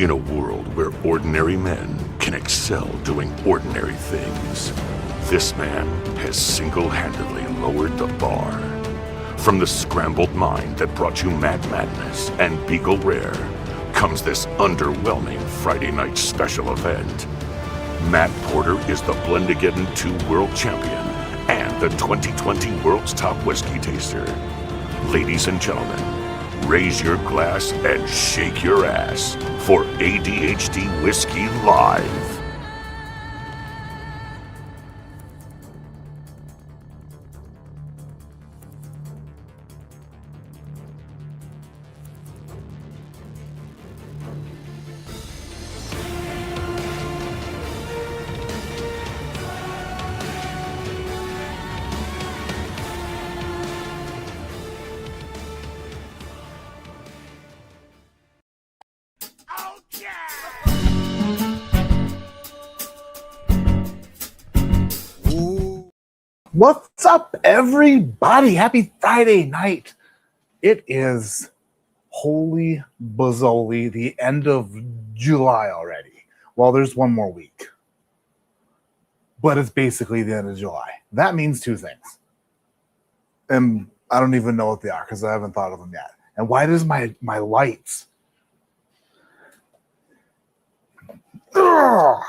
In a world where ordinary men can excel doing ordinary things, this man has single-handedly lowered the bar. From the scrambled mind that brought you Mad Madness and Beagle Rare comes this underwhelming Friday night special event. Matt Porter is the Blendigeddon 2 World Champion and the 2020 World's Top Whiskey Taster. Ladies and gentlemen, raise your glass and shake your ass for ADHD Whiskey Live. What's up, everybody? Happy Friday night. It is holy bazzoli, the end of July already. Well, there's one more week, but it's basically the end of July. That means two things. And I don't even know what they are because I haven't thought of them yet. And why does my lights? Ugh.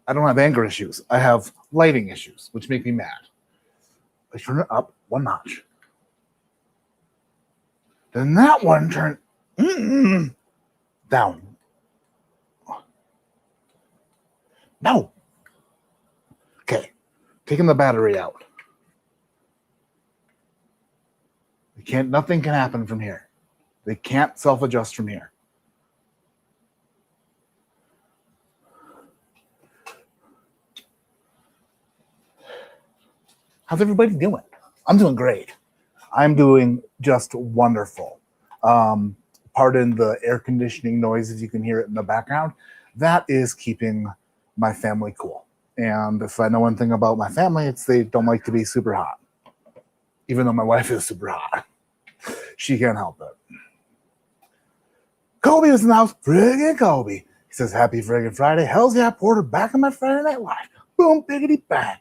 I don't have anger issues. I have lighting issues, which make me mad. I turn it up one notch. Then that one turned down. No. Okay. Taking the battery out. Nothing can happen from here. They can't self-adjust from here. How's everybody doing? I'm doing great. I'm doing just wonderful. Pardon the air conditioning noises. You can hear it in the background. That is keeping my family cool. And if I know one thing about my family, it's they don't like to be super hot. Even though my wife is super hot. She can't help it. Kobe was in the house. Friggin' Kobe. He says, happy friggin' Friday. Hell's yeah, Porter, back on my Friday Night Live. Boom, biggity bang.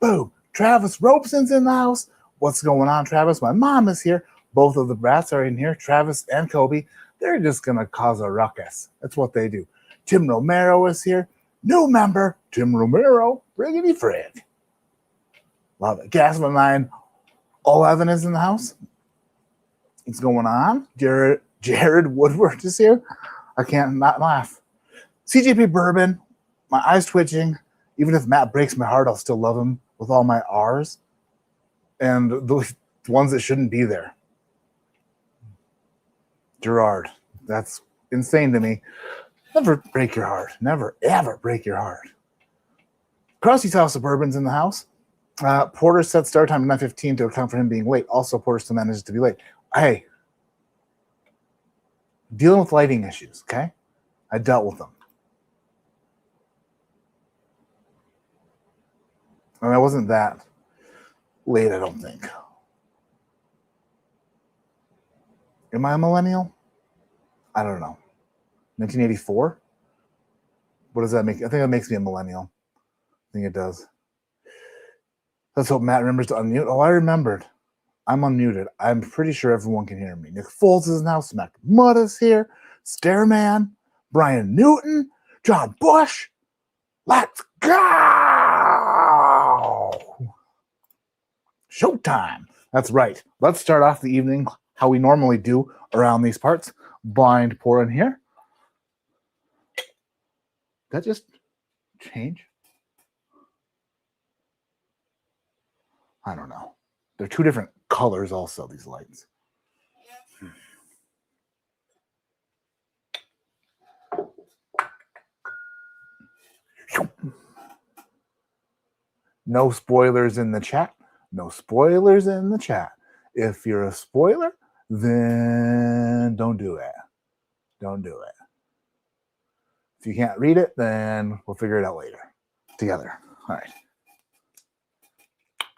Boom. Travis Robeson's in the house. What's going on, Travis? My mom is here. Both of the brats are in here. Travis and Kobe. They're just going to cause a ruckus. That's what they do. Tim Romero is here. New member, Tim Romero. Friggity frig. Love it. Gasman 911 is in the house. What's going on? Jared Woodward is here. I can't not laugh. CJP Bourbon. My eyes twitching. Even if Matt breaks my heart, I'll still love him with all my R's and the ones that shouldn't be there. Gerard, that's insane to me. Never break your heart. Never, ever break your heart. Krusty's House of Bourbon's in the house. Porter set start time at 9:15 to account for him being late. Also, Porter still manages to be late. Hey, dealing with lighting issues, okay? I dealt with them. And I wasn't that late, I don't think. Am I a millennial? I don't know. 1984? What does that make? I think that makes me a millennial. I think it does. Let's hope Matt remembers to unmute. Oh, I remembered. I'm unmuted. I'm pretty sure everyone can hear me. Nick Foles is now. Smack Mudd is here. Stairman. Brian Newton. John Bush. Let's go! Showtime. That's right. Let's start off the evening how we normally do around these parts. Blind pour in here. That just change? I don't know. They're two different colors also, these lights. No spoilers in the chat. No spoilers in the chat. If you're a spoiler, then don't do it. Don't do it. If you can't read it, then we'll figure it out later together. All right.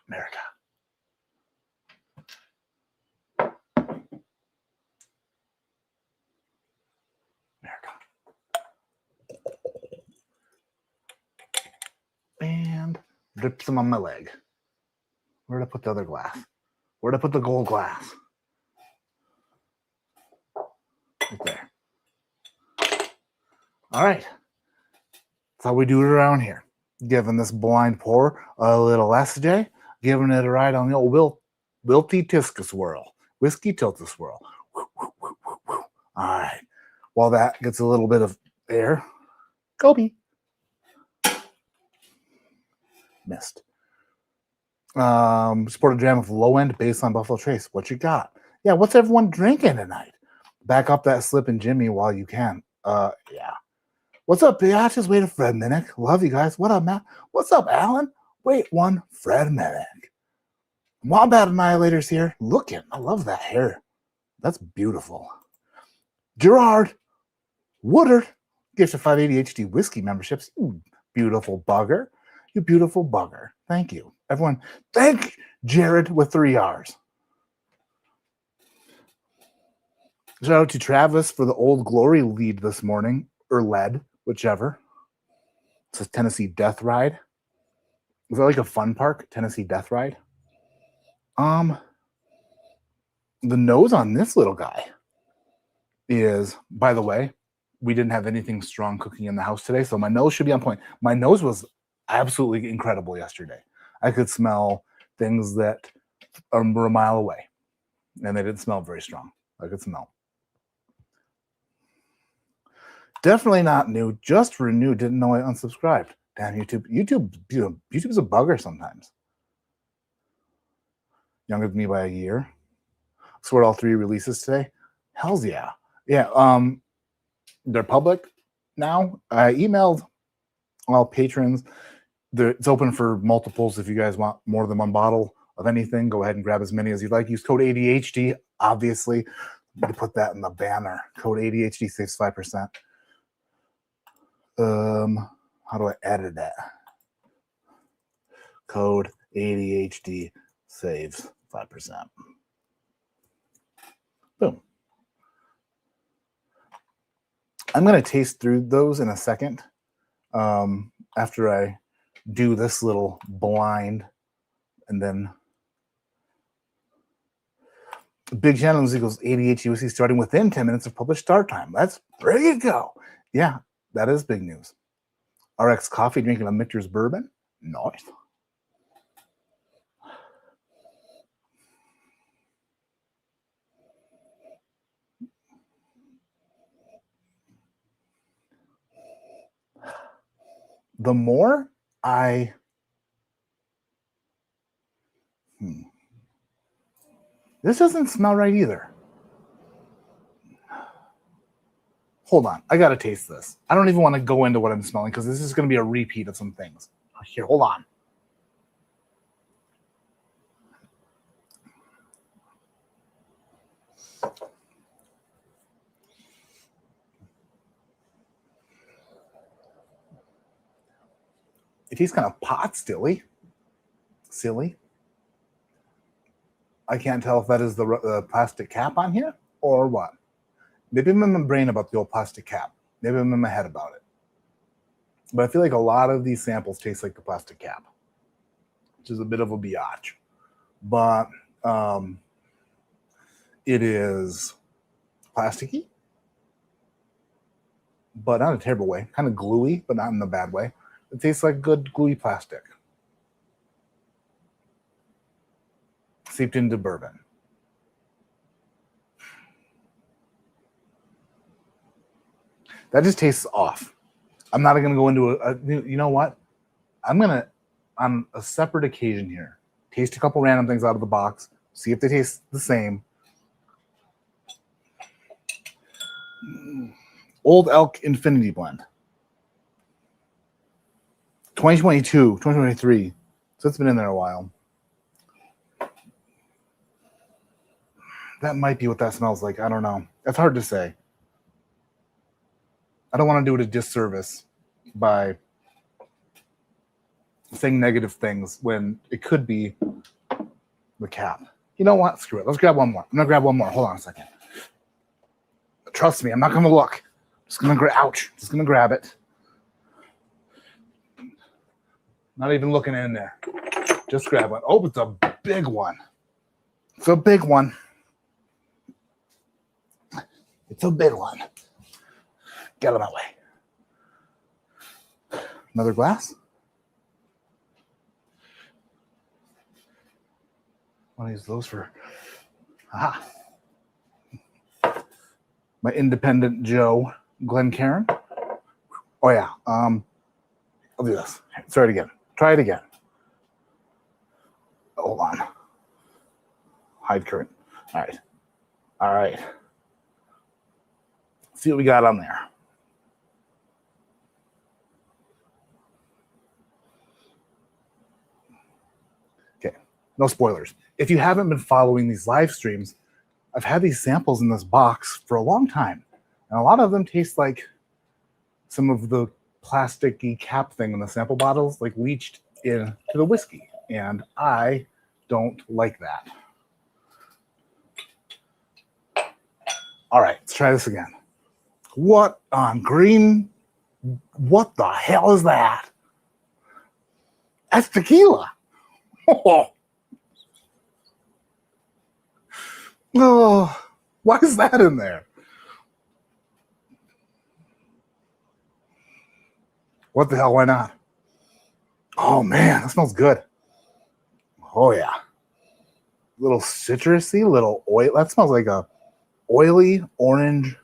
America. drip some on my leg. Where did I put the other glass? Where did I put the gold glass? Right there. All right. That's how we do it around here. Giving this blind pour a little SJ, giving it a ride on the old Wilty Tisca swirl. Whiskey Tilta swirl. All right. While that gets a little bit of air, Kobe. Missed. Support a jam of low end based on Buffalo Trace. What you got? Yeah, what's everyone drinking tonight? Back up that slip and Jimmy while you can. Yeah. What's up, biatches? Wait a Fred Minnick. Love you guys. What up, Matt? What's up, Alan? Wait one, Fred Minnick. Wombat Annihilator's here. Looking. I love that hair. That's beautiful. Gerard Woodard. Gift of 5 ADHD whiskey memberships. You beautiful bugger. You beautiful bugger. Thank you. Everyone, thank Jared with 3 R's. Shout out to Travis for the Old Glory lead this morning, or lead, whichever. It says Tennessee Death Ride. Is that like a fun park? Tennessee Death Ride? The nose on this little guy is, by the way, we didn't have anything strong cooking in the house today, so my nose should be on point. My nose was absolutely incredible yesterday. I could smell things that were a mile away, and they didn't smell very strong. I could smell. Definitely not new. Just renewed. Didn't know I unsubscribed. Damn YouTube. YouTube's a bugger sometimes. Younger than me by a year. Scored all 3 releases today. Hells yeah. Yeah. They're public now. I emailed all patrons. It's open for multiples. If you guys want more than 1 bottle of anything, go ahead and grab as many as you'd like. Use code ADHD, obviously. I'm going to put that in the banner. Code ADHD saves 5%. How do I edit that? Code ADHD saves 5%. Boom. I'm going to taste through those in a second. After I do this little blind, and then Big Channel equals ADHD whiskey starting within 10 minutes of published start time. There you go. Yeah, that is big news. RX Coffee drinking a Michter's bourbon. Nice. The more I this doesn't smell right either. Hold on. I got to taste this. I don't even want to go into what I'm smelling because this is going to be a repeat of some things. Here, hold on. It tastes kind of pot stilly. Silly. I can't tell if that is the plastic cap on here or what. Maybe I'm in my brain about the old plastic cap. Maybe I'm in my head about it. But I feel like a lot of these samples taste like the plastic cap, which is a bit of a biatch. But it is plasticky, but not in a terrible way. Kind of gluey, but not in a bad way. It tastes like good gluey plastic. Seeped into bourbon. That just tastes off. I'm not going to go into you know what? I'm going to, on a separate occasion here, taste a couple random things out of the box, see if they taste the same. Old Elk Infinity Blend. 2022, 2023. So it's been in there a while. That might be what that smells like. I don't know. That's hard to say. I don't want to do it a disservice by saying negative things when it could be the cap. You know what? Screw it. Let's grab one more. I'm going to grab one more. Hold on a second. Trust me, I'm not going to look. Just going to grab it. Not even looking in there. Just grab one. Oh, it's a big one. It's a big one. It's a big one. Get out of my way. Another glass. Want to use those for... Aha. My independent Joe, Glen Cairn. Oh, yeah. I'll do this. Let's try it again. Try it again. Hold on. Hide current. All right. All right. See what we got on there. Okay. No spoilers. If you haven't been following these live streams, I've had these samples in this box for a long time. And a lot of them taste like some of the plasticky cap thing in the sample bottles, like leached into the whiskey. And I don't like that. All right, let's try this again. What on green? What the hell is that? That's tequila. Oh, why is that in there? What the hell? Why not? Oh man, that smells good. Oh yeah. Little citrusy, little oil. That smells like a oily orange.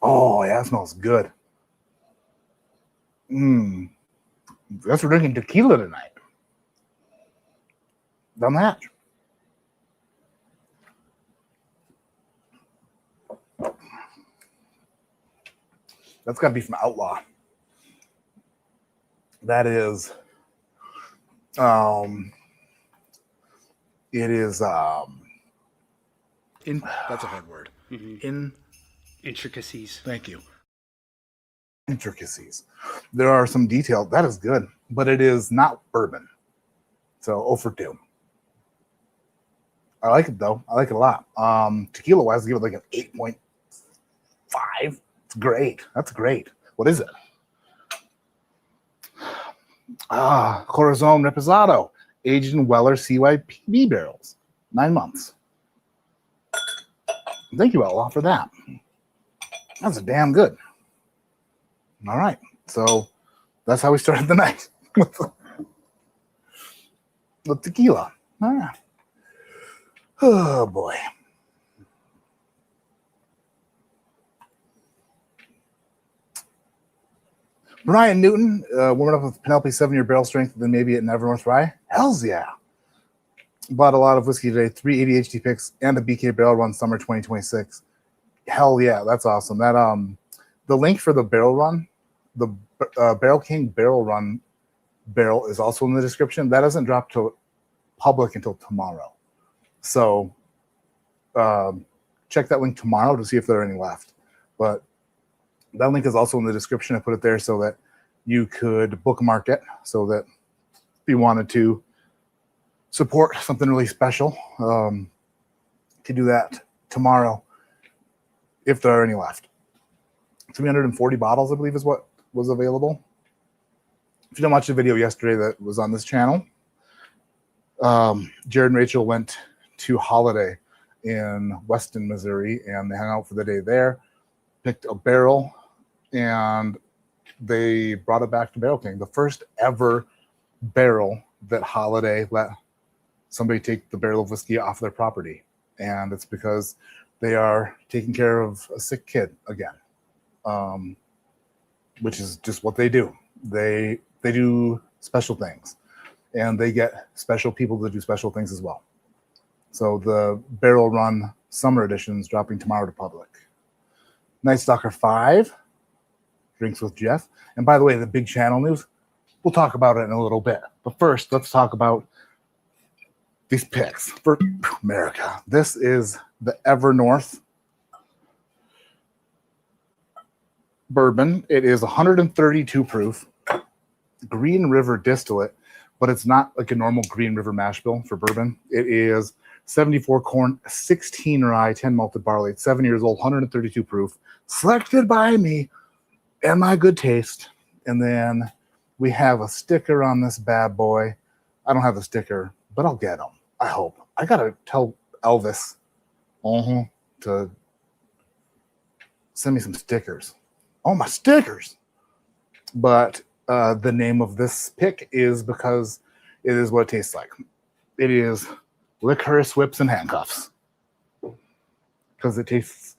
Oh yeah, that smells good. Guess we're drinking tequila tonight. Done that. That's got to be from Outlaw. That is, it is, that's a hard word. Intricacies. Thank you. Intricacies. There are some details. That is good, but it is not bourbon. So 0 for 2. I like it though. I like it a lot. Tequila wise, I give it like an 8.5. It's great. That's great. What is it? Corazon Reposado, aged in Weller CYPB barrels, 9 months. Thank you, Outlaw, for that. That's damn good. All right, so that's how we started the night with tequila. All right. Oh boy. Brian Newton, warming up with Penelope 7-year barrel strength, then maybe at Never North Rye. Hells yeah. Bought a lot of whiskey today, 3 ADHD picks, and a BK barrel run summer 2026. Hell yeah, that's awesome. That the link for the barrel run, the Barrel King barrel run barrel is also in the description. That doesn't drop to public until tomorrow. So check that link tomorrow to see if there are any left. But that link is also in the description. I put it there so that you could bookmark it, so that if you wanted to support something really special, to do that tomorrow, if there are any left. 340 bottles, I believe, is what was available. If you didn't watch the video yesterday that was on this channel, Jared and Rachel went to Holiday in Weston, Missouri, and they hung out for the day there, picked a barrel, and they brought it back to Barrel King. The first ever barrel that Holiday let somebody take the barrel of whiskey off their property. And it's because they are taking care of a sick kid again, which is just what they do. They do special things, and they get special people to do special things as well. So the Barrel Run Summer Edition is dropping tomorrow to public. Night Stalker 5, Drinks with Jeff. And by the way, the big channel news, we'll talk about it in a little bit. But first, let's talk about these picks for America. This is the Evernorth bourbon. It is 132 proof, Green River distillate, but it's not like a normal Green River mash bill for bourbon. It is 74 corn, 16 rye, 10 malted barley. It's 7 years old, 132 proof, selected by me and my good taste. And then we have a sticker on this bad boy. I don't have a sticker, but I'll get them. I hope. I gotta tell Elvis to send me some stickers. Oh, my stickers! But the name of this pick is because it is what it tastes like. It is licorice whips and handcuffs. Because it tastes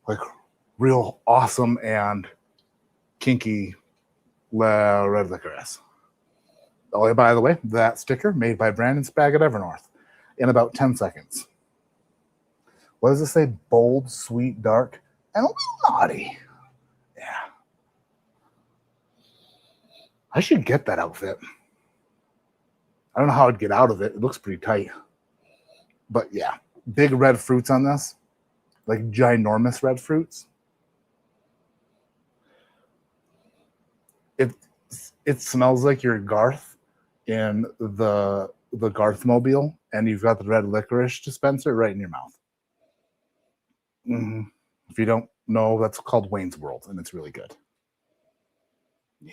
like real awesome and kinky red licorice. Oh, by the way, that sticker made by Brandon Spag at Evernorth in about 10 seconds. What does it say? Bold, sweet, dark, and a little naughty. Yeah. I should get that outfit. I don't know how I'd get out of it. It looks pretty tight. But yeah, big red fruits on this. Like ginormous red fruits. It smells like you're Garth in the Garth Mobile, and you've got the red licorice dispenser right in your mouth. If you don't know, that's called Wayne's World, and it's really good. Yeah.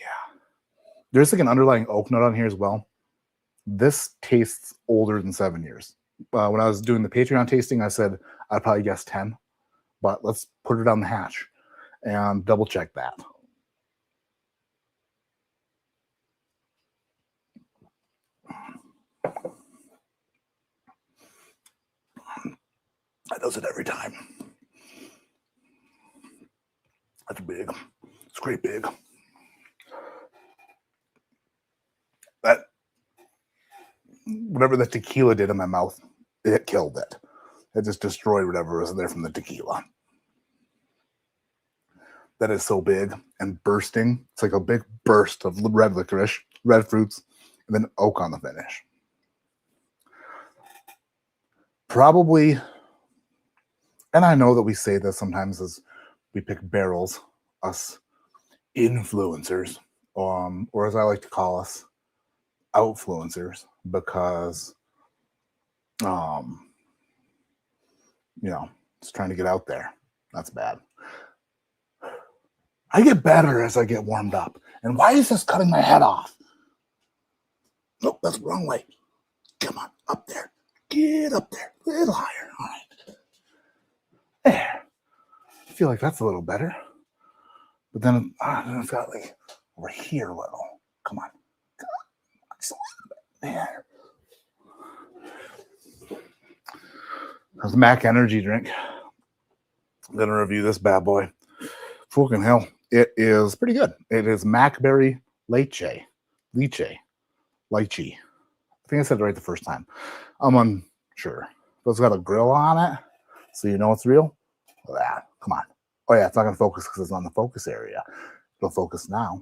There's like an underlying oak note on here as well. This tastes older than 7 years. When I was doing the Patreon tasting, I said I'd probably guess 10, but let's put it on the hatch and double check that. That does it every time. That's big. It's great big. That, whatever the tequila did in my mouth, it killed it. It just destroyed whatever was there from the tequila. That is so big and bursting. It's like a big burst of red licorice, red fruits, and then oak on the finish. Probably, and I know that we say this sometimes as we pick barrels, us influencers, or as I like to call us, outfluencers, because, it's trying to get out there. That's bad. I get better as I get warmed up. And why is this cutting my head off? Nope, that's the wrong way. Come on, up there. Get up there. A little higher. All right. There. I feel like that's a little better. But then it's got like over here a little. Come on. Just a little bit. There. That's Mac Energy drink. I'm going to review this bad boy. Fucking hell. It is pretty good. It is Macberry Lychee. I think I said it right the first time. I'm unsure. But it's got a grill on it, so you know it's real. Look at that. Come on. Oh, yeah, it's not going to focus because it's on the focus area. It'll focus now.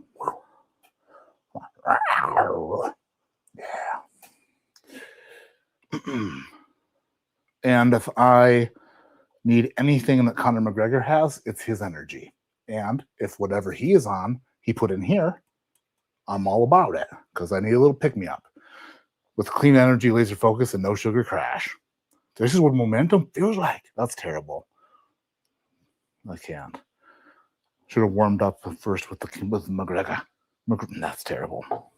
Yeah. And if I need anything that Conor McGregor has, it's his energy. And if whatever he is on, he put in here, I'm all about it because I need a little pick-me-up. With clean energy, laser focus, and no sugar crash. This is what momentum feels like. That's terrible. I can't. Should have warmed up first with McGregor. That's terrible.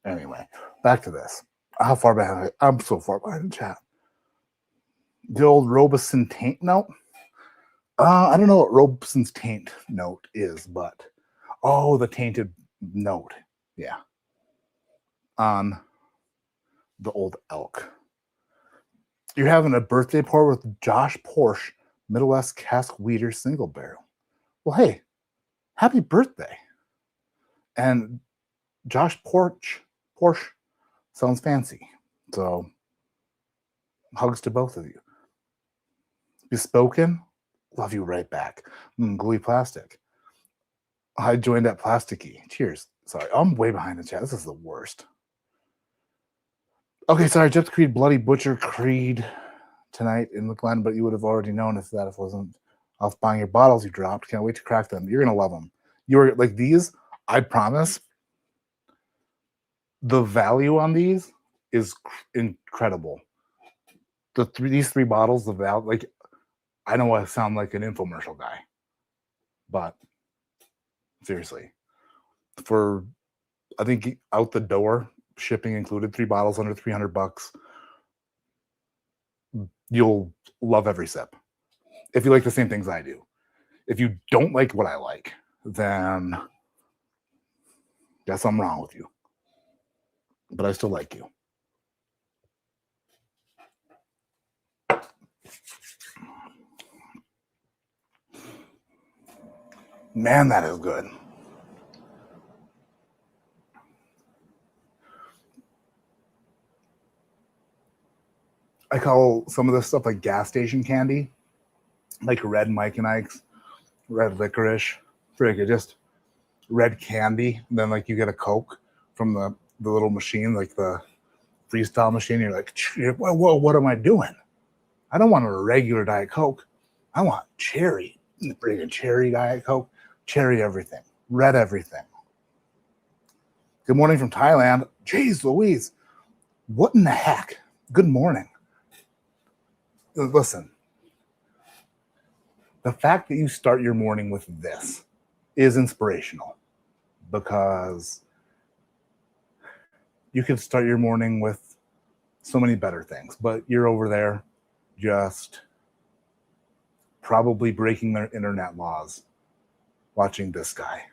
Anyway, back to this. How far behind? I'm so far behind in chat. The old Robeson taint note. I don't know what Robeson's taint note is, but the tainted note. Yeah. On the old elk. You're having a birthday pour with Josh Porsche Middle West Cask Weeder Single Barrel. Well, hey, happy birthday. And Josh Porsche sounds fancy. So hugs to both of you. Bespoken, love you right back. Gluey plastic. I joined at plasticky. Cheers. Sorry, I'm way behind the chat. This is the worst. Okay, sorry, Jeff Creed, Bloody Butcher Creed tonight in the Glen, but you would have already known if it wasn't off buying your bottles you dropped. Can't wait to crack them. You're going to love them. You're like these, I promise. The value on these is incredible. These three bottles, the value, like, I know I sound like an infomercial guy, but seriously, for I think out the door, shipping included, 3 bottles under $300. You'll love every sip. If you like the same things I do. If you don't like what I like, then guess I'm wrong with you. But I still like you. Man, that is good. I call some of this stuff like gas station candy, like red Mike and Ike's, red licorice, frig, just red candy. And then like you get a Coke from the little machine, like the freestyle machine. You're like, whoa, what am I doing? I don't want a regular Diet Coke. I want cherry, friggin' cherry Diet Coke, cherry everything, red everything. Good morning from Thailand. Jeez Louise, what in the heck? Good morning. Listen, the fact that you start your morning with this is inspirational, because you could start your morning with so many better things, but you're over there just probably breaking their internet laws watching this guy.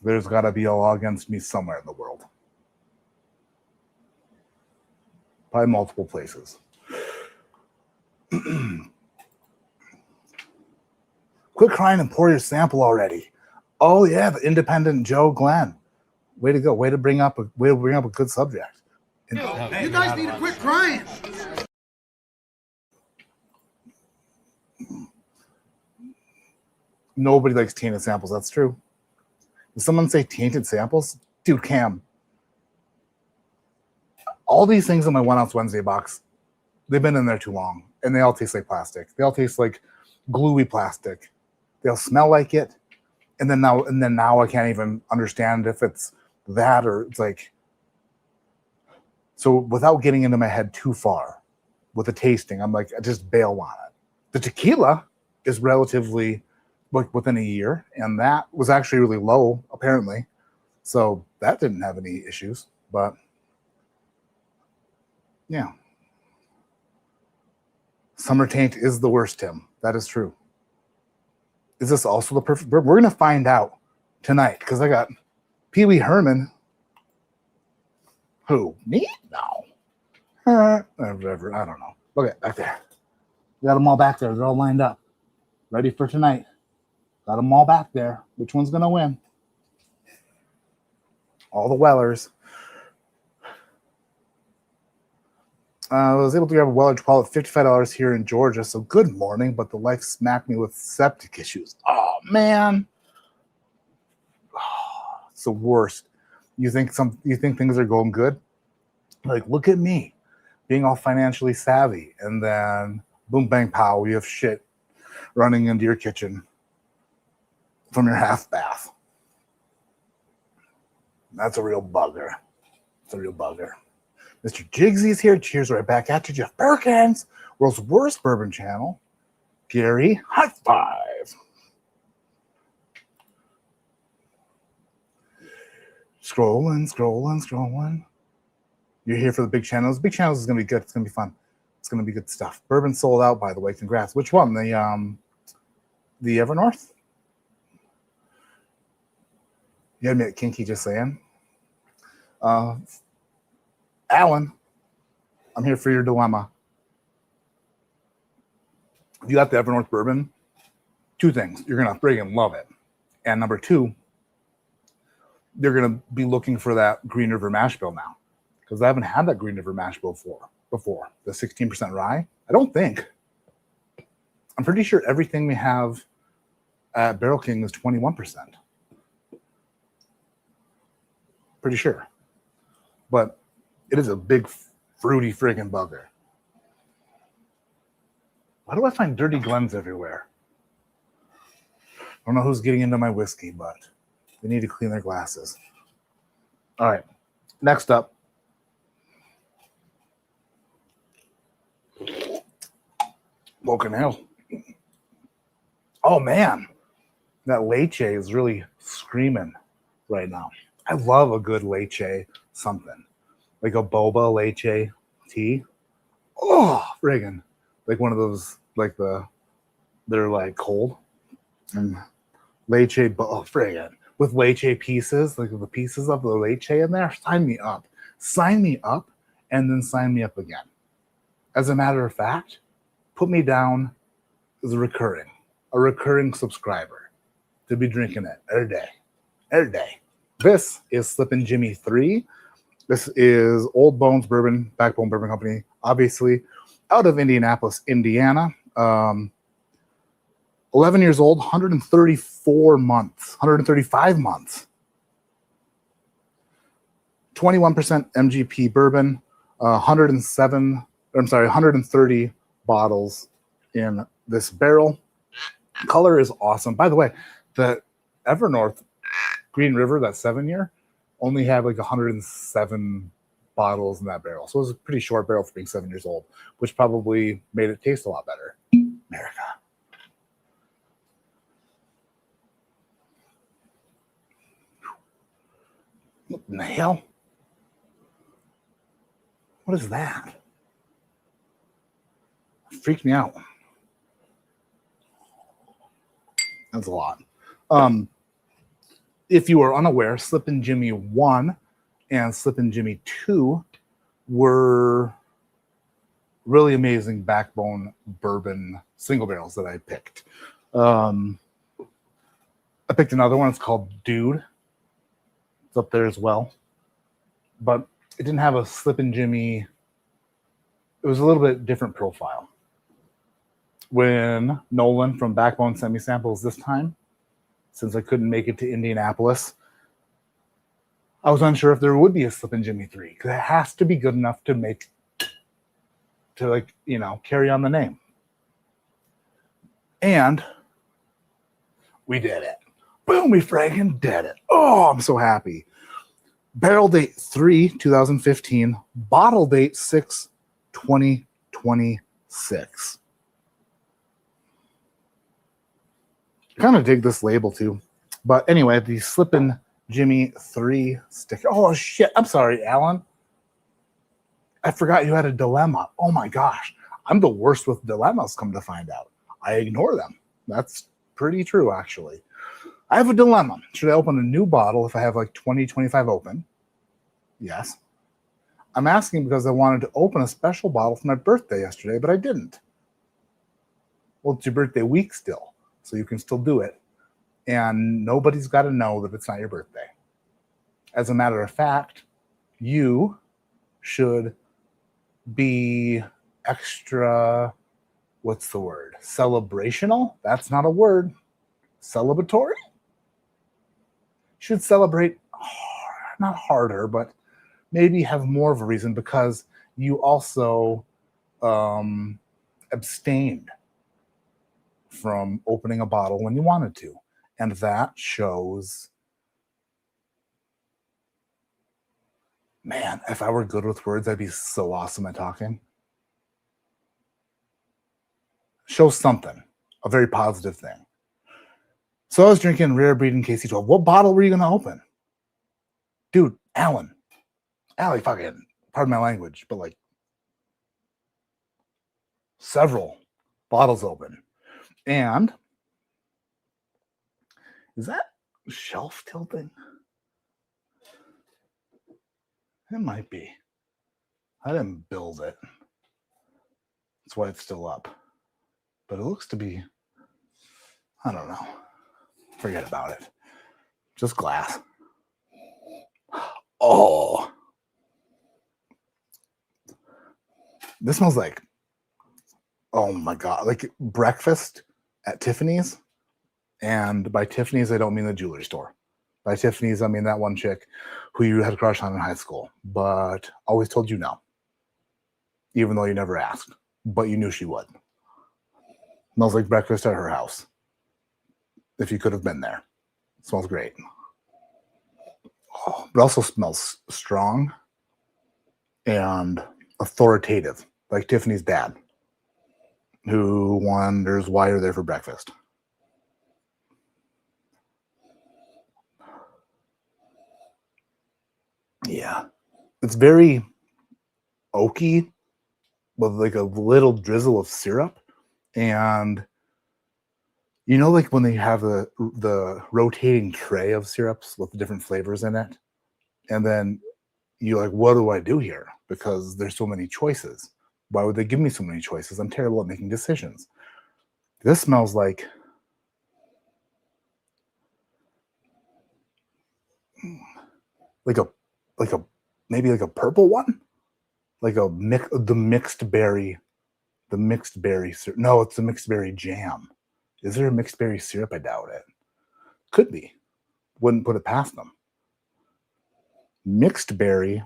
There's got to be a law against me somewhere in the world. Probably multiple places. Quit crying and pour your sample already. Oh yeah, the independent Joe Glenn. Way to go. Way to bring up a good subject. You guys need to quit crying. Nobody likes tainted samples. That's true. Did someone say tainted samples? Dude, Cam. All these things in my 1 ounce Wednesday box, they've been in there too long, and they all taste like plastic. They all taste like gluey plastic. They'll smell like it, and then now I can't even understand if it's that or it's like. So without getting into my head too far with the tasting, I'm like, I just bail on it. The tequila is relatively like within a year, and that was actually really low apparently, so that didn't have any issues. But yeah, summer taint is the worst, Tim. That is true. Is this also the perfect bourbon? We're gonna find out tonight, because I got Pee Wee Herman. Who? Me? No. Whatever. I don't know. Look at back there. Got them all back there. They're all lined up, ready for tonight. Got them all back there. Which one's gonna win? All the Wellers. I was able to grab a Weller Paul at $55 here in Georgia. So good morning, but the life smacked me with septic issues. Oh man, it's the worst. You think things are going good? Like, look at me, being all financially savvy, and then boom, bang, pow, you have shit running into your kitchen from your half bath. That's a real bugger. It's a real bugger. Mr. Jigsy's here. Cheers right back at you. Jeff Perkins, world's worst bourbon channel. Gary, high five. Scrolling. You're here for the big channels. Big channels is going to be good. It's going to be fun. It's going to be good stuff. Bourbon sold out, by the way. Congrats. Which one? The Evernorth? You admit kinky, just saying. Alan, I'm here for your dilemma. If you got the Evernorth bourbon, two things. You're going to friggin' love it. And number two, they're going to be looking for that Green River mash bill now, because I haven't had that Green River mash bill before. The 16% rye. I don't think. I'm pretty sure everything we have at Barrel King is 21%. Pretty sure. But it is a big, fruity friggin' bugger. Why do I find dirty Glens everywhere? I don't know who's getting into my whiskey, but they need to clean their glasses. All right. Next up. Broken Hill. Oh, man. That leche is really screaming. right now. I love a good leche something. Like a boba leche tea. Oh, friggin'. Like one of those, like they're like cold. And leche, oh, friggin'. With leche pieces, like the pieces of the leche in there, sign me up. Sign me up and then sign me up again. As a matter of fact, put me down as a recurring subscriber to be drinking it every day. Every day. This is Slippin' Jimmy 3. This is Old Bones Bourbon, Backbone Bourbon Company, obviously out of Indianapolis, Indiana. 11 years old, 135 months. 21% MGP bourbon, 130 bottles in this barrel. Color is awesome. By the way, the Evernorth Green River, that 7-year, only had like 107 bottles in that barrel. So it was a pretty short barrel for being 7 years old, which probably made it taste a lot better. America. What in the hell? What is that? It freaked me out. That's a lot. If you are unaware, Slippin' Jimmy 1 and Slippin' Jimmy 2 were really amazing Backbone bourbon single barrels that I picked. I picked another one. It's called Dude. It's up there as well. But it didn't have a Slippin' Jimmy. It was a little bit different profile. When Nolan from Backbone sent me samples this time, since I couldn't make it to Indianapolis, I was unsure if there would be a Slippin' Jimmy 3, because it has to be good enough to carry on the name. And we did it. Boom, we friggin' did it. Oh, I'm so happy. Barrel date 3/2015, bottle date 6/2026. Kind of dig this label too. But anyway, the Slippin' Jimmy 3 sticker. Oh shit, I'm sorry, Alan. I forgot you had a dilemma. Oh my gosh. I'm the worst with dilemmas, come to find out. I ignore them. That's pretty true, actually. I have a dilemma. Should I open a new bottle if I have like 20, 25 open? Yes. I'm asking because I wanted to open a special bottle for my birthday yesterday, but I didn't. Well, it's your birthday week still, so you can still do it. And nobody's got to know that it's not your birthday. As a matter of fact, you should be extra, what's the word? Celebrational? That's not a word. Celebratory? Should celebrate, not harder, but maybe have more of a reason, because you also abstained from opening a bottle when you wanted to. And that shows, man, if I were good with words, I'd be so awesome at talking. Shows something, a very positive thing. So I was drinking Rare Breeding KC12. What bottle were you going to open? Dude, Allie, fucking, pardon my language, but like several bottles open. And is that shelf tilting? It might be. I didn't build it. That's why it's still up. But it looks to be, I don't know. Forget about it. Just glass. Oh. This smells like, oh my God, like breakfast at Tiffany's. And by Tiffany's, I don't mean the jewelry store. By Tiffany's, I mean that one chick who you had a crush on in high school, but always told you no. Even though you never asked, but you knew she would. Smells like breakfast at her house. If you could have been there. It smells great. Oh, but also smells strong and authoritative, like Tiffany's dad, who wonders why you're there for breakfast. Yeah. It's very oaky with like a little drizzle of syrup. And you know, like when they have the rotating tray of syrups with different flavors in it, and then you're like, what do I do here? Because there's so many choices. Why would they give me so many choices? I'm terrible at making decisions. This smells like like a like a maybe like a purple one, like the mixed berry, syrup. No, it's the mixed berry jam. Is there a mixed berry syrup? I doubt it. Could be. Wouldn't put it past them. Mixed berry,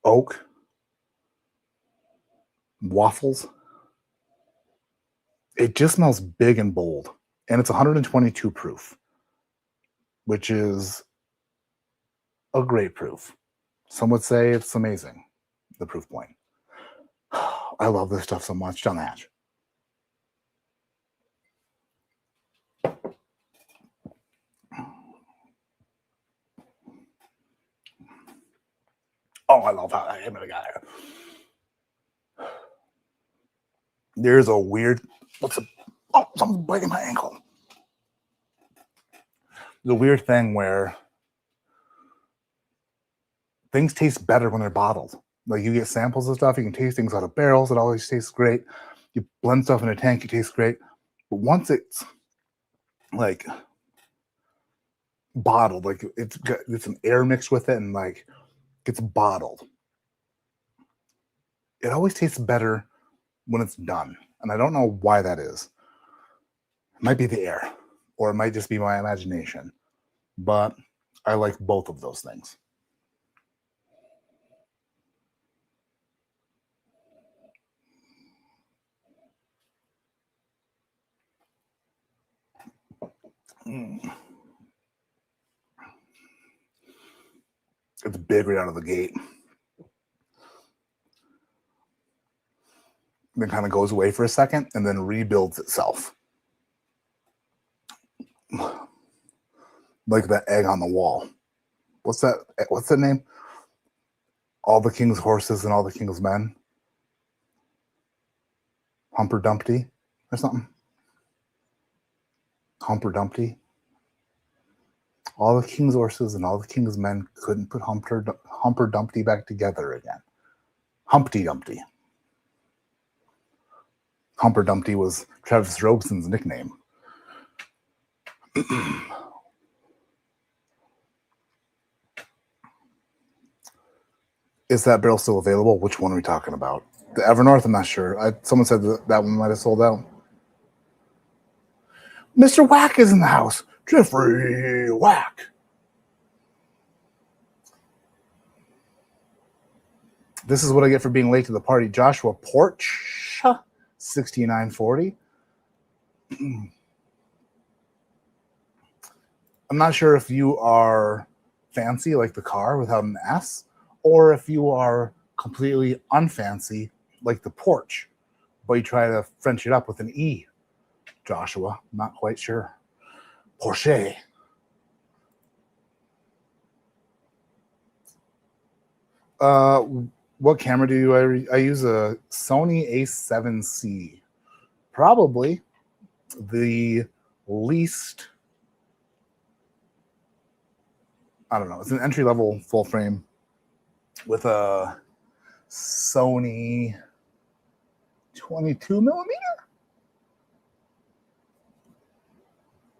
oak, waffles. It just smells big and bold, and it's 122 proof, which is a great proof. Some would say it's amazing, the proof point. I love this stuff so much. John Hatch. Oh, I love how I got it. There's a weird. Someone's biting my ankle. The weird thing where things taste better when they're bottled. Like you get samples of stuff, you can taste things out of barrels. It always tastes great. You blend stuff in a tank, it tastes great. But once it's like bottled, like it's some air mixed with it and like gets bottled, it always tastes better when it's done. And I don't know why that is. It might be the air, or it might just be my imagination. But I like both of those things. It's big right out of the gate. Then kind of goes away for a second and then rebuilds itself. Like that egg on the wall. What's that? What's that name? All the King's Horses and All the King's Men. Humper Dumpty or something. Humper Dumpty. All the King's Horses and All the King's Men couldn't put Humper Dumpty back together again. Humpty Dumpty. Humper Dumpty was Travis Robeson's nickname. Is that barrel still available? Which one are we talking about? The Evernorth? I'm not sure. Someone said that one might have sold out. Mr. Whack is in the house. Jeffrey Whack. This is what I get for being late to the party. Joshua Porch, 6940. I'm not sure if you are fancy like the car without an S, or if you are completely unfancy like the porch, but you try to French it up with an E. Joshua, not quite sure. Porsche. What camera do I use? A Sony A7C. Probably the least, I don't know, it's an entry-level full frame with a Sony 22 millimeter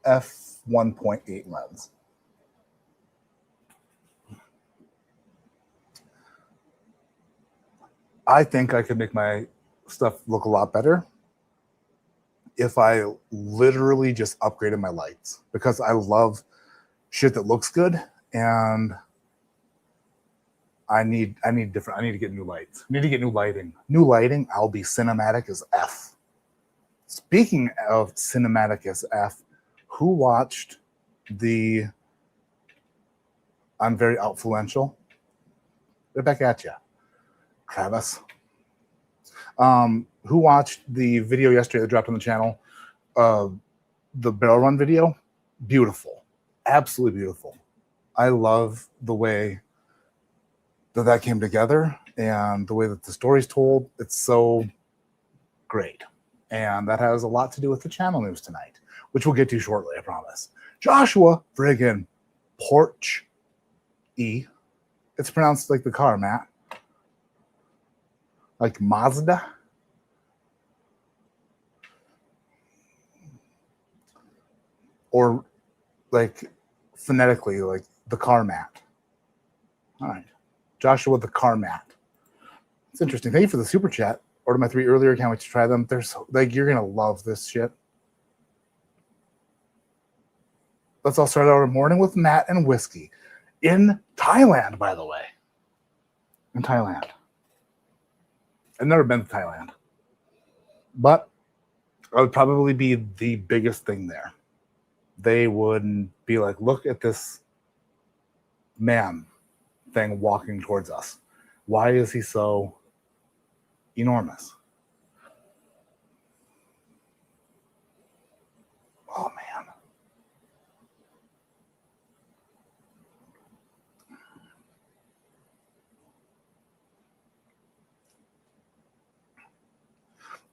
f1.8 lens. I think I could make my stuff look a lot better if I literally just upgraded my lights, because I love shit that looks good, and I need different. I need to get new lights. I need to get new lighting. New lighting. I'll be cinematic as F. Speaking of cinematic as F, who watched the I'm Very Influential? They're back at you, Travis. Who watched the video yesterday that dropped on the channel? The barrel run video. Beautiful. Absolutely beautiful. I love the way that came together, and the way that the story's told, it's so great. And that has a lot to do with the channel news tonight, which we'll get to shortly, I promise. Joshua friggin' Porch E. It's pronounced like the car, Matt. Like Mazda. Or like phonetically, like the car mat. All right. Joshua the car mat. It's interesting. Thank you for the super chat. Ordered my 3 earlier. Can't wait to try them. They're so, like, you're going to love this shit. Let's all start our morning with Matt and whiskey. In Thailand, by the way. In Thailand. I've never been to Thailand. But I would probably be the biggest thing there. They would be like, look at this man thing walking towards us. Why is he so enormous? Oh, man.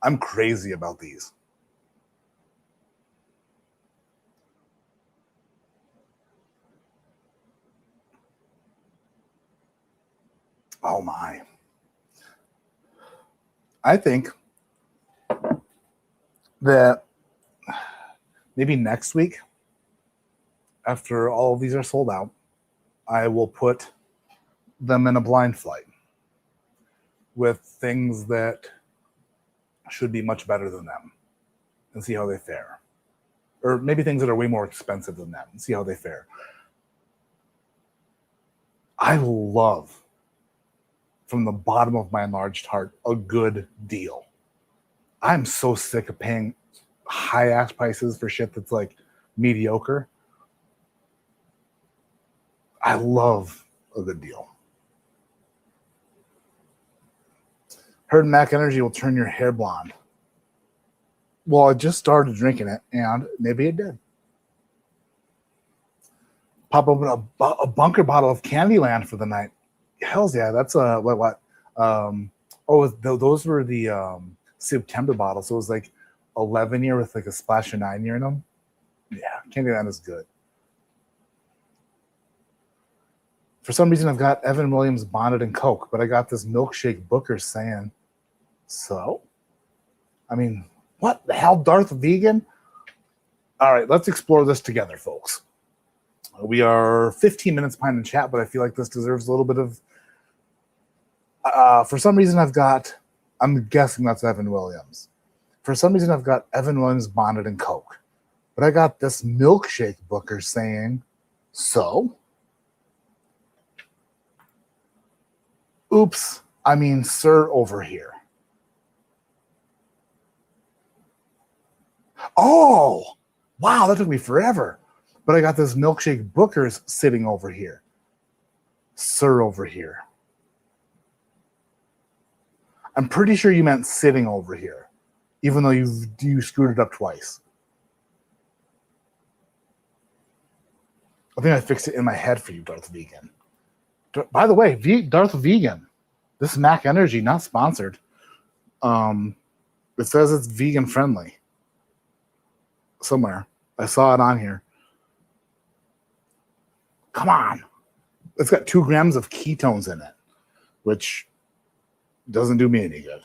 I'm crazy about these. Oh, my. I think that maybe next week, after all of these are sold out, I will put them in a blind flight with things that should be much better than them and see how they fare. Or maybe things that are way more expensive than them and see how they fare. I love, from the bottom of my enlarged heart, a good deal. I'm so sick of paying high ass prices for shit that's like mediocre. I love a good deal. Heard Mac Energy will turn your hair blonde. Well, I just started drinking it, and maybe it did. Pop open a bunker bottle of Candyland for the night. Hells yeah, that's what? Those were the September bottles. So it was like 11 year with like a splash of 9 year in them. Yeah, Candyland is good. For some reason, I've got Evan Williams bonded in Coke, but I got this milkshake Booker saying, so? I mean, what the hell, Darth Vegan? All right, let's explore this together, folks. We are 15 minutes behind in chat, but I feel like this deserves a little bit of... for some reason, I'm guessing that's Evan Williams. For some reason, I've got Evan Williams bonded in Coke. But I got this milkshake Booker saying, so? Oops, I mean, sir, over here. Oh, wow, that took me forever. But I got this milkshake Booker's sitting over here. Sir, over here. I'm pretty sure you meant sitting over here, even though you screwed it up twice. I think I fixed it in my head for you, Darth Vegan. By the way, Darth Vegan, this is Mac Energy, not sponsored. It says it's vegan friendly. Somewhere. I saw it on here. Come on. It's got 2 grams of ketones in it, which doesn't do me any good.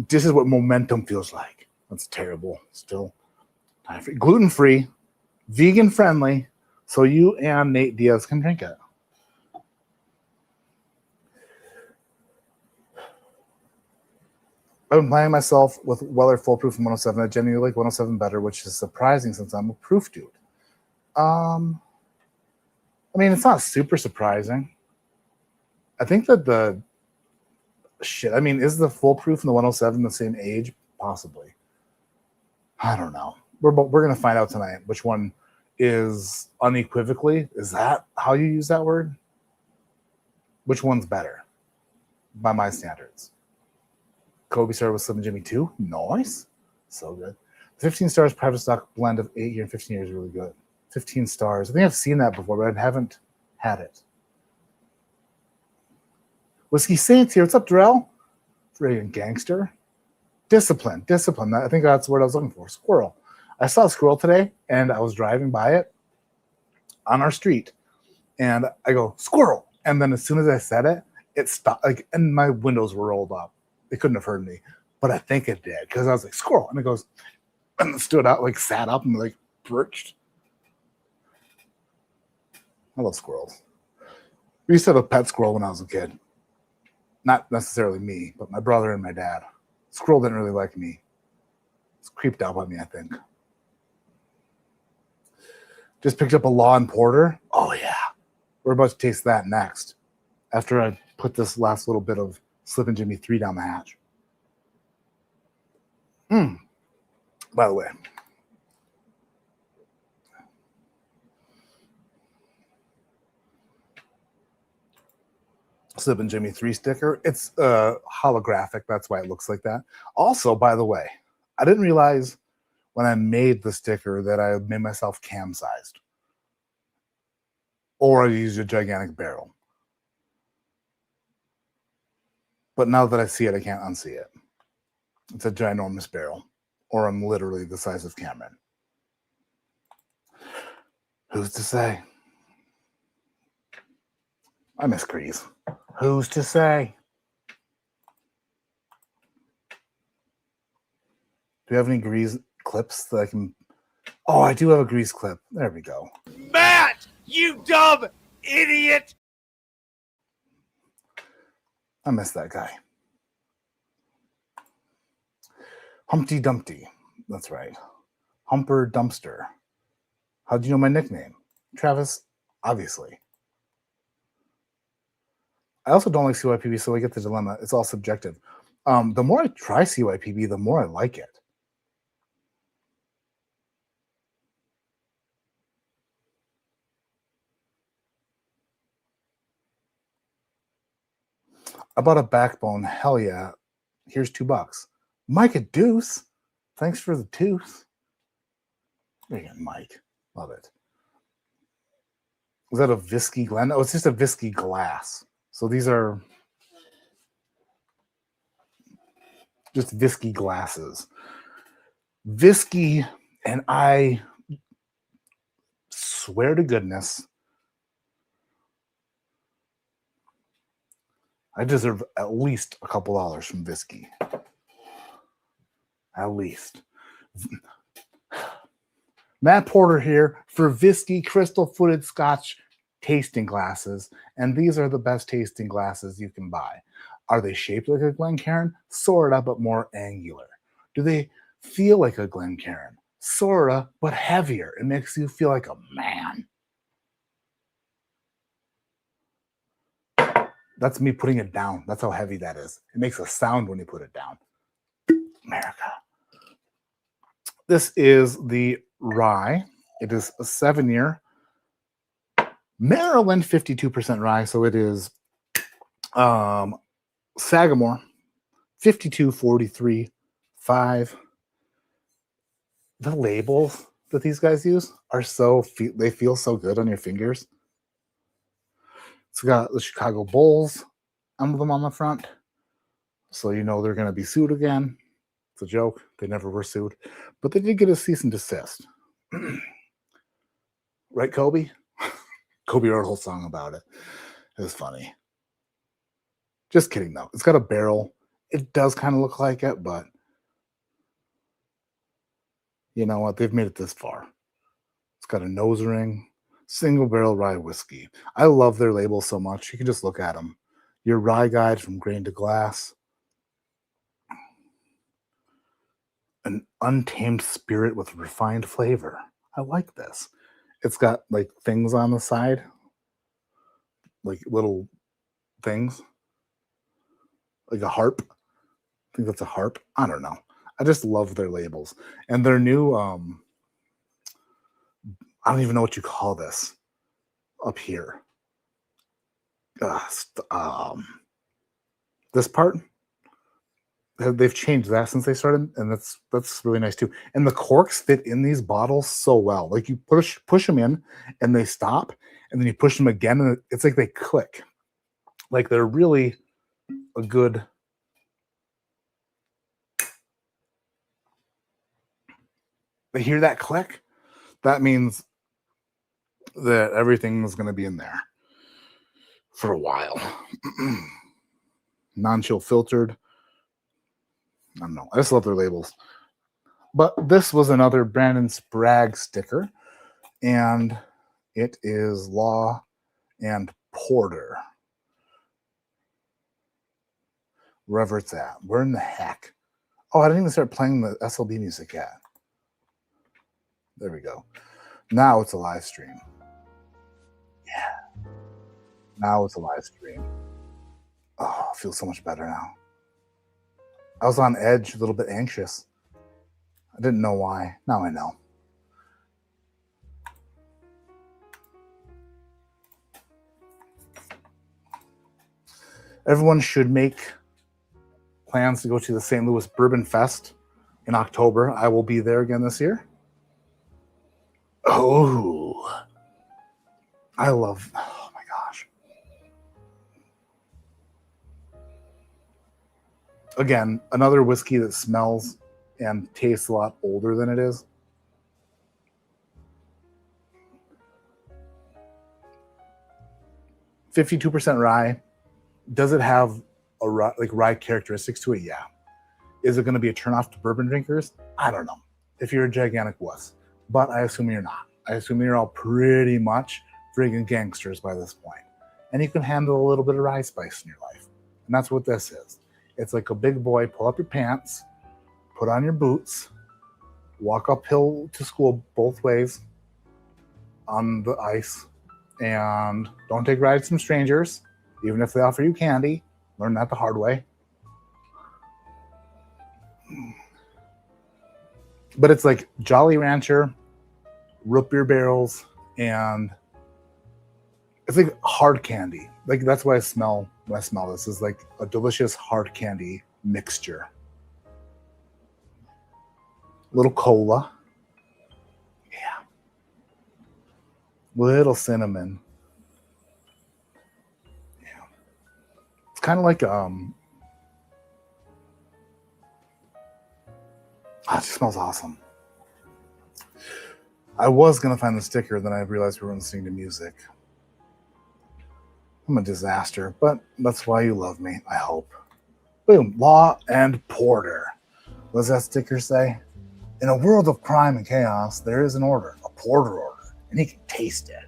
This is what momentum feels like. That's terrible. Still. Gluten-free, vegan-friendly, so you and Nate Diaz can drink it. I've been playing myself with Weller Full Proof in 107. I genuinely like 107 better, which is surprising since I'm a proof dude. I mean, it's not super surprising. I think that is the Full Proof and the 107 the same age? Possibly. I don't know. We're going to find out tonight which one is unequivocally. Is that how you use that word? Which one's better by my standards? Kobe started with Slim Jimmy 2. Nice. So good. 15 stars private stock blend of 8 year and 15 years is really good. 15 stars. I think I've seen that before, but I haven't had it. Whiskey Saints here. What's up, Darrell? Friggin' gangster. Discipline. I think that's what I was looking for. Squirrel. I saw a squirrel today, and I was driving by it on our street, and I go, squirrel. And then as soon as I said it, it stopped, like, and my windows were rolled up. They couldn't have heard me, but I think it did, because I was like, squirrel. And it goes, and it stood out, like, sat up and, like, perched. I love squirrels. We used to have a pet squirrel when I was a kid. Not necessarily me, but my brother and my dad. Squirrel didn't really like me. It's creeped out by me, I think. Just picked up a Law and Porter. Oh, yeah. We're about to taste that next, after I put this last little bit of Slippin' Jimmy 3 down the hatch. By the way, Slippin' Jimmy 3 sticker. It's holographic. That's why it looks like that. Also, by the way, I didn't realize when I made the sticker that I made myself cam-sized. Or I used a gigantic barrel. But now that I see it, I can't unsee it. It's a ginormous barrel. Or I'm literally the size of Cameron. Who's to say? I miss Grease. Who's to say? Do you have any Grease clips that I can... Oh, I do have a Grease clip. There we go. Matt, you dumb idiot! I miss that guy. Humpty Dumpty. That's right. Humper Dumpster. How'd you know my nickname? Travis, obviously. I also don't like CYPB, so I get the dilemma. It's all subjective. The more I try CYPB, the more I like it. I bought a backbone. Hell yeah. Here's $2. Mike a deuce. Thanks for the tooth. There you go, Mike. Love it. Was that a Visky Glen? Oh, it's just a Visky glass. So these are just Visky glasses. Visky, and I swear to goodness, I deserve at least a couple dollars from Visky. At least. Matt Porter here for Visky crystal-footed Scotch tasting glasses, and these are the best tasting glasses you can buy. Are they shaped like a Glencairn? Sorta, but more angular. Do they feel like a Glencairn? Sorta, but heavier. It makes you feel like a man. That's me putting it down. That's how heavy that is. It makes a sound when you put it down. America. This is the rye. It is a 7-year Maryland 52% rye. So it is Sagamore 52-43-5. The labels that these guys use are they feel so good on your fingers. It's got the Chicago Bulls emblem on the front, so you know they're going to be sued again. It's a joke. They never were sued, but they did get a cease and desist. Right, Kobe? Kobe wrote a whole song about it. It was funny. Just kidding, though. It's got a barrel. It does kind of look like it, but you know what? They've made it this far. It's got a nose ring. Single barrel rye whiskey. I love their labels so much. You can just look at them. Your rye guide from grain to glass. An untamed spirit with refined flavor. I like this. It's got like things on the side. Like little things. Like a harp. I think that's a harp. I don't know. I just love their labels. And their new I don't even know what you call this up here. This part, they've changed that since they started, and that's really nice too. And the corks fit in these bottles so well. Like you push them in, and they stop, and then you push them again, and it's like they click. Like they're really a good they hear that click, that means that everything is going to be in there for a while. Non-chill filtered. I don't know. I just love their labels. But this was another Brandon Sprague sticker, and it is Law and Porter. Wherever it's at. Where in the heck? Oh, I didn't even start playing the SLB music yet. There we go. Now it's a live stream. Yeah. Now it's a live stream. Oh, I feel so much better now. I was on edge, a little bit anxious. I didn't know why. Now I know. Everyone should make plans to go to the St. Louis Bourbon Fest in October. I will be there again this year. Oh, I love, oh my gosh. Again, another whiskey that smells and tastes a lot older than it is. %52 rye. Does it have a rye characteristics to it? Yeah. Is it going to be a turnoff to bourbon drinkers? I don't know. If you're a gigantic wuss, but I assume you're not. I assume you're all pretty much friggin' gangsters by this point, and you can handle a little bit of rye spice in your life, and that's what this is. It's like a big boy. Pull up your pants, put on your boots, walk uphill to school both ways on the ice, and don't take rides from strangers, even if they offer you candy. Learn that the hard way. But it's like Jolly Rancher, root beer barrels, and it's like hard candy. Like that's what I smell when I smell this. Is like a delicious hard candy mixture. Little cola. Yeah. Little cinnamon. Yeah. It's kind of like it just smells awesome. I was going to find the sticker, then I realized we were listening to music. I'm a disaster, but that's why you love me, I hope. Boom, Law and Porter. What does that sticker say? In a world of crime and chaos, there is an order, a porter order, and he can taste it.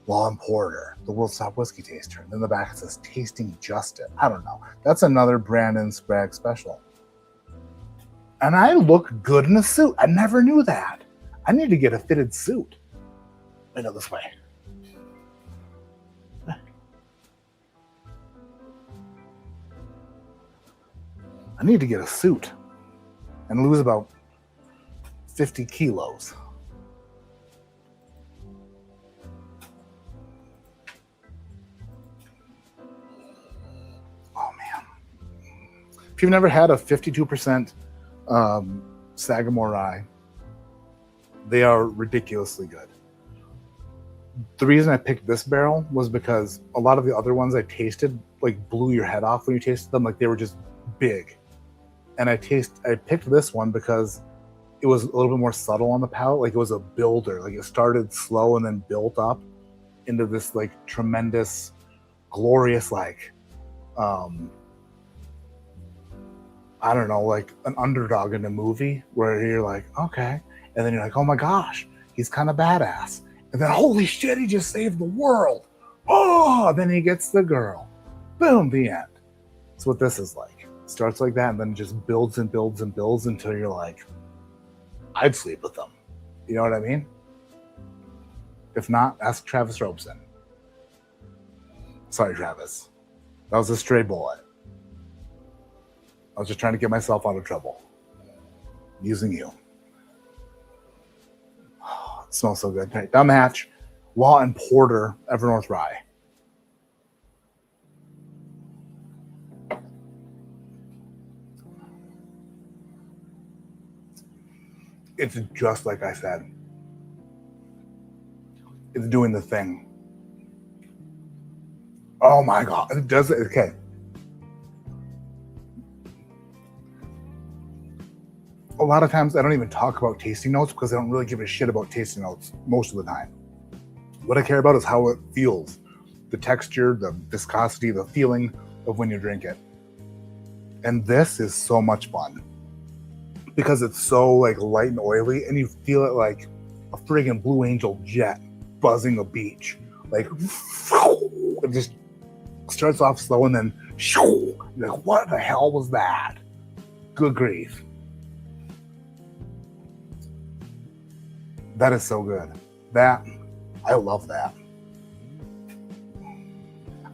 Law and Porter, the world's top whiskey taster. And then the back it says, tasting just it. I don't know. That's another Brandon Sprague special. And I look good in a suit. I never knew that. I need to get a fitted suit. I know this way. I need to get a suit and lose about 50 kilos. Oh, man. If you've never had a 52% Sagamore rye, they are ridiculously good. The reason I picked this barrel was because a lot of the other ones I tasted like blew your head off when you tasted them. Like they were just big. And I picked this one because it was a little bit more subtle on the palate. Like it was a builder. Like it started slow and then built up into this like tremendous, glorious, like, I don't know, like an underdog in a movie where you're like, okay. And then you're like, oh my gosh, he's kind of badass. And then, holy shit, he just saved the world. Oh, then he gets the girl. Boom, the end. That's what this is like. It starts like that and then just builds and builds and builds until you're like, I'd sleep with them. You know what I mean? If not, ask Travis Robeson. Sorry, Travis. That was a stray bullet. I was just trying to get myself out of trouble. Using you. Oh, it smells so good. Right, down the hatch. Law and Porter, Evernorth Rye. It's just like I said. It's doing the thing. Oh my God. It does it. Okay. a lot of times I don't even talk about tasting notes because I don't really give a shit about tasting notes most of the time. What I care about is how it feels, the texture, the viscosity, the feeling of when you drink it. And this is so much fun because it's so like light and oily, and you feel it like a friggin' Blue Angel jet buzzing a beach. Like, it just starts off slow and then you're like, what the hell was that? Good grief. That is so good. I love that.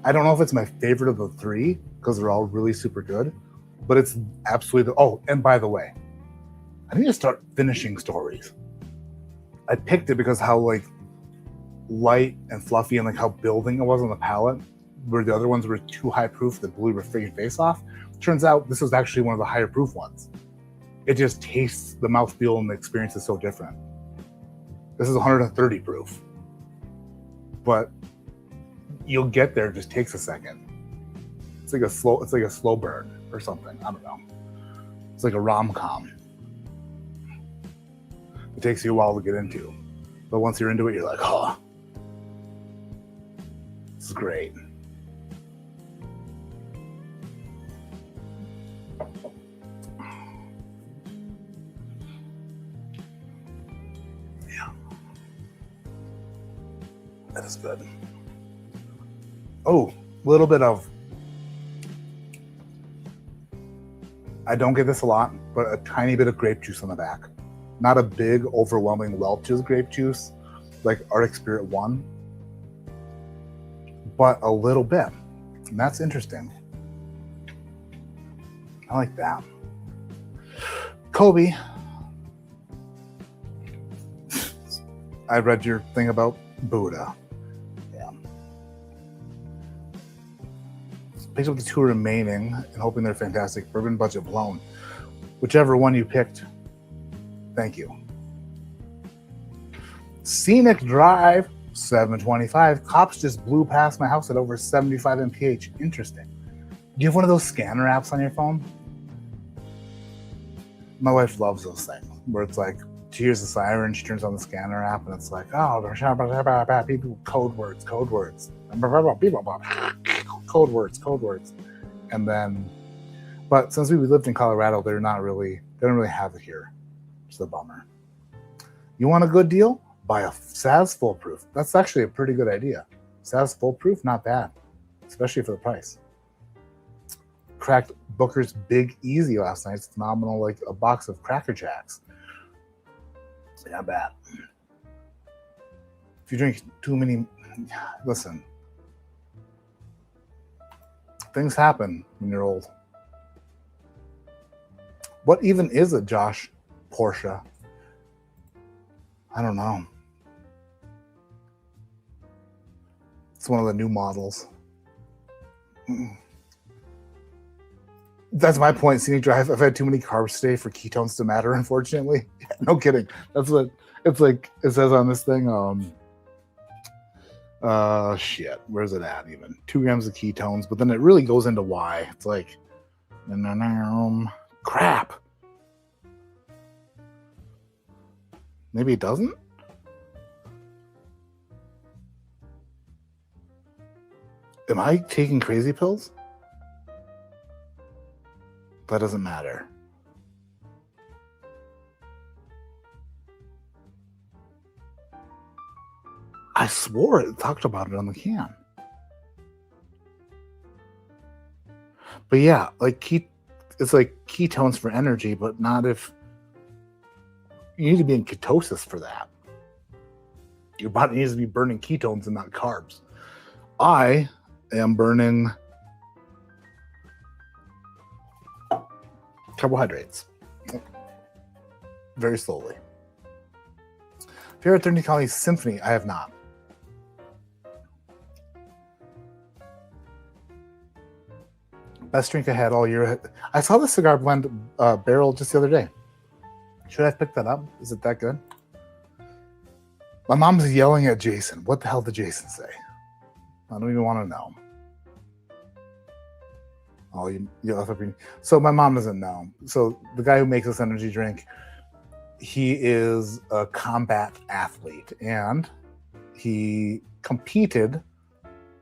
I don't know if it's my favorite of the three because they're all really super good, but it's absolutely and by the way, I need to start finishing stories. I picked it because how like light and fluffy and like how building it was on the palate, where the other ones were too high proof that blew your freaking face off. Turns out this was actually one of the higher proof ones. It just tastes, the mouthfeel and the experience is so different. This is 130 proof, but you'll get there. It just takes a second. It's like a slow burn or something. I don't know. It's like a rom-com. It takes you a while to get into, but once you're into it, you're like, oh, this is great. Yeah, that is good. Oh, a little bit of, I don't get this a lot, but a tiny bit of grape juice on the back. Not a big, overwhelming Welch's grape juice, like Arctic Spirit 1, but a little bit. And that's interesting. I like that. Kobe, I read your thing about Buddha. Yeah. Picked up the two remaining and hoping they're fantastic. Bourbon budget blown. Whichever one you picked, thank you. Scenic Drive, 725. Cops just blew past my house at over 75 mph. Interesting. Do you have one of those scanner apps on your phone? My wife loves those things where it's like, she hears the siren, she turns on the scanner app, and it's like, oh, people, code words. Code words. And then, but since we lived in Colorado, they don't really have it here. It's a bummer. You want a good deal? Buy a SAS Full Proof. That's actually a pretty good idea. SAS Full Proof, not bad, especially for the price. Cracked Booker's Big Easy last night. It's phenomenal, like a box of Cracker Jacks. Not bad. If you drink too many, listen, things happen when you're old. What even is a Josh Porsche? I don't know. It's one of the new models. That's my point. Scenic Drive. I've had too many carbs today for ketones to matter, unfortunately. No kidding. That's what it's like. It says on this thing. Shit. Where's it at? Even 2 grams of ketones, but then it really goes into why. It's like, crap. Maybe it doesn't. Am I taking crazy pills? That doesn't matter. I swore it talked about it on the can. But yeah, like it's like ketones for energy, but not if you need to be in ketosis for that. Your body needs to be burning ketones and not carbs. I am burning carbohydrates very slowly. Favorite 30 Cali Symphony? I have not. Best drink I had all year. I saw the cigar blend barrel just the other day. Should I have picked that up? Is it that good? My mom's yelling at Jason. What the hell did Jason say? I don't even want to know. Oh, you left up green. So my mom doesn't know. So the guy who makes this energy drink, he is a combat athlete, and he competed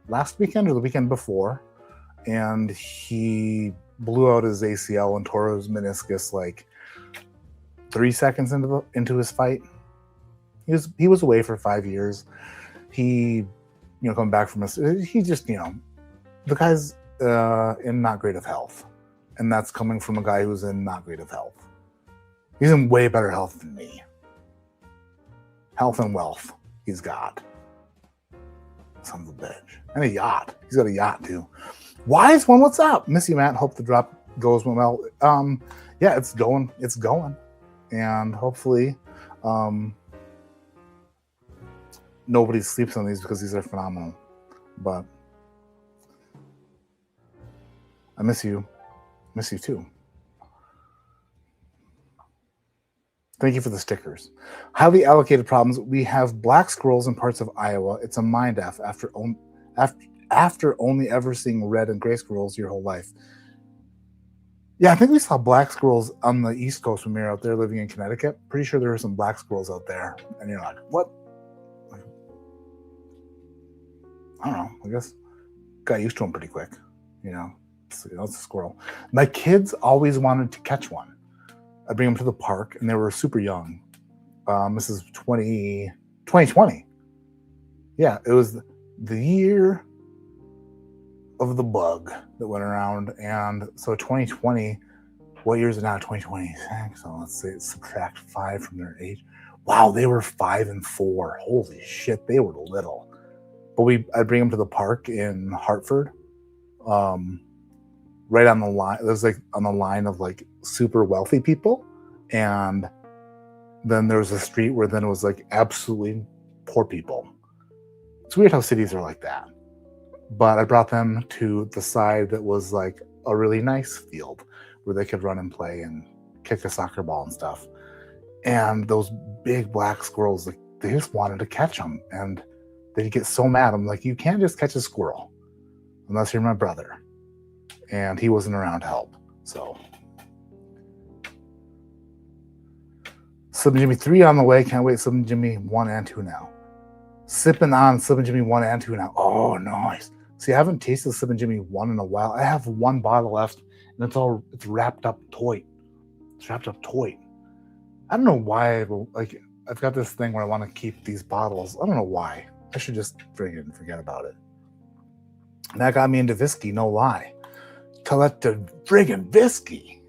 last weekend or the weekend before, and he blew out his ACL and tore his meniscus like 3 seconds into his fight. He was away for 5 years. He, coming back from he just, the guy's in not great of health, and that's coming from a guy who's in not great of health. He's in way better health than me. Health and wealth he's got. Son of a bitch. And a yacht. He's got a yacht too. Wise one, what's up? Missy Matt, hope the drop goes well. Yeah, it's going. It's going. And hopefully nobody sleeps on these because these are phenomenal. But I miss you. Miss you too. Thank you for the stickers. Highly allocated problems. We have black squirrels in parts of Iowa. It's a mind F after only ever seeing red and gray squirrels your whole life. Yeah, I think we saw black squirrels on the East Coast when we were out there living in Connecticut. Pretty sure there were some black squirrels out there. And you're like, what? I don't know. I guess got used to them pretty quick. It's a squirrel. My kids always wanted to catch one. I bring them to the park, and they were super young. This is 2020. Yeah, it was the year of the bug that went around. And so 2020, what year is it now? 2026. So let's say subtract 5 from their age. Wow, they were 5 and 4. Holy shit, they were little. But I'd bring them to the park in Hartford. Right on the line, it was like on the line of like super wealthy people, and then there was a street where then it was like absolutely poor people. It's weird how cities are like that. But I brought them to the side that was like a really nice field where they could run and play and kick a soccer ball and stuff. And those big black squirrels, like, they just wanted to catch them, and they'd get so mad. I'm like, you can't just catch a squirrel unless you're my brother. And he wasn't around to help. So Slim Jimmy 3 on the way. Can't wait. Slim Jimmy 1 and 2 now. Sipping on Slim Jimmy 1 and 2 now. Oh, nice. See, I haven't tasted Slim Jimmy 1 in a while. I have 1 bottle left, and it's wrapped up tight. It's wrapped up tight. I don't know why. I've got this thing where I want to keep these bottles. I don't know why. I should just friggin' forget about it. And that got me into whiskey, no lie. Collect the friggin' whiskey.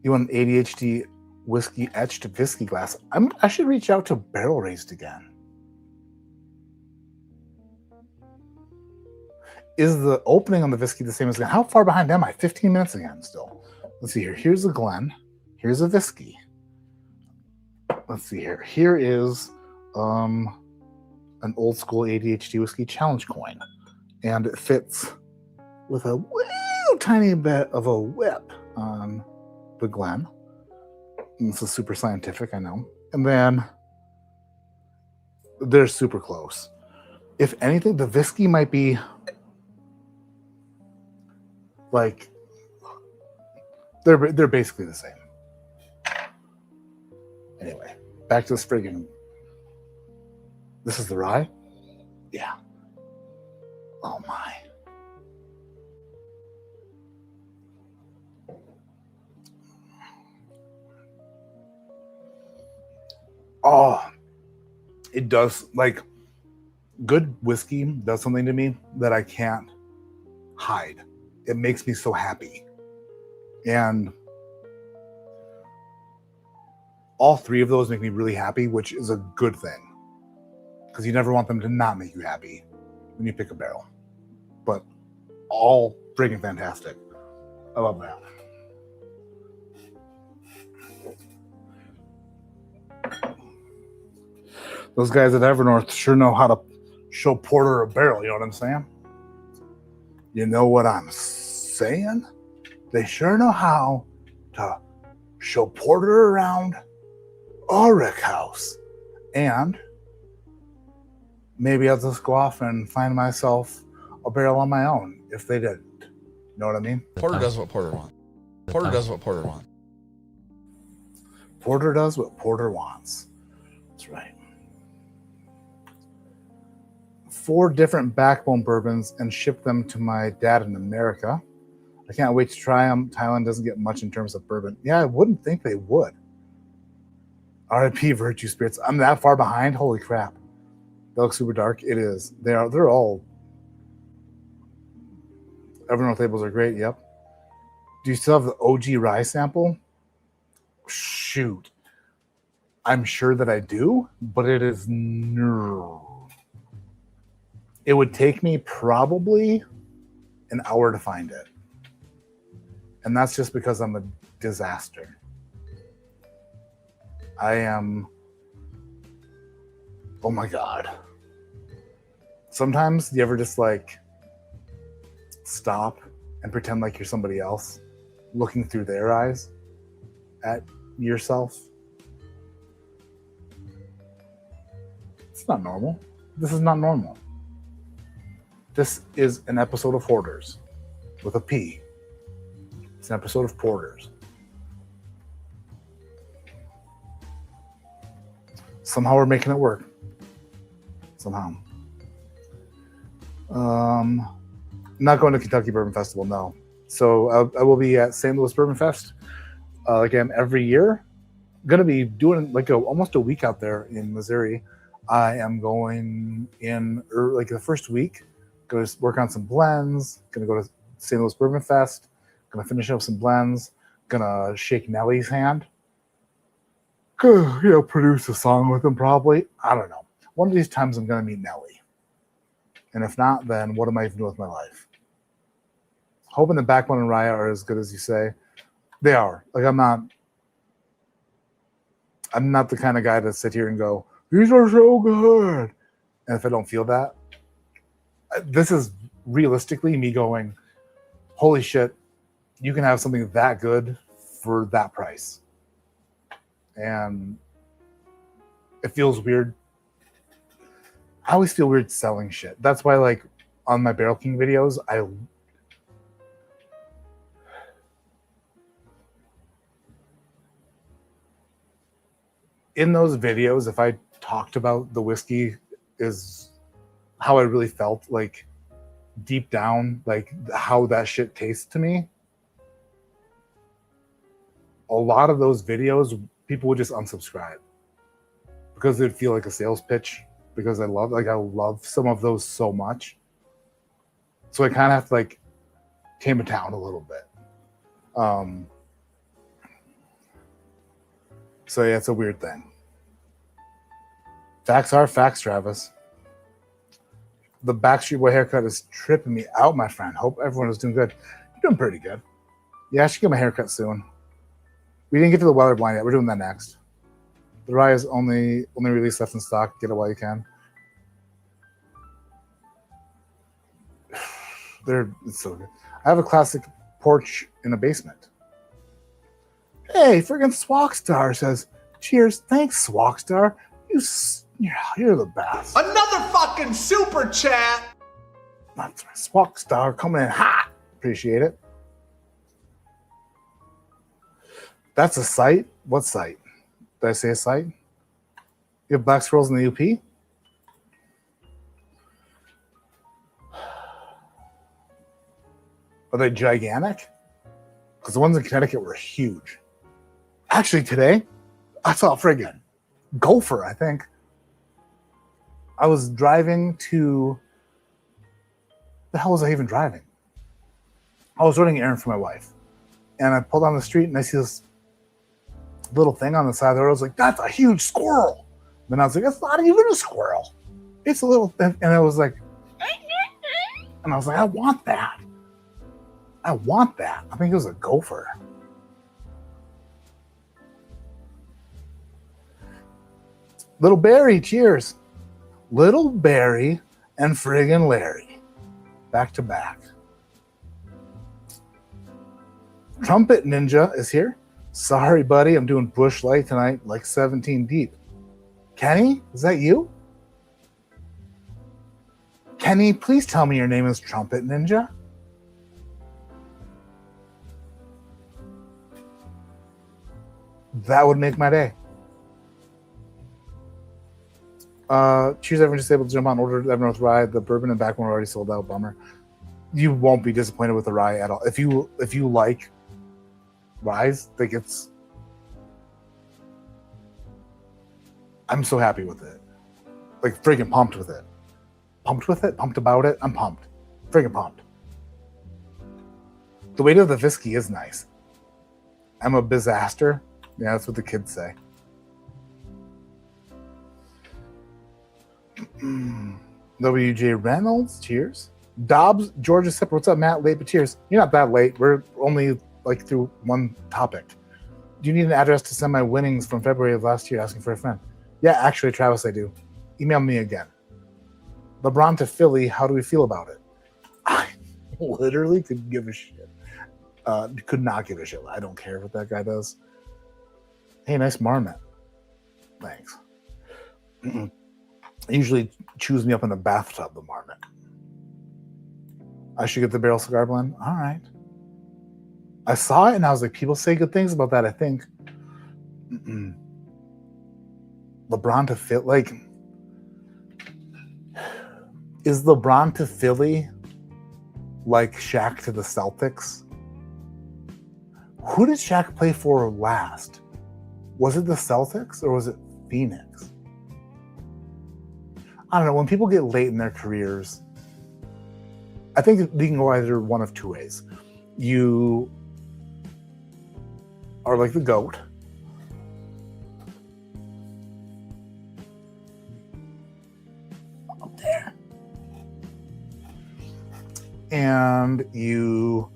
You want an ADHD whiskey etched whiskey glass? I should reach out to Barrel Raised again. Is the opening on the whiskey the same as how far behind am I? 15 minutes again still. Let's see here. Here's a Glen. Here's a whiskey. Let's see here. Here is an old school ADHD whiskey challenge coin, and it fits with a little tiny bit of a whip on the Glen. And this is super scientific, I know. And then they're super close. If anything, the whiskey might be like they're basically the same. Anyway, back to this friggin'. This is the rye? Yeah. Oh my. Oh, it does, like, good whiskey does something to me that I can't hide. It makes me so happy. And all 3 of those make me really happy, which is a good thing. Because you never want them to not make you happy when you pick a barrel. But all friggin' fantastic. I love that. Those guys at Evernorth sure know how to show Porter a barrel, you know what I'm saying? You know what I'm saying? They sure know how to show Porter around a rick house. And maybe I'll just go off and find myself a barrel on my own if they didn't. You know what I mean? Porter does what Porter wants. Porter does what Porter wants. Porter does what Porter wants. That's right. 4 different backbone bourbons and ship them to my dad in America. I can't wait to try them. Thailand doesn't get much in terms of bourbon. Yeah, I wouldn't think they would. RIP Virtue Spirits. I'm that far behind. Holy crap. They look super dark. It is. They're all. Evernote labels are great. Yep. Do you still have the OG rye sample? Shoot. I'm sure that I do, but it is no. It would take me probably an hour to find it. And that's just because I'm a disaster. I am. Oh my God. Sometimes do you ever just like stop and pretend like you're somebody else, looking through their eyes at yourself? It's not normal. This is not normal. This is an episode of Hoarders with a P. It's an episode of Porters. Somehow we're making it work. Somehow. Not going to Kentucky Bourbon Festival, no. So I will be at St. Louis Bourbon Fest again every year. I'm going to be doing like almost a week out there in Missouri. I am going in like the first week. Going to work on some blends. Going to go to St. Louis Bourbon Fest. Going to finish up some blends. Going to shake Nellie's hand. Produce a song with him probably. I don't know. One of these times I'm going to meet Nellie. And if not, then what am I even doing with my life? Hoping the Backbone and Raya are as good as you say. They are. Like I'm not the kind of guy to sit here and go, these are so good. And if I don't feel that, this is realistically me going, holy shit, you can have something that good for that price. And it feels weird. I always feel weird selling shit. That's why, like, on my Barrel King videos, in those videos, if I talked about the whiskey is how I really felt, like, deep down, like, how that shit tastes to me, a lot of those videos, people would just unsubscribe because they'd feel like a sales pitch. Because I love some of those so much. So I kind of have to like tame it down a little bit. So yeah, it's a weird thing. Facts are facts, Travis. The Backstreet Boy haircut is tripping me out, my friend. Hope everyone is doing good. You're doing pretty good. Yeah, I should get my haircut soon. We didn't get to the weather blind yet. We're doing that next. The rye is only release left in stock. Get it while you can. It's so good. I have a classic porch in a basement. Hey, friggin' Swogstar says, cheers. Thanks, Swogstar. You're the best. Another fucking super chat. That's right. Swogstar coming in hot. Appreciate it. That's a site? What site? Did I say a site? You have black squirrels in the UP? Are they gigantic? Because the ones in Connecticut were huge. Actually, today, I saw a friggin' gopher, I think. I was driving to... The hell was I even driving? I was running an errand for my wife. And I pulled down the street and I see this little thing on the side of the road. I was like, that's a huge squirrel. Then I was like, that's not even a squirrel. It's a little thing. And I was like, and I was like, I want that. I want that. I think it was a gopher. Little Barry, cheers. Little Barry and friggin' Larry. Back to back. Trumpet Ninja is here. Sorry, buddy. I'm doing Bush Light tonight, like 17 deep. Kenny, is that you? Kenny, please tell me your name is Trumpet Ninja. That would make my day. Choose everyone disabled to jump on order Evernorth rye. The bourbon and back one are already sold out. Bummer. You won't be disappointed with the rye at all. If you like ryes, like I'm so happy with it. Like freaking pumped with it. Pumped with it? Pumped about it? I'm pumped. Freaking pumped. The weight of the whiskey is nice. I'm a bizaster. Yeah, that's what the kids say. WJ Reynolds, cheers. Dobbs, Georgia Sipper, what's up, Matt? Late but cheers. You're not that late. We're only like through one topic. Do you need an address to send my winnings from February of last year asking for a friend? Yeah, actually, Travis, I do. Email me again. LeBron to Philly, how do we feel about it? I literally could give a shit. Could not give a shit. I don't care what that guy does. Hey, nice marmot. Thanks. I usually chews me up in the bathtub, the marmot. I should get the barrel cigar blend. All right. I saw it and I was like, people say good things about that, I think. LeBron to Philly, like, is LeBron to Philly like Shaq to the Celtics? Who did Shaq play for last? Was it the Celtics or was it Phoenix? I don't know. When people get late in their careers, I think you can go either one of two ways. You are like the GOAT. Up there. And you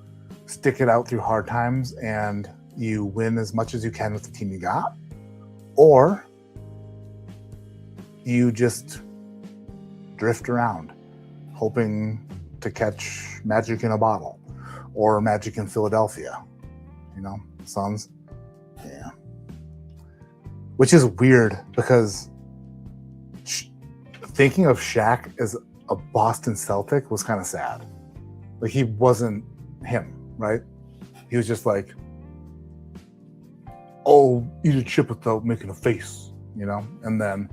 stick it out through hard times and you win as much as you can with the team you got. Or you just drift around hoping to catch magic in a bottle or magic in Philadelphia, you know, Suns. Yeah. Which is weird because thinking of Shaq as a Boston Celtic was kind of sad. Like he wasn't him, right? He was just like, oh, eat a chip without making a face, you know? And then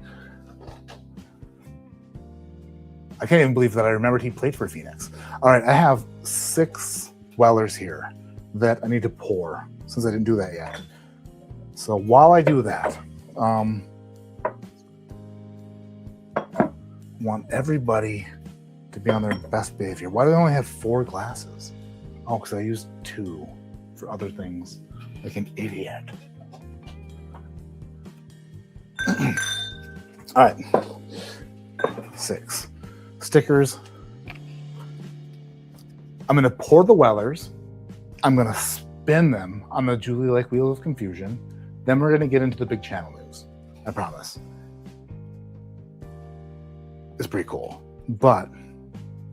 I can't even believe that I remembered he played for Phoenix. All right, I have 6 Wellers here that I need to pour since I didn't do that yet. So while I do that, want everybody to be on their best behavior. Why do I only have 4 glasses? Oh, because I used 2 for other things, like an idiot. All right, 6 stickers. I'm going to pour the Wellers. I'm going to spin them on the Julie like Wheel of Confusion. Then we're going to get into the big channel news. I promise. It's pretty cool. But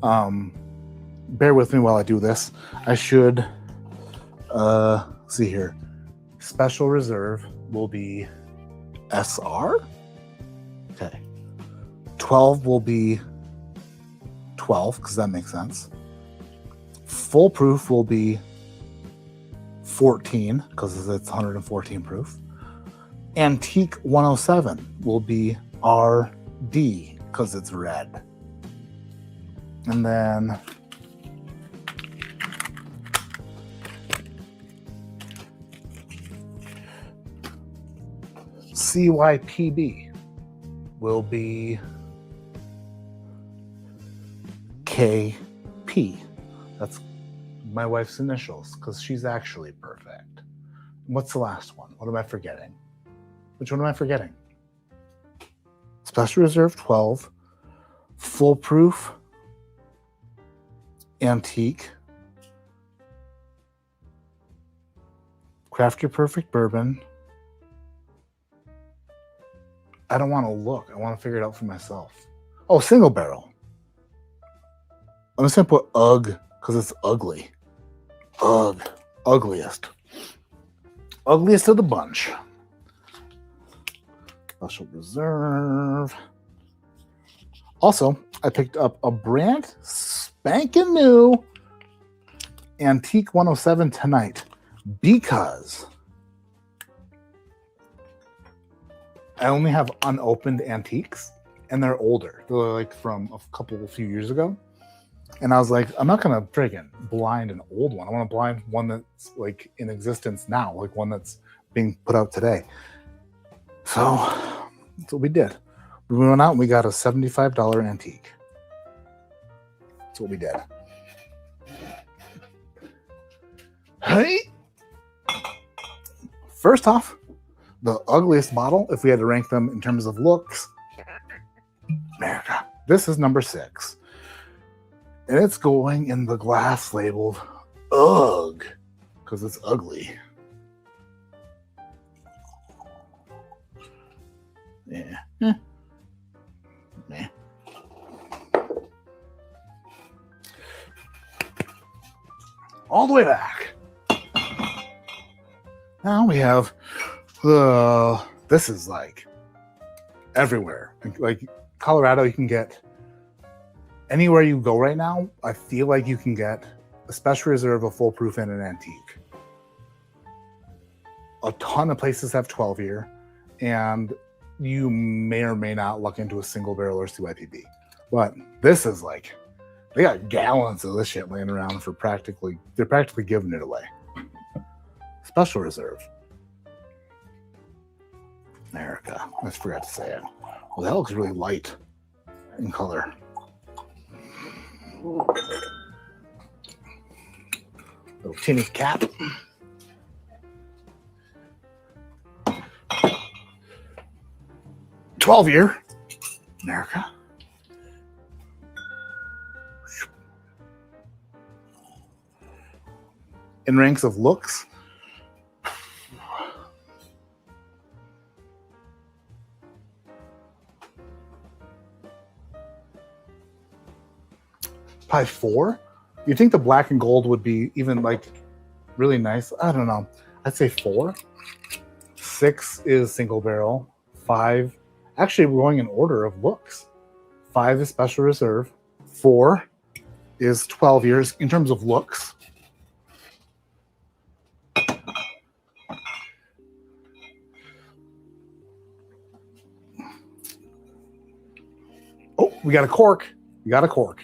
bear with me while I do this. I should see here. Special Reserve will be SR. Okay. 12 will be 12 because that makes sense. Full proof will be 14 because it's 114 proof. Antique 107 will be RD because it's red. And then CYPB will be KP. That's my wife's initials because she's actually perfect. What's the last one? What am I forgetting? Which one am I forgetting? Special Reserve 12, Full Proof, Antique, Craft Your Perfect Bourbon. I don't want to look. I want to figure it out for myself. Oh, Single Barrel. I'm just going to put UGG because it's ugly. UGG. Ugliest. Ugliest of the bunch. Special Reserve. Also, I picked up a brand spanking new Antique 107 tonight because I only have unopened antiques and they're older. They're like from a few years ago. And I was like, I'm not gonna friggin' blind an old one. I want to blind one that's like in existence now, like one that's being put out today. So that's what we did. We went out and we got a $75 antique. That's what we did. Hey! First off, the ugliest bottle, if we had to rank them in terms of looks, America. This is number 6. And it's going in the glass labeled UGG because it's ugly. Yeah. Meh. All the way back. Now we have this is like everywhere. Like Colorado, you can get anywhere you go right now. I feel like you can get a special reserve, a full proof, and an antique. A ton of places have 12-year, and you may or may not look into a single barrel or CYPB. But this is like, they got gallons of this shit laying around for they're practically giving it away. Special reserve. America. I just forgot to say it. Well, that looks really light in color. Little tinny cap. $12-year. America. In ranks of looks, probably 4. You think the black and gold would be even like really nice? I don't know. I'd say 4. 6 is single barrel. 5, actually we're going in order of looks. 5 is special reserve. 4 is 12 years in terms of looks. Oh, we got a cork. We got a cork.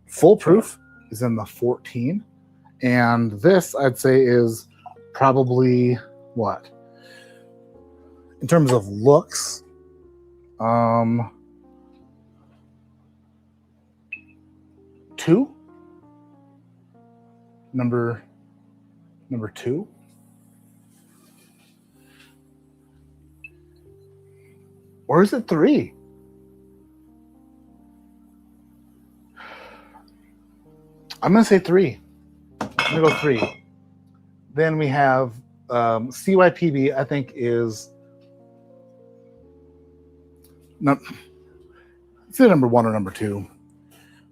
Full proof is in the 14, and this I'd say is probably what in terms of looks, 2, number 2. Or is it 3? I'm going to say 3. I'm going to go 3. Then we have CYPB, I think, is it's either number 1 or number 2.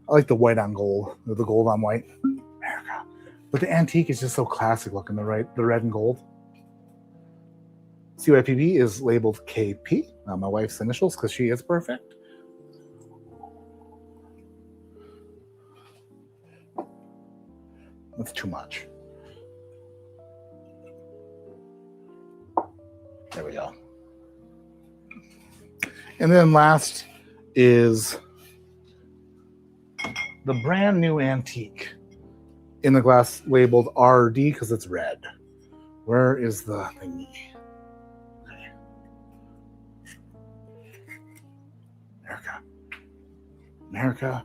I like the white on gold, or the gold on white. America. But the antique is just so classic looking, the red and gold. CYPB is labeled KP, my wife's initials, because she is perfect. That's too much. There we go. And then last is the brand new antique in the glass labeled RD because it's red. Where is the thingy? Okay. America.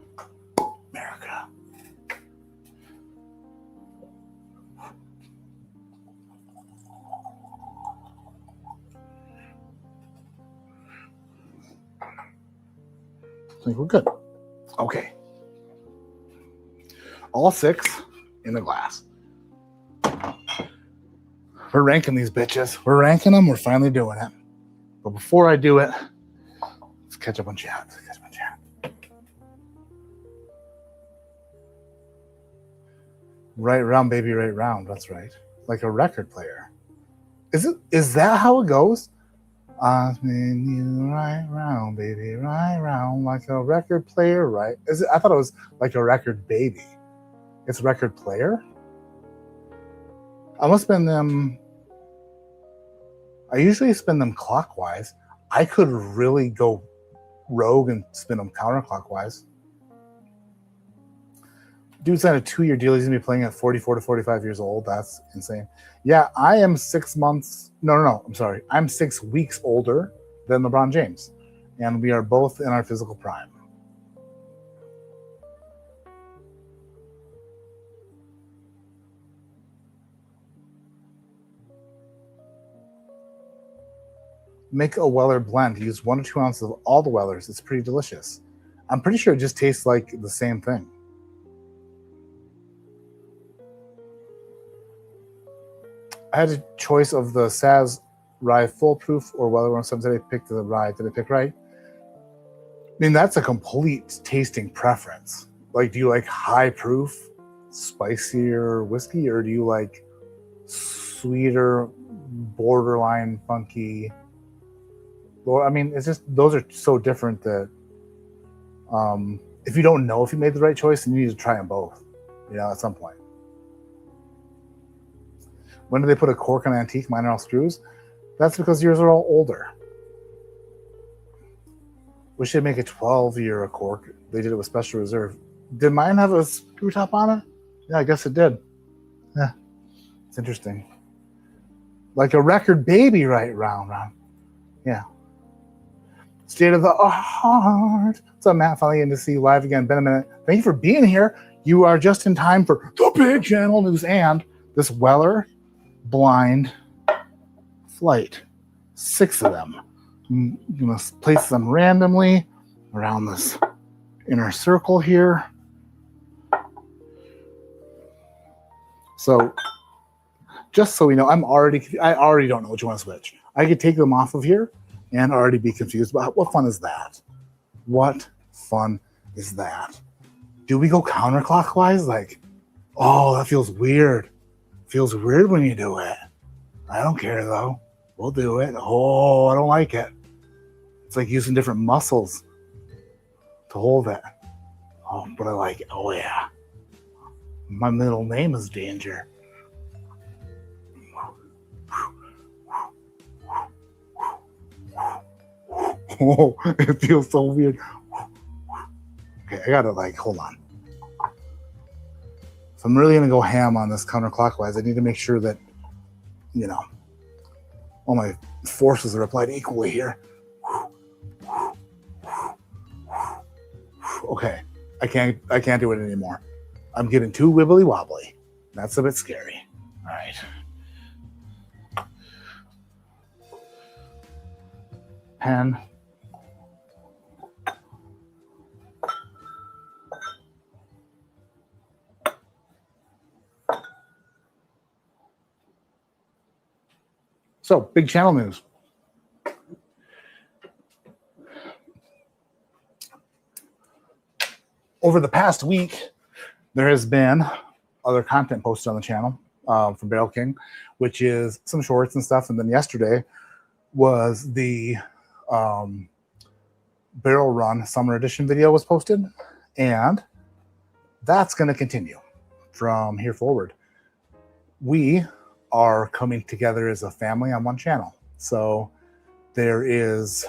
America. America. I think we're good. Okay. All 6 in the glass. We're ranking these bitches. We're ranking them. We're finally doing it. But before I do it, let's catch up on chat. Right round, baby, right round. That's right. Like a record player. Is that how it goes? I spin you right round, baby, right round, like a record player, right? Is it? I thought it was like a record baby. It's a record player? I must spin them. I usually spin them clockwise. I could really go rogue and spin them counterclockwise. Dude signed a 2-year deal. He's gonna be playing at 44 to 45 years old. That's insane. Yeah, I am 6 months. No. I'm sorry. I'm 6 weeks older than LeBron James, and we are both in our physical prime. Make a Weller blend. Use 1 to 2 ounces of all the Wellers. It's pretty delicious. I'm pretty sure it just tastes like the same thing. I had a choice of the Saz Rye Foolproof or Weller 170. I picked the Rye. Did I pick right? I mean, that's a complete tasting preference. Like, do you like high proof, spicier whiskey, or do you like sweeter, borderline funky? Well, I mean, it's just, those are so different that if you don't know if you made the right choice, then you need to try them both, at some point. When do they put a cork on antique? Mine are all screws. That's because yours are all older. Wish they'd make a 12-year cork. They did it with special reserve. Did mine have a screw top on it? Yeah, I guess it did. Yeah, it's interesting. Like a record baby, right round. Yeah. State of the heart. What's up, Matt? Finally getting to see you live again. Been a minute. Thank you for being here. You are just in time for the big channel news and this Weller blind flight. 6 of them. I'm going to place them randomly around this inner circle here. So just so we know, I already don't know which one is which. I could take them off of here and already be confused. But what fun is that? What fun is that? Do we go counterclockwise? Like, oh, that feels weird. Feels weird when you do it. I don't care though. We'll do it. Oh, I don't like it. It's like using different muscles to hold it. Oh, but I like it. Oh yeah. My middle name is Danger. Oh, it feels so weird. Okay, I gotta hold on. If I'm really gonna go ham on this counterclockwise, I need to make sure that, all my forces are applied equally here. Okay, I can't do it anymore. I'm getting too wibbly wobbly. That's a bit scary. All right. Pen. So, big channel news. Over the past week, there has been other content posted on the channel from Barrel King, which is some shorts and stuff. And then yesterday was the Barrel Run Summer Edition video was posted. And that's going to continue from here forward. We are coming together as a family on one channel. So there is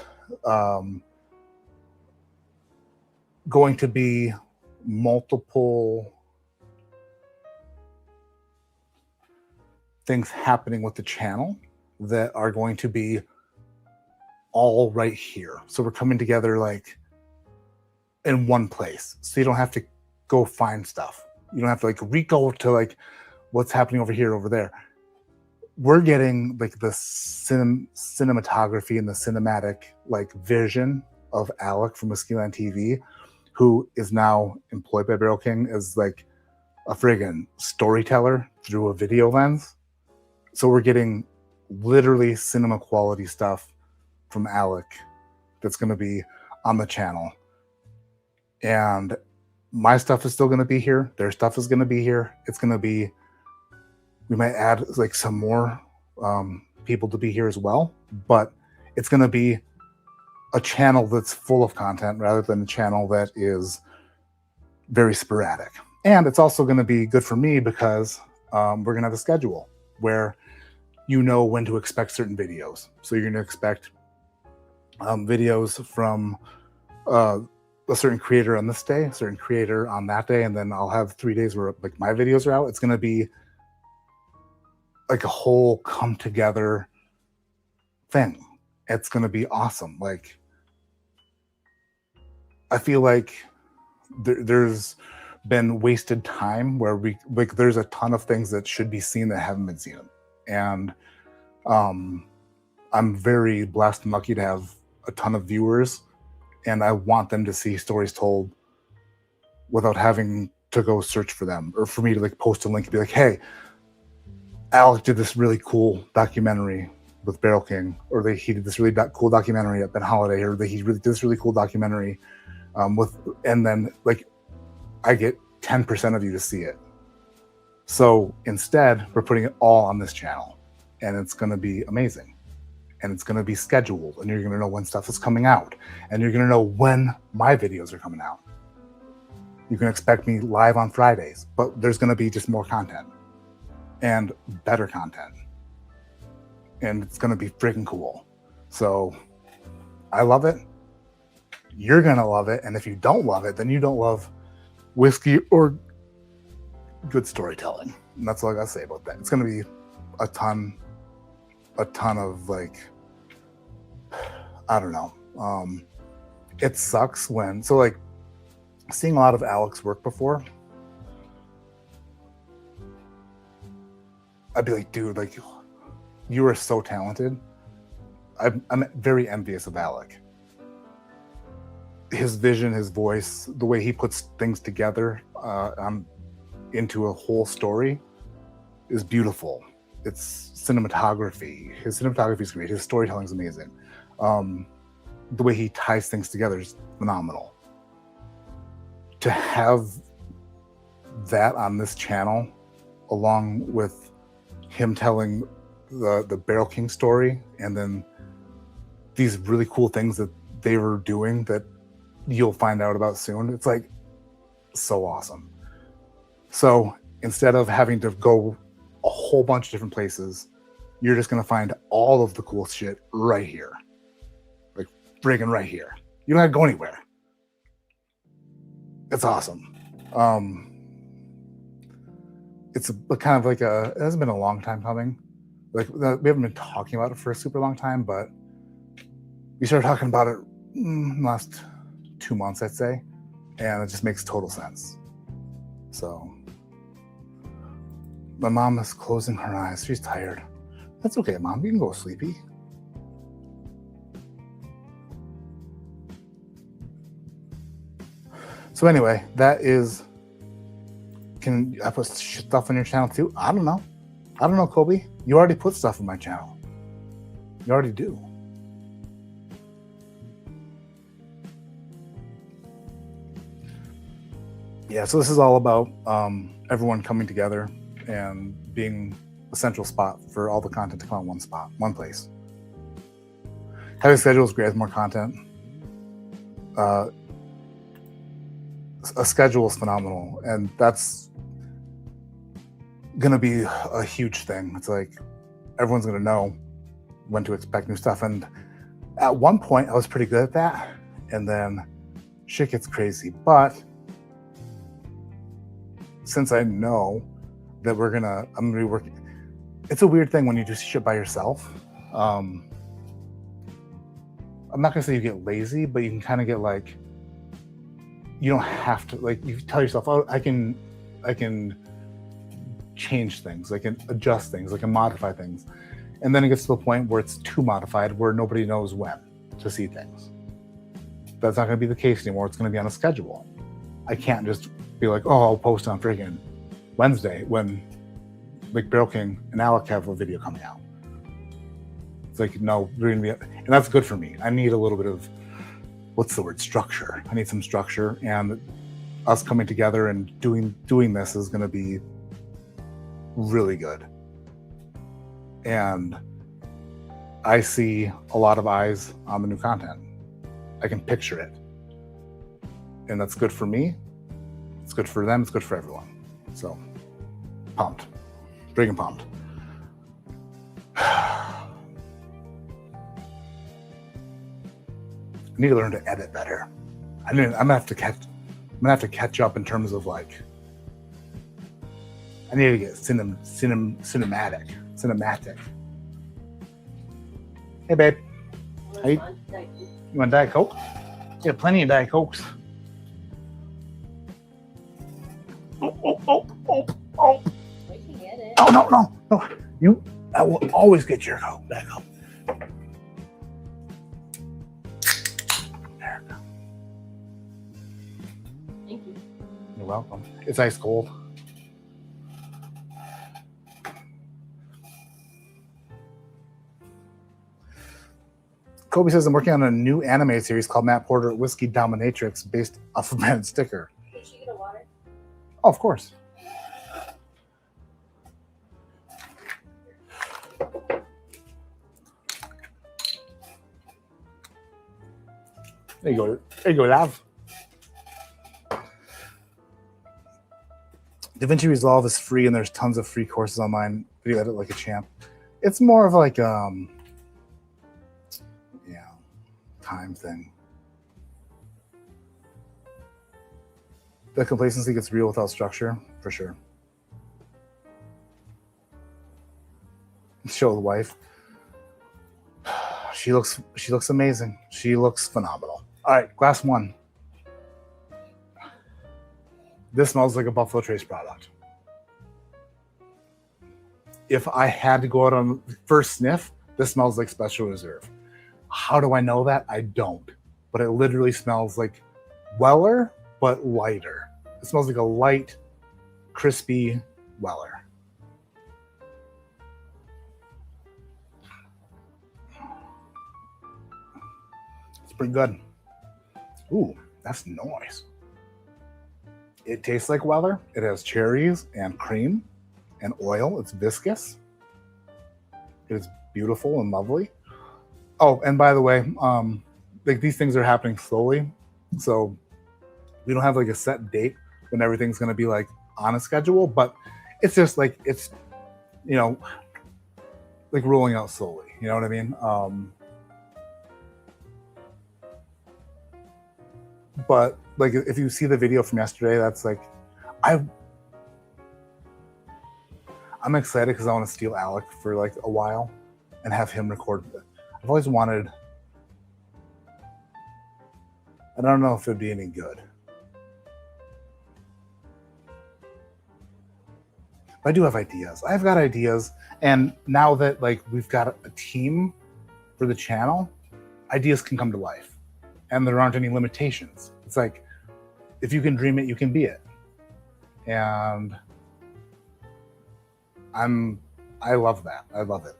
going to be multiple things happening with the channel that are going to be all right here. So we're coming together in one place. So you don't have to go find stuff. You don't have to re-go to what's happening over here, over there. We're getting the cinematography and the cinematic vision of Alec from Whiskeyland TV, who is now employed by Barrel King as a friggin' storyteller through a video lens. So we're getting literally cinema quality stuff from Alec that's going to be on the channel. And my stuff is still going to be here. Their stuff is going to be here. It's going to be, we might add some more people to be here as well, but it's going to be a channel that's full of content rather than a channel that is very sporadic. And it's also going to be good for me because we're going to have a schedule where you know when to expect certain videos. So you're going to expect videos from a certain creator on this day, a certain creator on that day, and then I'll have 3 days where like my videos are out. It's going to be like a whole come together thing. It's going to be awesome. Like, I feel like there's been wasted time where there's a ton of things that should be seen that haven't been seen. And I'm very blessed and lucky to have a ton of viewers, and I want them to see stories told without having to go search for them, or for me to like post a link and be like, hey, Alec did this really cool documentary with Barrel King, or he did this really cool documentary at Ben Holiday, or he really did this really cool documentary and then like I get 10% of you to see it. So instead, we're putting it all on this channel, and it's going to be amazing, and it's going to be scheduled, and you're going to know when stuff is coming out, and you're going to know when my videos are coming out. You can expect me live on Fridays, but there's going to be just more content and better content, and it's going to be freaking cool. So I love it. You're going to love it. And if you don't love it, then you don't love whiskey or good storytelling. And that's all I got to say about that. It's going to be a ton of like, I don't know. It sucks when, so like seeing a lot of Alec's work before, I'd be like, dude, like you are so talented. I'm very envious of Alec. His vision, his voice, the way he puts things together into a whole story is beautiful. It's cinematography. His cinematography is great. His storytelling is amazing. The way he ties things together is phenomenal. To have that on this channel, along with him telling the Barrel King story, and then these really cool things that they were doing that you'll find out about soon. It's like so awesome. So instead of having to go a whole bunch of different places, you're just going to find all of the cool shit right here. Like friggin' right here. You don't have to go anywhere. It's awesome. It's kind of like it hasn't been a long time coming. Like we haven't been talking about it for a super long time, but we started talking about it in the last 2 months, I'd say, and it just makes total sense. So my mom is closing her eyes. She's tired. That's okay, Mom. You can go sleepy. So anyway, that is. Can I put stuff on your channel too? I don't know. I don't know, Kobe. You already put stuff on my channel. You already do. Yeah, so this is all about everyone coming together and being a central spot for all the content to come on one spot, one place. Having a schedule is great with more content. A schedule is phenomenal, and that's gonna be a huge thing. It's like everyone's gonna know when to expect new stuff. And at one point, I was pretty good at that, and then shit gets crazy. But since I know that I'm gonna be working, it's a weird thing when you do shit by yourself. I'm not gonna say you get lazy, but you can kind of get like, you don't have to, like, you tell yourself, oh, I can change things, I can adjust things, I can modify things. And then it gets to the point where it's too modified, where nobody knows when to see things. That's not gonna be the case anymore. It's gonna be on a schedule. I can't just be like, oh, I'll post on freaking Wednesday when like Barrel King and Alec have a video coming out. It's like, no, we're gonna be, and that's good for me. I need a little bit of, what's the word, structure. I need some structure, and us coming together and doing this is gonna be really good. And I see a lot of eyes on the new content. I can picture it. And that's good for me. It's good for them. It's good for everyone. So, pumped. Freaking pumped. I need to learn to edit better. I'm gonna have to catch up in terms of like. I need to get cinematic. Hey, babe. Hey, you want Diet Coke? You have plenty of Diet Cokes. Oh. We can get it. Oh, no. I will always get your Coke. Diet Coke. There we go. Thank you. You're welcome. It's ice cold. Kobe says I'm working on a new anime series called Matt Porter Whiskey Dominatrix based off of Brandon Sticker. Did she get a water? Oh, of course. There you go, love. DaVinci Resolve is free and there's tons of free courses online. Video edit like a champ. It's more of like time thing. The complacency gets real without structure, for sure. Show the wife. She looks amazing. She looks phenomenal. All right, glass one. This smells like a Buffalo Trace product. If I had to go out on first sniff, this smells like Special Reserve. How do I know that? I don't. But it literally smells like Weller, but lighter. It smells like a light, crispy Weller. It's pretty good. Ooh, that's nice. It tastes like Weller. It has cherries and cream and oil. It's viscous. It is beautiful and lovely. Oh, and by the way, like these things are happening slowly, so we don't have like a set date when everything's gonna be like on a schedule. But it's just like it's, like rolling out slowly. You know what I mean? But like if you see the video from yesterday, that's like I'm excited because I want to steal Alec for like a while and have him record it. I've always wanted, I don't know if it'd be any good. But I do have ideas. I've got ideas. And now that like we've got a team for the channel, ideas can come to life. And there aren't any limitations. It's like, if you can dream it, you can be it. And I love that. I love it.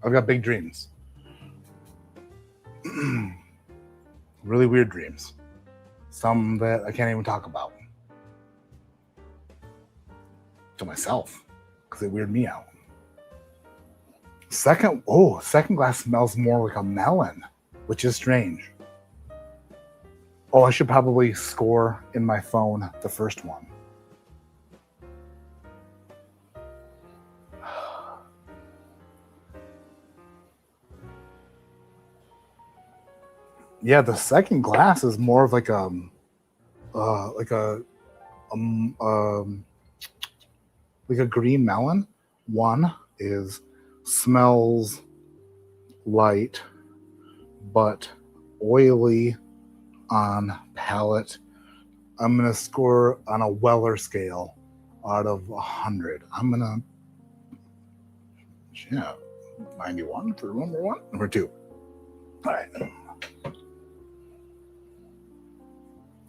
I've got big dreams. Really weird dreams. Some that I can't even talk about to myself because they weird me out. Second glass smells more like a melon, which is strange. Oh, I should probably score in my phone the first one. Yeah, the second glass is more of like a green melon. One smells light but oily on palate. I'm gonna score on a Weller scale out of 100. I'm gonna 91 for number one. Number two. All right.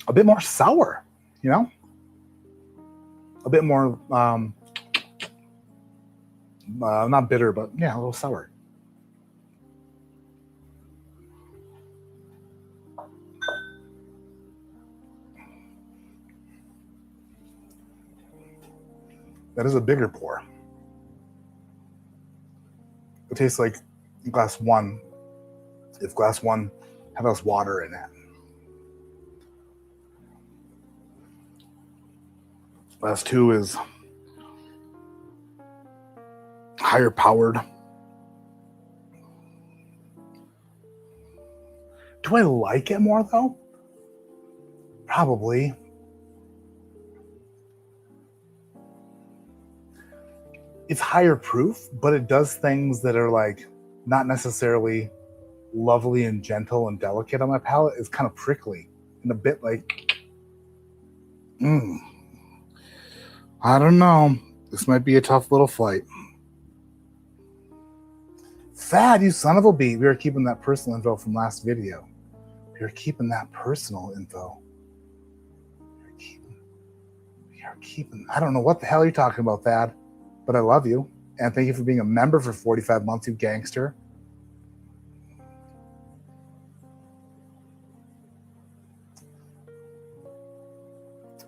A bit more sour, a bit more not bitter, but yeah, a little sour. That is a bigger pour. It tastes like glass one, if glass one has water in it. Glass two is higher powered. Do I like it more though? Probably. It's higher proof, but it does things that are like not necessarily lovely and gentle and delicate on my palate. It's kind of prickly and a bit like, I don't know. This might be a tough little fight. Thad, you son of a bee. We are keeping that personal info from last video. We are keeping that personal info. We are keeping. I don't know what the hell you're talking about, Thad, but I love you. And thank you for being a member for 45 months, you gangster.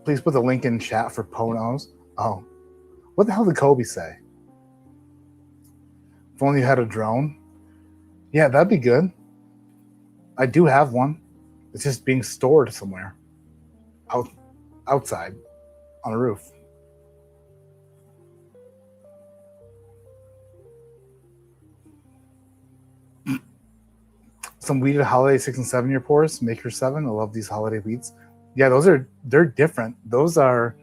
Please put the link in chat for Ponos. Oh, what the hell did Kobe say? If only you had a drone. Yeah, that'd be good. I do have one. It's just being stored somewhere. Outside. On a roof. Some weeded holiday 6 and 7 year pours. Maker 7. I love these holiday wheats. Yeah, they're different. Those are.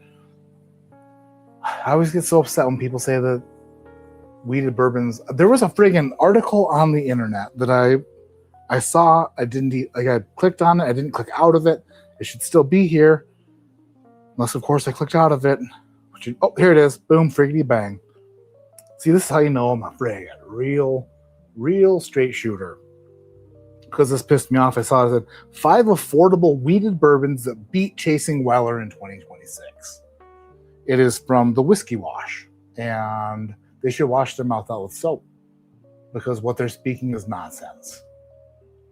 I always get so upset when people say that weeded bourbons. There was a friggin' article on the internet that I saw. I didn't like. I clicked on it. I didn't click out of it. It should still be here, unless of course I clicked out of it. Oh, here it is. Boom, friggity bang. See, this is how you know I'm a friggin' real straight shooter. Because this pissed me off. I saw it said 5 affordable weeded bourbons that beat Chasing Weller in 2026. It is from the Whiskey Wash, and they should wash their mouth out with soap because what they're speaking is nonsense.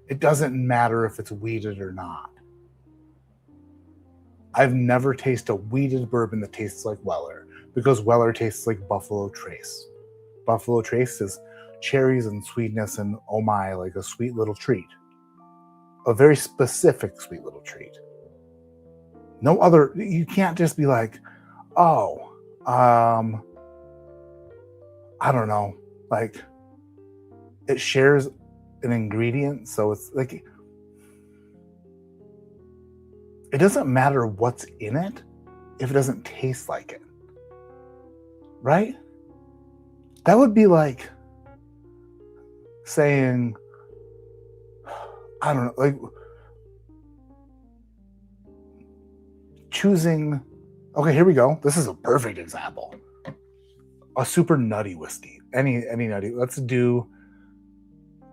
It doesn't matter if it's weeded or not. I've never tasted a weeded bourbon that tastes like Weller because Weller tastes like Buffalo Trace. Buffalo Trace is cherries and sweetness and oh my, like a sweet little treat. A very specific sweet little treat. No other, you can't just be like, oh, I don't know, like it shares an ingredient, so it's like it doesn't matter what's in it if it doesn't taste like it, right? That would be like saying, I don't know, like choosing. Okay, here we go. This is a perfect example. A super nutty whiskey. Any nutty. Let's do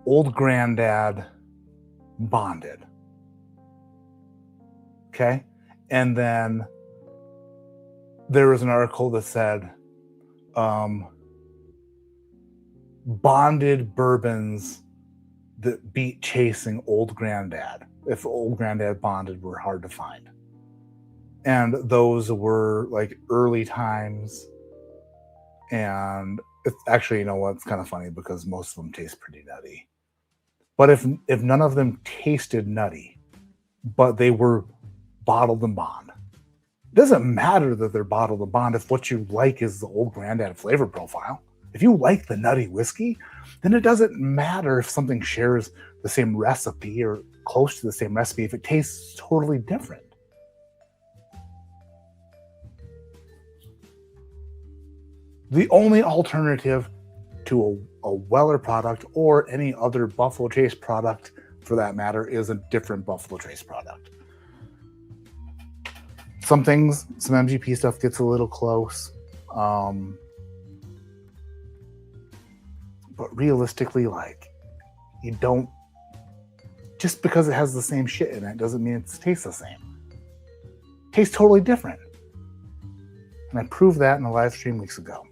Old Grandad Bonded. Okay? And then there was an article that said bonded bourbons that beat Chasing Old Grandad. If Old Grandad Bonded were hard to find. And those were like early times. And it's actually, you know what? It's kind of funny because most of them taste pretty nutty. But if none of them tasted nutty, but they were bottled and bond, it doesn't matter that they're bottled and bond if what you like is the Old Grandad flavor profile. If you like the nutty whiskey, then it doesn't matter if something shares the same recipe or close to the same recipe if it tastes totally different. The only alternative to a Weller product or any other Buffalo Trace product, for that matter, is a different Buffalo Trace product. Some things, some MGP stuff gets a little close. But realistically, like, you don't, just because it has the same shit in it doesn't mean it tastes the same. It tastes totally different. And I proved that in a live stream weeks ago.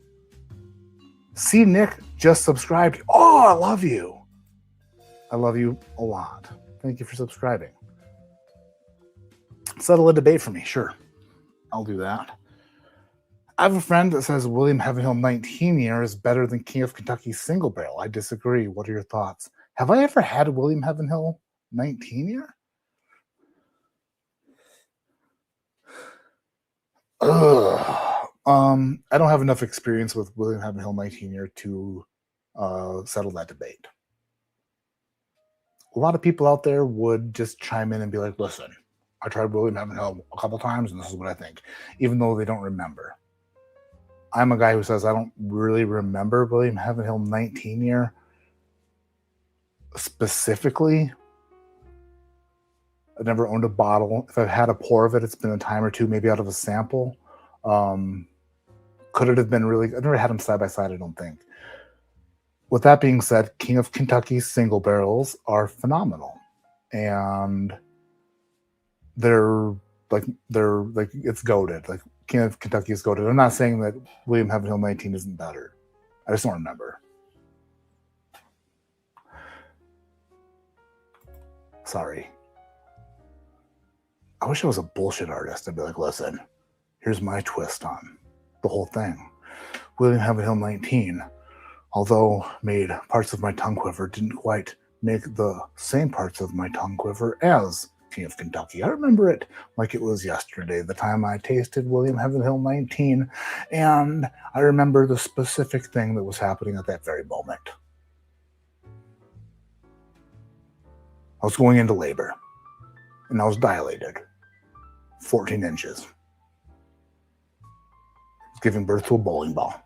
See, Nick just subscribed. Oh, I love you. I love you a lot. Thank you for subscribing. Settle a debate for me. Sure. I'll do that. I have a friend that says William Heaven Hill 19 year is better than King of Kentucky's single barrel. I disagree. What are your thoughts? Have I ever had a William Heaven Hill 19 year? Ugh. I don't have enough experience with William Heaven Hill 19 year to settle that debate. A lot of people out there would just chime in and be like, listen, I tried William Heaven Hill a couple times and this is what I think, even though they don't remember. I'm a guy who says I don't really remember William Heaven Hill 19 year specifically. I've never owned a bottle. If I've had a pour of it, it's been a time or two, maybe out of a sample. Could it have been really? I've never had them side by side, I don't think. With that being said, King of Kentucky's single barrels are phenomenal, and they're like it's goated. Like King of Kentucky is goated. I'm not saying that William Heaven Hill 19 isn't better. I just don't remember. Sorry. I wish I was a bullshit artist. I'd be like, listen, here's my twist on the whole thing. William Heaven Hill 19, although made parts of my tongue quiver, didn't quite make the same parts of my tongue quiver as King of Kentucky. I remember it like it was yesterday, the time I tasted William Heaven Hill 19, and I remember the specific thing that was happening at that very moment. I was going into labor, and I was dilated, 14 inches. I was giving birth to a bowling ball.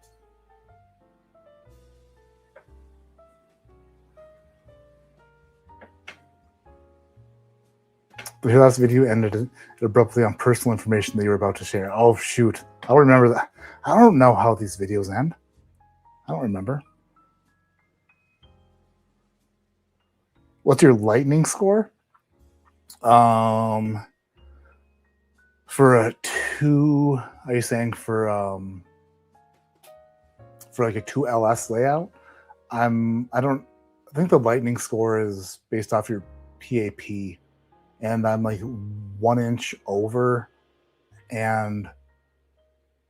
The last video ended abruptly on personal information that you were about to share. Oh, shoot. I'll remember that. I don't know how these videos end. I don't remember. What's your lightning score? For a 2, are you saying for like a 2LS layout? I think the lightning score is based off your PAP. And I'm like 1 inch over and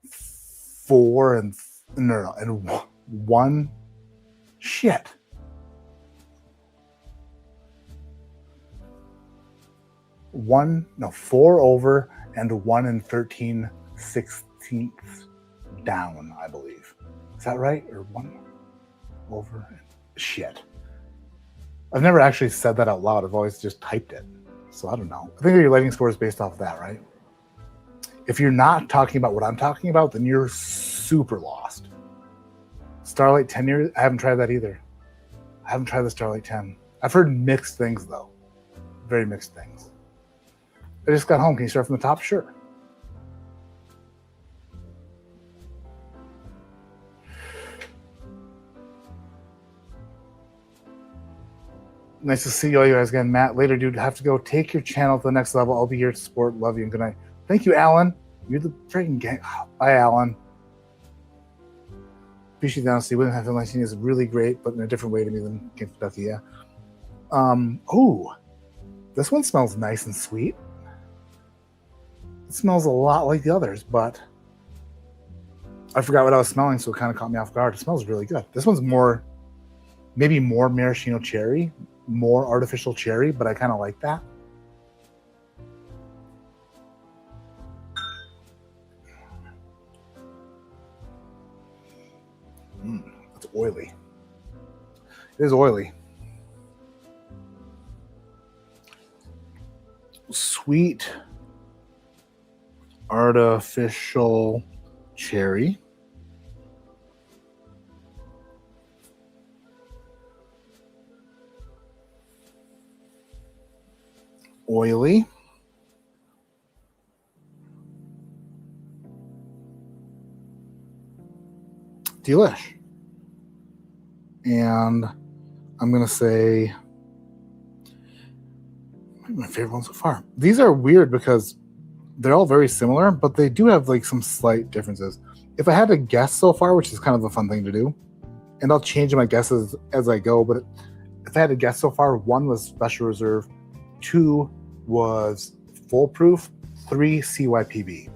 4 and and 1 shit. Four over and 1 and 13/16 down, I believe. Is that right? Or 1 over and shit. I've never actually said that out loud. I've always just typed it. So I don't know. I think your lighting score is based off of that, right? If you're not talking about what I'm talking about, then you're super lost. Starlight 10 years? I haven't tried that either. I haven't tried the Starlight 10. I've heard mixed things, though. Very mixed things. I just got home. Can you start from the top? Sure. Nice to see all you guys again. Matt, later, dude. Have to go take your channel to the next level. I'll be here to support. Love you and good night. Thank you, Alan. You're the freaking gang. Oh, bye, Alan. Appreciate the honesty. William Heaven Hill 19 is really great, but in a different way to me than King of Kentucky, yeah. Oh, this one smells nice and sweet. It smells a lot like the others, but I forgot what I was smelling, so it kind of caught me off guard. It smells really good. This one's maybe more maraschino cherry, more artificial cherry, but I kind of like that. It's oily. It is oily. Sweet artificial cherry. Oily. Delish. And I'm going to say my favorite one so far. These are weird because they're all very similar, but they do have like some slight differences. If I had to guess so far, which is kind of a fun thing to do, and I'll change my guesses as I go, but if I had to guess so far, 1 was Special Reserve, 2 was Foolproof, 3 CYPB.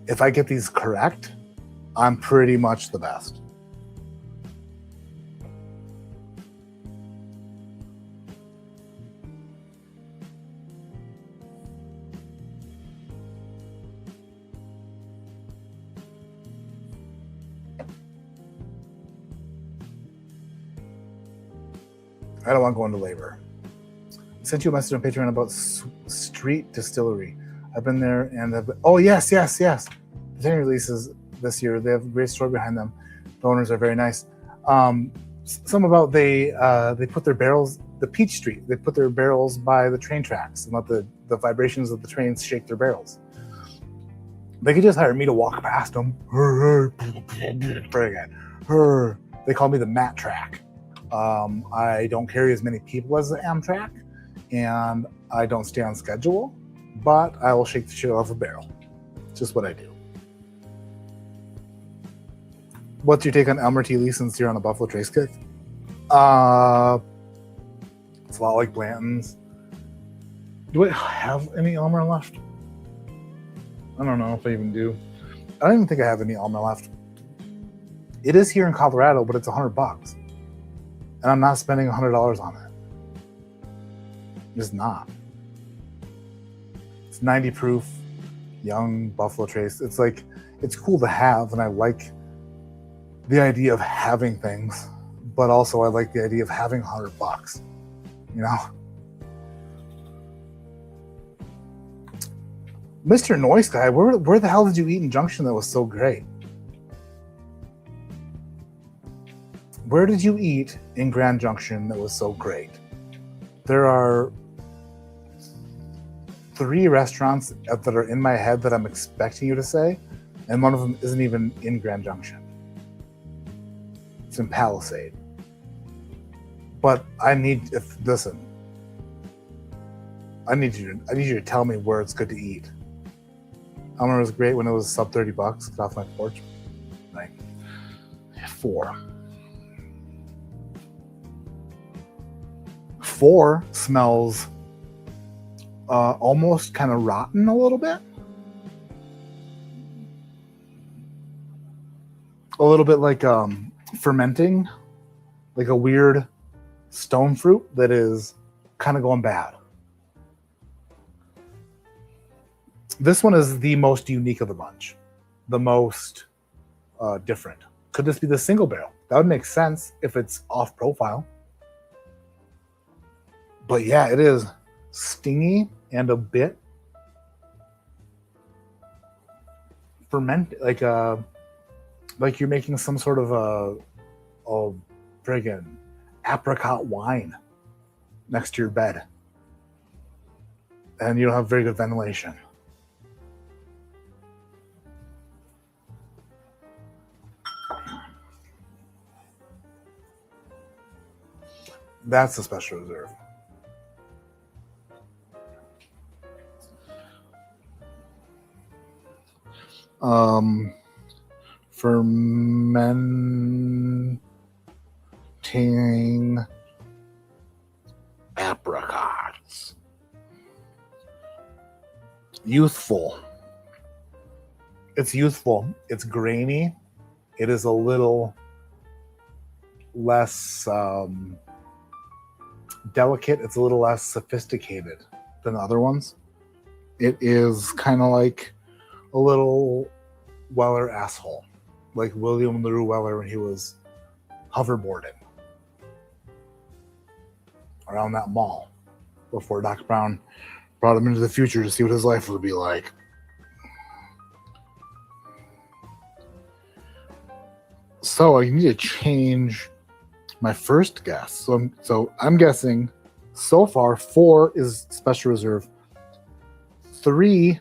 if I get these correct, I'm pretty much the best. I don't want to go into labor. I sent you a message on Patreon about Street Distillery. I've been there and oh yes. The 10 releases this year. They have a great story behind them. The owners are very nice. Some about they put their barrels, the Peach Street, they put their barrels by the train tracks and let the vibrations of the trains shake their barrels. They could just hire me to walk past them. They call me the Mat Track. I don't carry as many people as the Amtrak, and I don't stay on schedule, but I will shake the shit off a barrel. It's just what I do. What's your take on Elmer T. Lee since you're on a Buffalo Trace kick? It's a lot like Blanton's. Do I have any Elmer left? I don't know if I even do. I don't even think I have any Elmer left. It is here in Colorado, but it's $100. And I'm not spending $100 on it. Just not. It's 90 proof, young Buffalo Trace. It's like, it's cool to have, and I like the idea of having things, but also I like the idea of having $100, you know? Mr. Noise Guy, where the hell did you eat in Junction that was so great? Where did you eat in Grand Junction that was so great? There are 3 restaurants that are in my head that I'm expecting you to say, and one of them isn't even in Grand Junction. It's in Palisade. But I need you to tell me where it's good to eat. Elmer was great when it was sub $30. Get off my porch. Like 4. 4 smells almost kind of rotten a little bit. A little bit like fermenting, like a weird stone fruit that is kind of going bad. This one is the most unique of the bunch, the most different. Could this be the single barrel? That would make sense if it's off profile. But yeah, it is stingy and a bit fermented, like you're making some sort of a friggin' apricot wine next to your bed, and you don't have very good ventilation. That's a special reserve. Fermenting apricots. Youthful. It's youthful. It's grainy. It is a little less delicate. It's a little less sophisticated than the other ones. It is kind of like a little Weller asshole, like William LaRue Weller when he was hoverboarding around that mall before Doc Brown brought him into the future to see what his life would be like. So I need to change my first guess. So I'm guessing so far 4 is Special Reserve, 3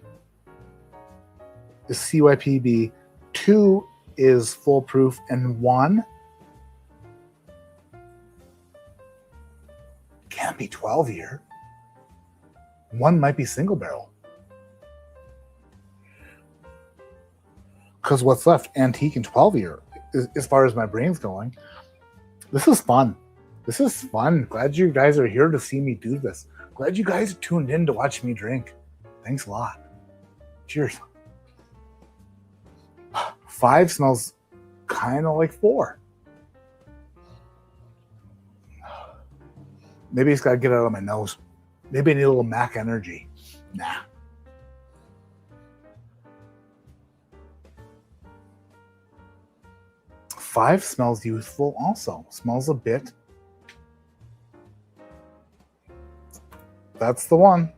is CYPB, 2 is Foolproof, and 1 can't be 12 year. 1 might be single barrel. Because what's left? Antique and 12 year, as far as my brain's going. This is fun. This is fun. Glad you guys are here to see me do this. Glad you guys tuned in to watch me drink. Thanks a lot. Cheers. 5 smells kind of like 4. Maybe it's got to get out of my nose. Maybe I need a little Mac energy. Nah. Five smells youthful also. Smells a bit. That's the one.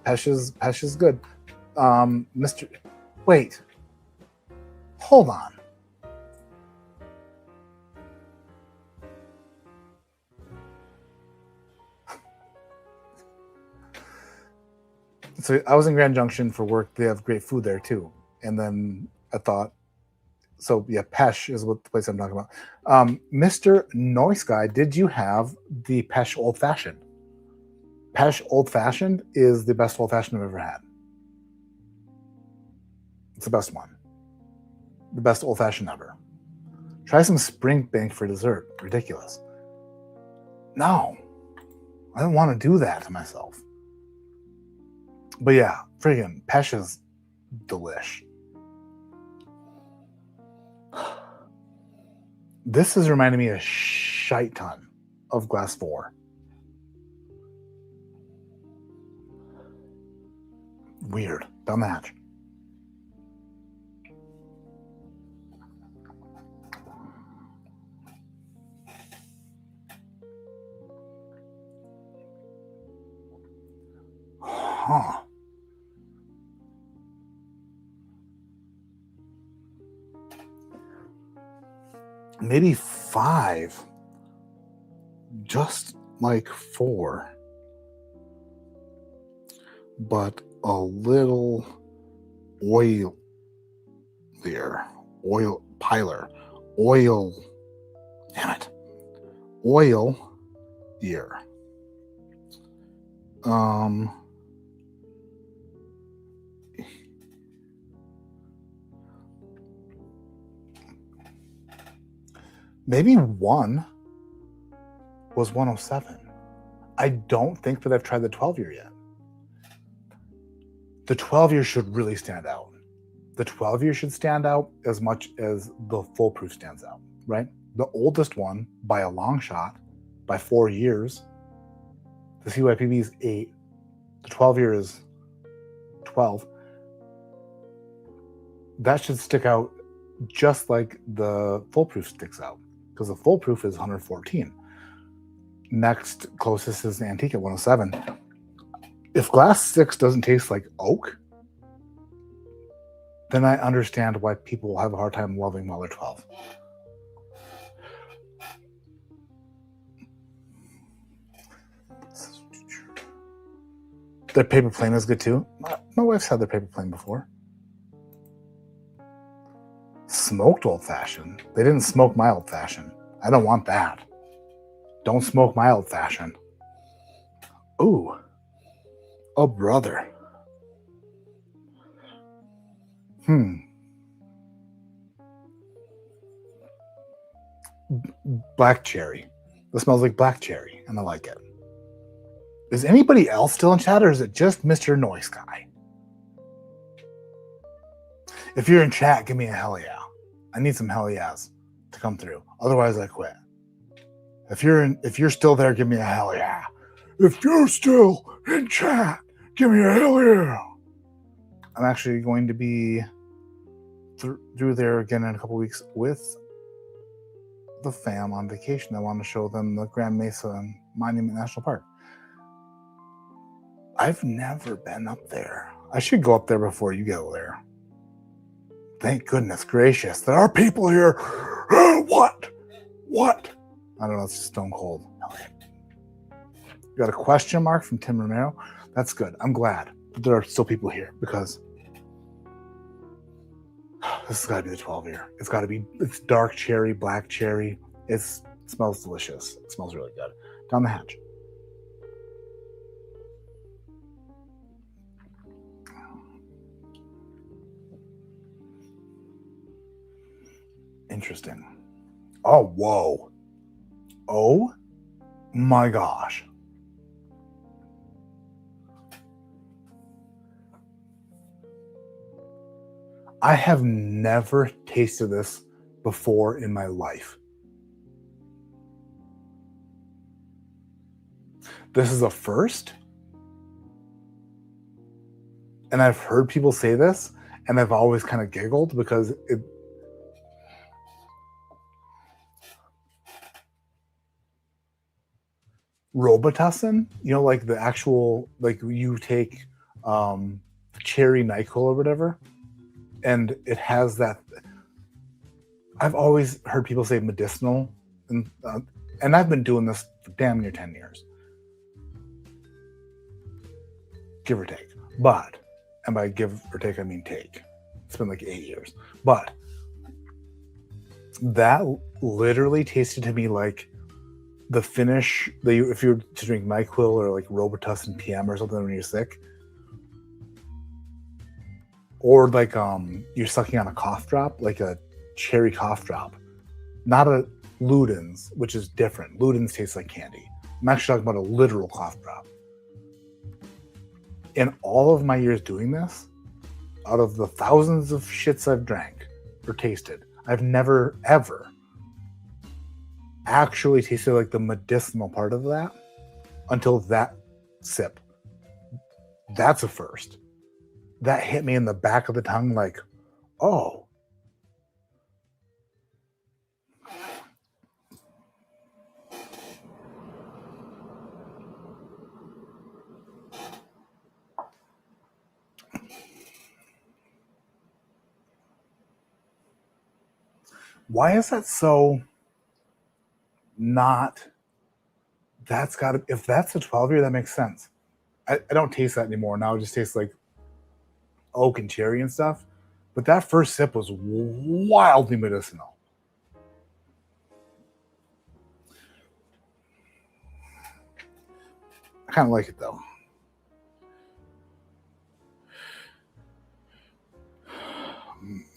Pesh is good. Mr. Wait. Hold on. So I was in Grand Junction for work. They have great food there too. And then I thought, so yeah, Pesh is what the place I'm talking about. Mr. Noise Guy, did you have the Pesh Old Fashioned? Pesh Old Fashioned is the best old fashioned I've ever had. It's the best one. The best old fashioned ever. Try some Springbank for dessert. Ridiculous. No, I don't want to do that to myself. But yeah, friggin' Pesh is delish. This is reminding me a shite ton of Glass 4. Weird. Down the hatch. Huh. Maybe 5. Just like 4. But a little oil there. Oil piler. Oil. Damn it. Oil here. Maybe 1 was 107. I don't think that I've tried the 12-year yet. The 12-year should really stand out. The 12-year should stand out as much as the foolproof stands out, right? The oldest one, by a long shot, by 4 years, the CYPB is 8. The 12-year is 12. That should stick out just like the foolproof sticks out, because the foolproof is 114. Next closest is the antique at 107. If Glass 6 doesn't taste like oak, then I understand why people have a hard time loving while they're 12. Their paper plane is good too. My wife's had their paper plane before. Smoked old fashioned. They didn't smoke my old fashioned. I don't want that. Don't smoke my old fashioned. Ooh. Oh, brother. Black cherry. This smells like black cherry, and I like it. Is anybody else still in chat, or is it just Mr. Noise Guy? If you're in chat, give me a hell yeah. I need some hell yeahs to come through. Otherwise, I quit. If you're still there, give me a hell yeah. If you're still in chat, give me a hell yeah. I'm actually going to be through there again in a couple weeks with the fam on vacation. I want to show them the Grand Mesa Monument National Park. I've never been up there. I should go up there before you go there. Thank goodness gracious. There are people here. What? I don't know. It's stone cold. Got a question mark from Tim Romero. That's good. I'm glad that there are still people here, because this has got to be the 12-year. It's got to be. It's dark cherry, black cherry. It smells delicious. It smells really good. Down the hatch. Interesting. Oh, whoa. Oh my gosh. I have never tasted this before in my life. This is a first. And I've heard people say this, and I've always kind of giggled because it. Robitussin, like the actual, like you take cherry NyQuil or whatever, and it has that. I've always heard people say medicinal, and I've been doing this for damn near 10 years, give or take. But, and by give or take, I mean take. It's been like 8 years. But that literally tasted to me like the finish that if you were to drink NyQuil or like Robitussin PM or something when you're sick, or like you're sucking on a cough drop, like a cherry cough drop, not a Ludens, which is different. Ludens tastes like candy. I'm actually talking about a literal cough drop. In all of my years doing this, out of the thousands of shits I've drank or tasted, I've never ever actually tasted like the medicinal part of that until that sip. That's a first. That hit me in the back of the tongue like, oh. Why is that so not? That's got to, if that's a 12-year, that makes sense. I don't taste that anymore. Now it just tastes like oak and cherry and stuff. But that first sip was wildly medicinal. I kind of like it though.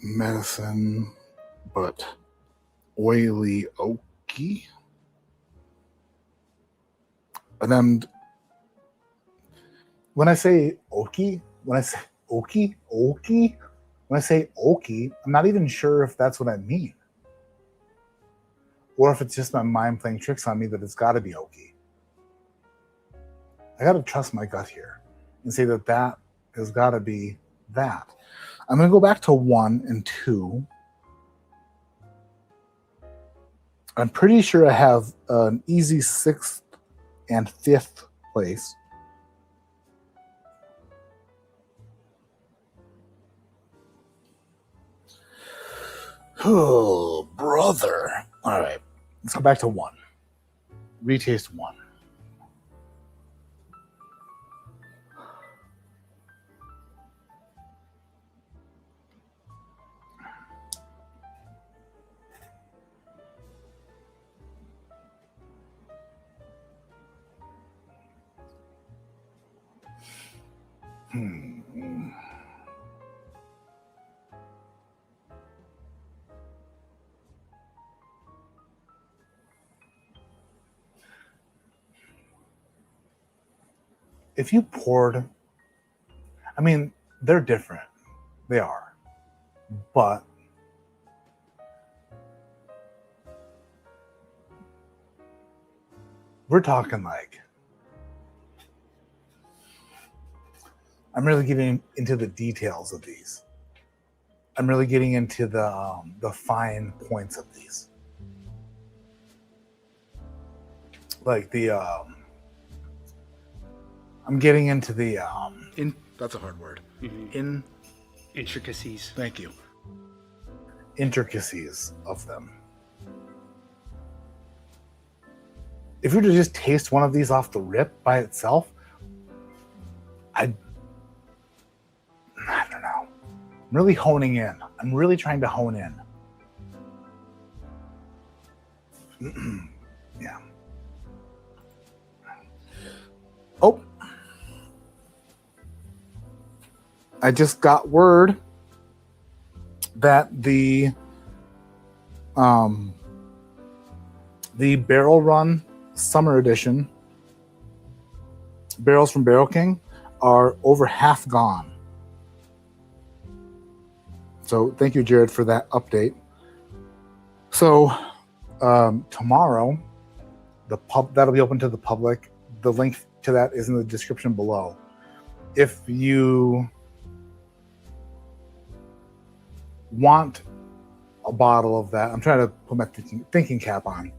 Medicine, but oily, oaky. And then when I say oaky, when I say oaky, I'm not even sure if that's what I mean. Or if it's just my mind playing tricks on me that it's got to be oaky. I got to trust my gut here and say that that has got to be that. I'm going to go back to 1 and 2. I'm pretty sure I have an easy 6th and 5th place. Oh, brother. All right. Let's go back to 1. Retaste 1. If you poured, I mean, they're different. They are. But we're talking like, I'm really getting into the details of these. I'm really getting into the fine points of these. Like I'm getting into the that's a hard word. Mm-hmm. Intricacies. Thank you. Intricacies of them. If you were to just taste one of these off the rip by itself, I don't know. I'm really honing in. I'm really trying to hone in. Yeah. Oh. I just got word that the Barrel Run Summer Edition barrels from Barrel King are over half gone. So thank you, Jared, for that update. So tomorrow, the pub that'll be open to the public. The link to that is in the description below. If you want a bottle of that, I'm trying to put my thinking cap on.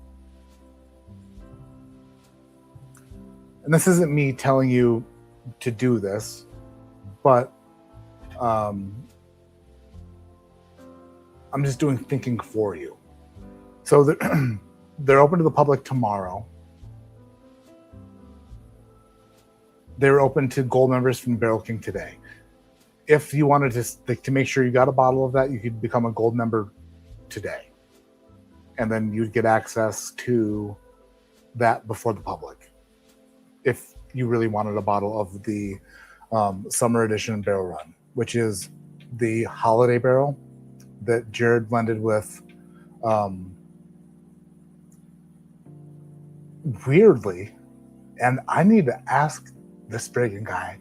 And this isn't me telling you to do this, but I'm just doing thinking for you. So they're open to the public tomorrow. They're open to gold members from Barrel King today. If you wanted to make sure you got a bottle of that, you could become a gold member today. And then you'd get access to that before the public. If you really wanted a bottle of the summer edition barrel run, which is the holiday barrel that Jared blended with weirdly, and I need to ask this Brigham guy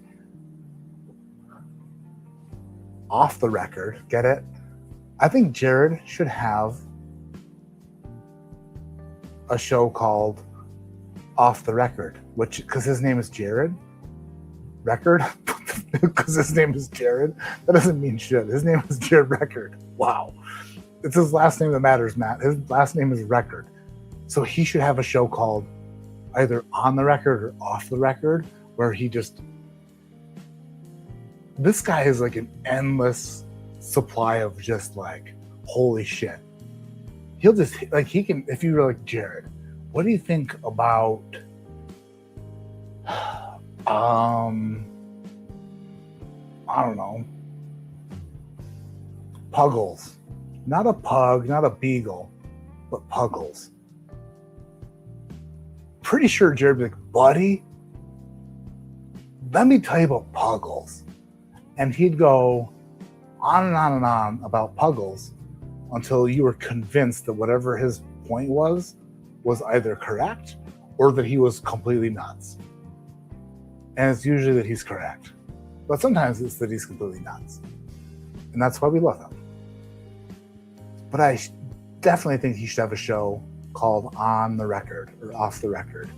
off the record, get it? I think Jared should have a show called Off the Record, which, because his name is Jared Record, because his name is Jared, that doesn't mean shit. His name is Jared Record. Wow. It's his last name that matters, Matt. His last name is Record. So he should have a show called either On the Record or Off the Record, where he just, this guy is like an endless supply of just like, holy shit. He'll just, like, he can, if you were like, Jared, what do you think about I don't know, Puggles? Not a pug, not a beagle, but Puggles. Pretty sure Jared would be like, buddy, let me tell you about Puggles. And he'd go on and on and on about Puggles until you were convinced that whatever his point was either correct or that he was completely nuts. And it's usually that he's correct. But sometimes it's that he's completely nuts. And that's why we love him. But I definitely think he should have a show called On the Record or Off the Record.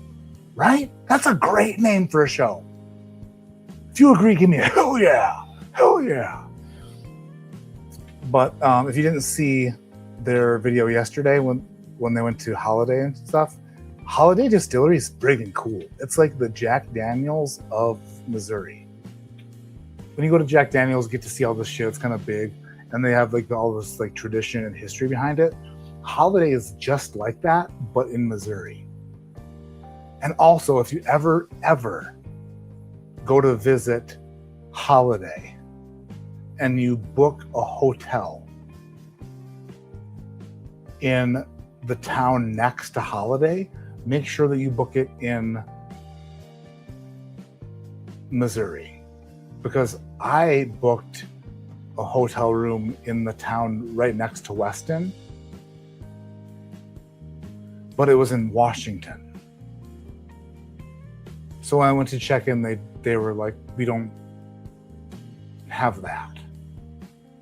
Right? That's a great name for a show. If you agree, give me a hell yeah. Hell yeah. But if you didn't see their video yesterday when they went to Holiday and stuff, Holiday Distillery is friggin' cool. It's like the Jack Daniels of Missouri. When you go to Jack Daniels, you get to see all this shit. It's kind of big. And they have like all this like tradition and history behind it. Holiday is just like that, but in Missouri. And also, if you ever go to visit Holiday and you book a hotel in the town next to Holiday, make sure that you book it in Missouri. Because I booked a hotel room in the town right next to Weston, but it was in Washington. So when I went to check in, they were like, we don't have that.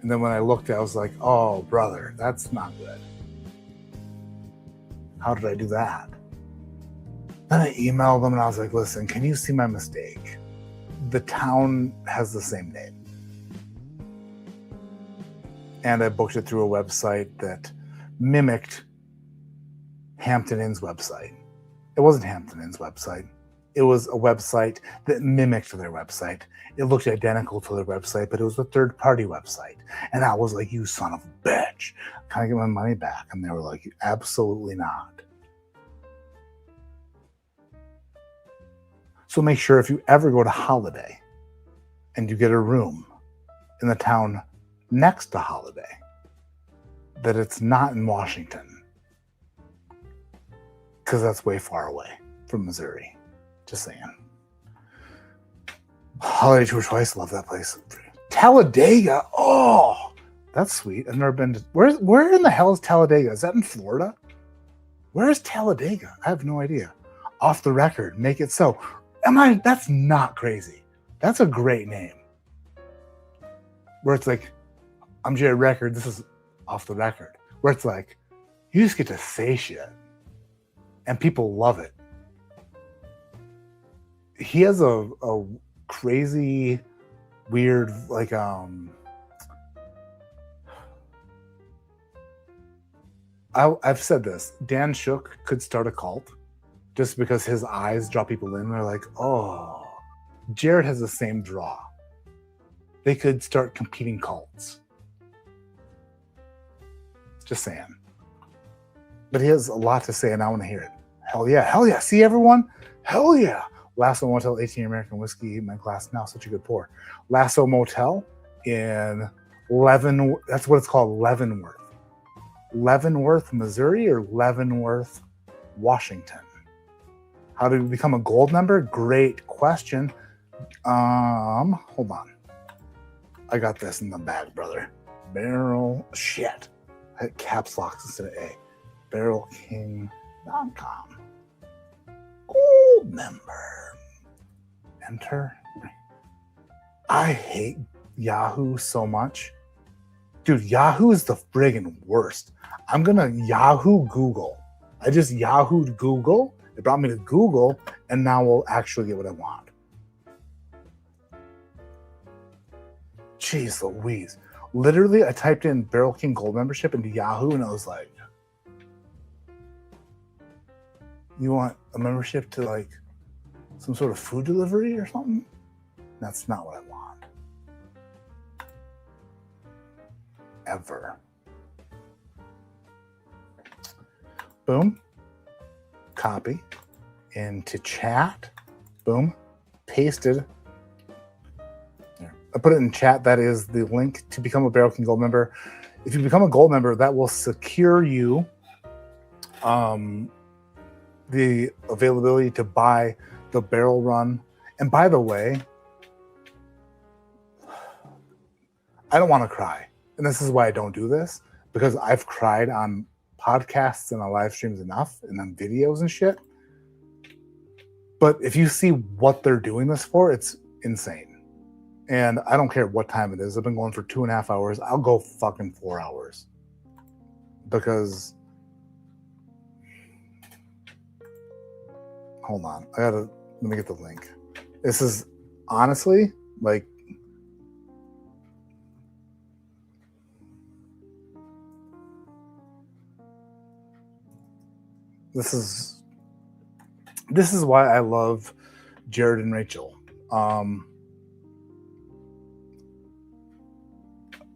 And then when I looked, I was like, oh, brother, that's not good. How did I do that? Then I emailed them and I was like, listen, can you see my mistake? The town has the same name. And I booked it through a website that mimicked Hampton Inn's website. It wasn't Hampton Inn's website. It was a website that mimicked their website. It looked identical to their website, but it was a third-party website. And I was like, you son of a bitch. Can I get my money back? And they were like, absolutely not. So make sure if you ever go to Holiday and you get a room in the town next to Holiday, that it's not in Washington. Because that's way far away from Missouri. Just saying. Holiday Tour twice. Love that place. Talladega. Oh, that's sweet. I've never been to. Where in the hell is Talladega? Is that in Florida? Where is Talladega? I have no idea. Off the Record. Make it so. That's not crazy. That's a great name. Where it's like I'm Jared Record. This is Off the Record, where it's like, you just get to say shit and people love it. He has a crazy, weird, like, I've said this. Dan Shook could start a cult just because his eyes draw people in. They're like, oh, Jared has the same draw. They could start competing cults. Just saying. But he has a lot to say, and I want to hear it. Hell yeah. Hell yeah. See, everyone? Hell yeah. Lasso Motel, 18 American whiskey, my glass now, such a good pour. Lasso Motel in that's what it's called, Leavenworth. Leavenworth, Missouri, or Leavenworth, Washington? How did we become a gold member? Great question. Hold on. I got this in the bag, brother. Barrel shit. I had caps locks instead of A. BarrelKing.com. Gold member. Enter. I hate Yahoo so much. Dude, Yahoo is the friggin' worst. I'm gonna Yahoo Google. I just Yahoo'd Google. It brought me to Google, and now we'll actually get what I want. Jeez Louise. Literally, I typed in Barrel King Gold membership into Yahoo, and I was like, you want a membership to like some sort of food delivery or something? That's not what I want. Ever. Boom. Copy into chat. Boom. Pasted. There. I put it in chat. That is the link to become a Barrel King Gold member. If you become a gold member, that will secure you the availability to buy the barrel run. And by the way, I don't want to cry. And this is why I don't do this, because I've cried on podcasts and on live streams enough and on videos and shit. But if you see what they're doing this for, it's insane. And I don't care what time it is. I've been going for 2.5 hours. I'll go fucking 4 hours. Because, hold on. Let me get the link. This is honestly like, This is why I love Jared and Rachel.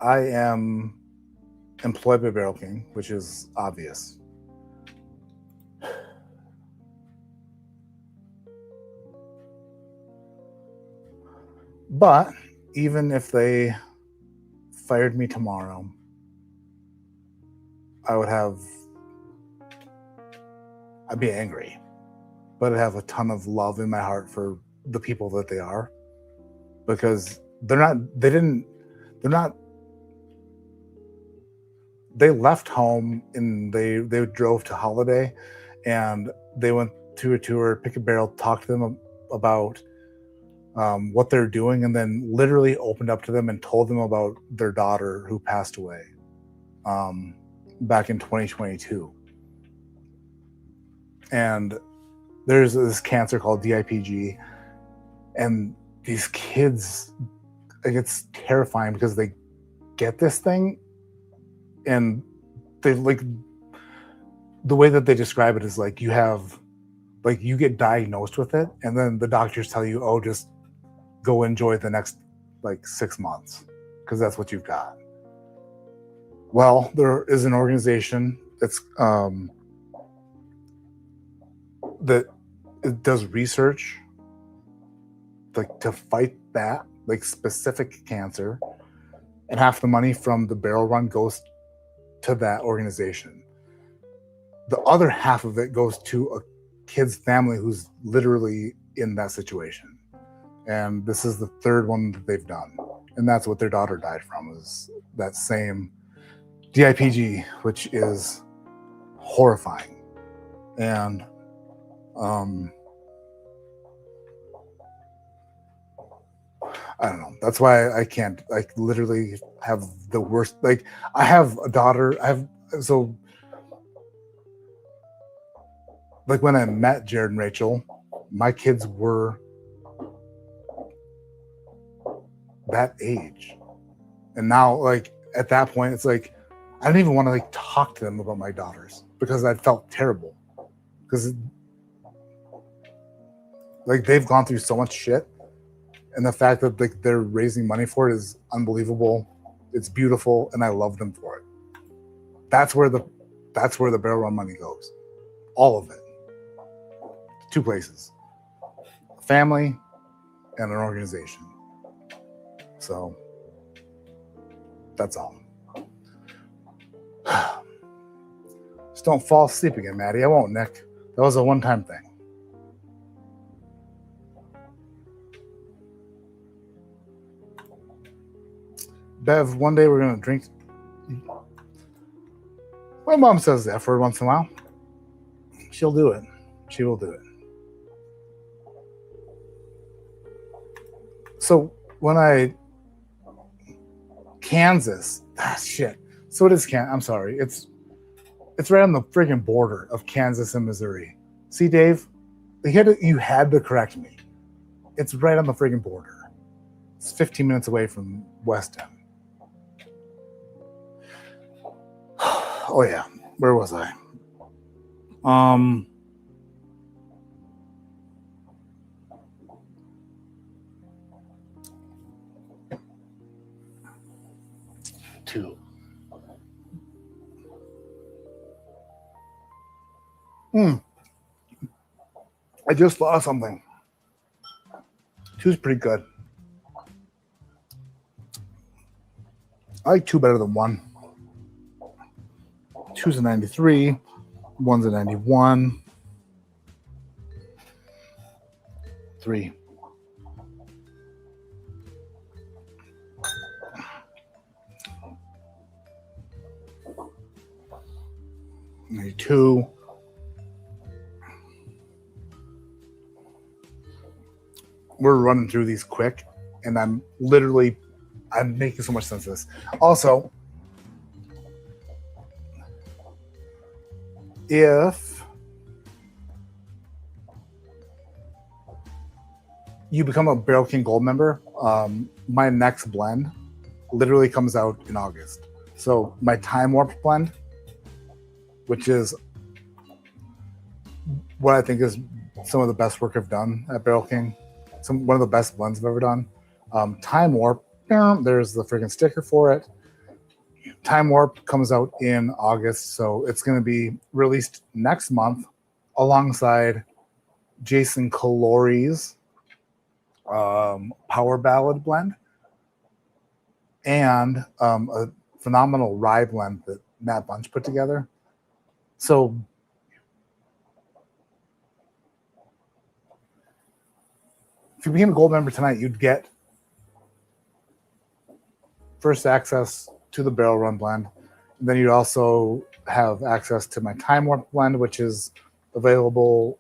I am employed by Barrel King, which is obvious. But even if they fired me tomorrow, I'd be angry, but I have a ton of love in my heart for the people that they are, because they left home and they drove to Holiday, and they went to a tour, pick a barrel, talk to them about what they're doing, and then literally opened up to them and told them about their daughter who passed away back in 2022. And there's this cancer called DIPG, and these kids, like, it's terrifying because they get this thing, and they, like, the way that they describe it is like you get diagnosed with it, and then the doctors tell you, oh, just go enjoy the next like 6 months because that's what you've got. Well, there is an organization that's that it does research like to fight that, like, specific cancer, and half the money from the barrel run goes to that organization. The other half of it goes to a kid's family who's literally in that situation, and this is the third one that they've done, and that's what their daughter died from, is that same DIPG, which is horrifying. And I don't know. That's why I can't, like, literally have the worst. Like, I have a daughter. So, like, when I met Jared and Rachel, my kids were that age. And now, like, at that point, it's like, I don't even want to, like, talk to them about my daughters because I felt terrible. Because, like, they've gone through so much shit. And the fact that, like, they're raising money for it is unbelievable. It's beautiful, and I love them for it. That's where the barrel run money goes. All of it. 2 places. A family and an organization. So that's all. Just don't fall asleep again, Maddie. I won't, Nick. That was a one-time thing. Bev, one day we're going to drink. My mom says that for once in a while. She'll do it. She will do it. So when Kansas, shit. So it is I'm sorry. It's right on the friggin' border of Kansas and Missouri. See, Dave, you had to correct me. It's right on the friggin' border. It's 15 minutes away from West End. Oh yeah, where was I? Two. I just lost something. 2's pretty good. I like 2 better than 1. 2's a 93, 1's a 91. 3. Two. We're running through these quick, and I'm making so much sense of this. Also, if you become a Barrel King Gold member, my next blend literally comes out in August. So my Time Warp blend, which is what I think is some of the best work I've done at Barrel King. One of the best blends I've ever done. Time Warp, there's the freaking sticker for it. Time Warp comes out in August, so it's going to be released next month alongside Jason Calori's Power Ballad blend and a phenomenal rye blend that Matt Bunch put together. So if you became a gold member tonight, you'd get first access to the Barrel Run blend. And then you'd also have access to my Time Warp blend, which is available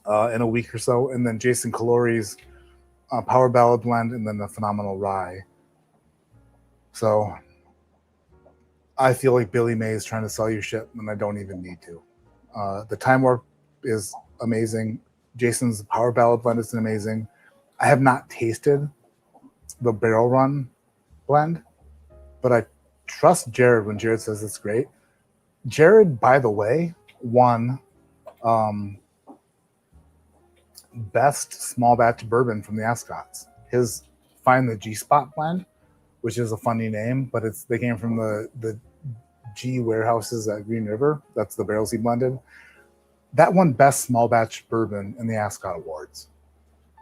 in a week or so. And then Jason Calori's Power Ballad blend, and then the phenomenal rye. So I feel like Billy May is trying to sell you shit, and I don't even need to. The Time Warp is amazing. Jason's Power Ballad blend is amazing. I have not tasted the Barrel Run blend, but I trust Jared when Jared says it's great. Jared, by the way, won best small batch bourbon from the Ascots. His Find the G-Spot blend, which is a funny name, but they came from the G warehouses at Green River. That's the barrels he blended. That won best small batch bourbon in the Ascot Awards.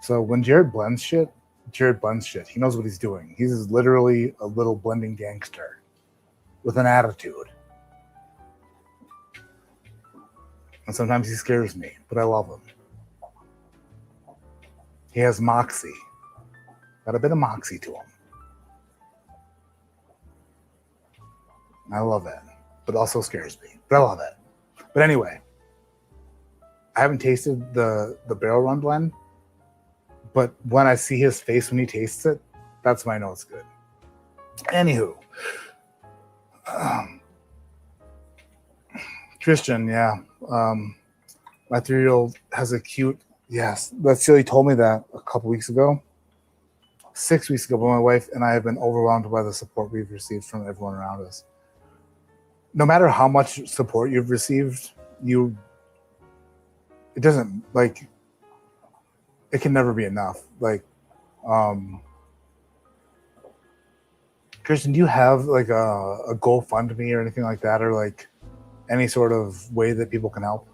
So when Jared blends shit, Jared blends shit. He knows what he's doing. He's literally a little blending gangster with an attitude. And sometimes he scares me, but I love him. He has moxie. Got a bit of moxie to him. I love it, but also scares me. But I love it. But anyway, I haven't tasted the Barrel Run blend, But when I see his face when he tastes it, that's when I know it's good. Anywho, Christian, yeah. My 3-year-old has a cute, yes. That's Silly told me that a couple weeks ago. 6 weeks ago, but my wife and I have been overwhelmed by the support we've received from everyone around us. No matter how much support you've received, it doesn't, like, it can never be enough. Like, Christian, do you have like a GoFundMe or anything like that, or like any sort of way that people can help?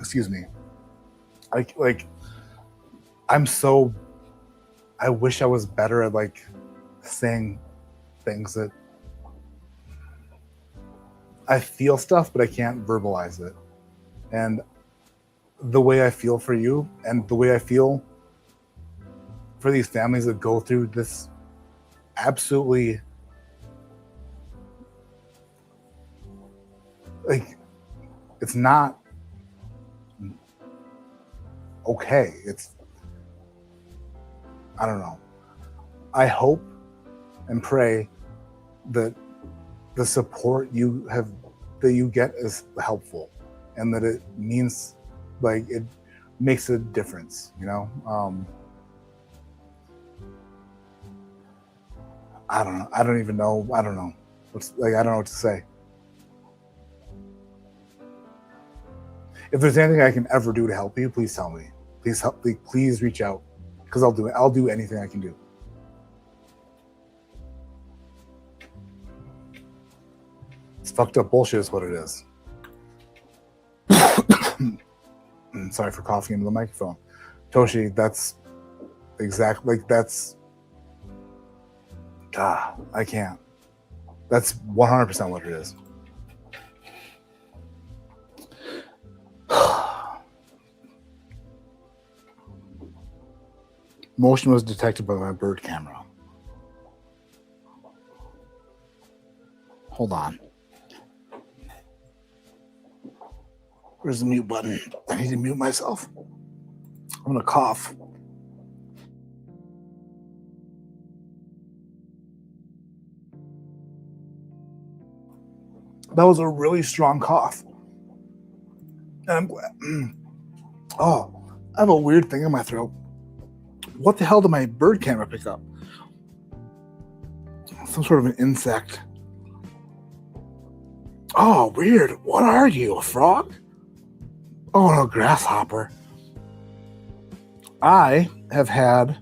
Excuse me. Like I wish I was better at like saying things that I feel stuff, but I can't verbalize it. And the way I feel for you and the way I feel for these families that go through this absolutely, like, it's not okay. I don't know. I hope and pray that the support that you get is helpful, and that it means, like, it makes a difference, you know? I don't know. I don't even know. I don't know. I don't know what to say. If there's anything I can ever do to help you, please tell me. Please help me. Please reach out, because I'll do it. I'll do anything I can do. It's fucked up bullshit is what it is. Sorry for coughing into the microphone. Toshi, that's exactly, like, that's, I can't. That's 100% what it is. Motion was detected by my bird camera. Hold on. Where's the mute button? I need to mute myself. I'm gonna cough. That was a really strong cough. And I'm glad. Oh, I have a weird thing in my throat. What the hell did my bird camera pick up? Some sort of an insect. Oh, weird. What are you, a frog? Oh, no, grasshopper. I have had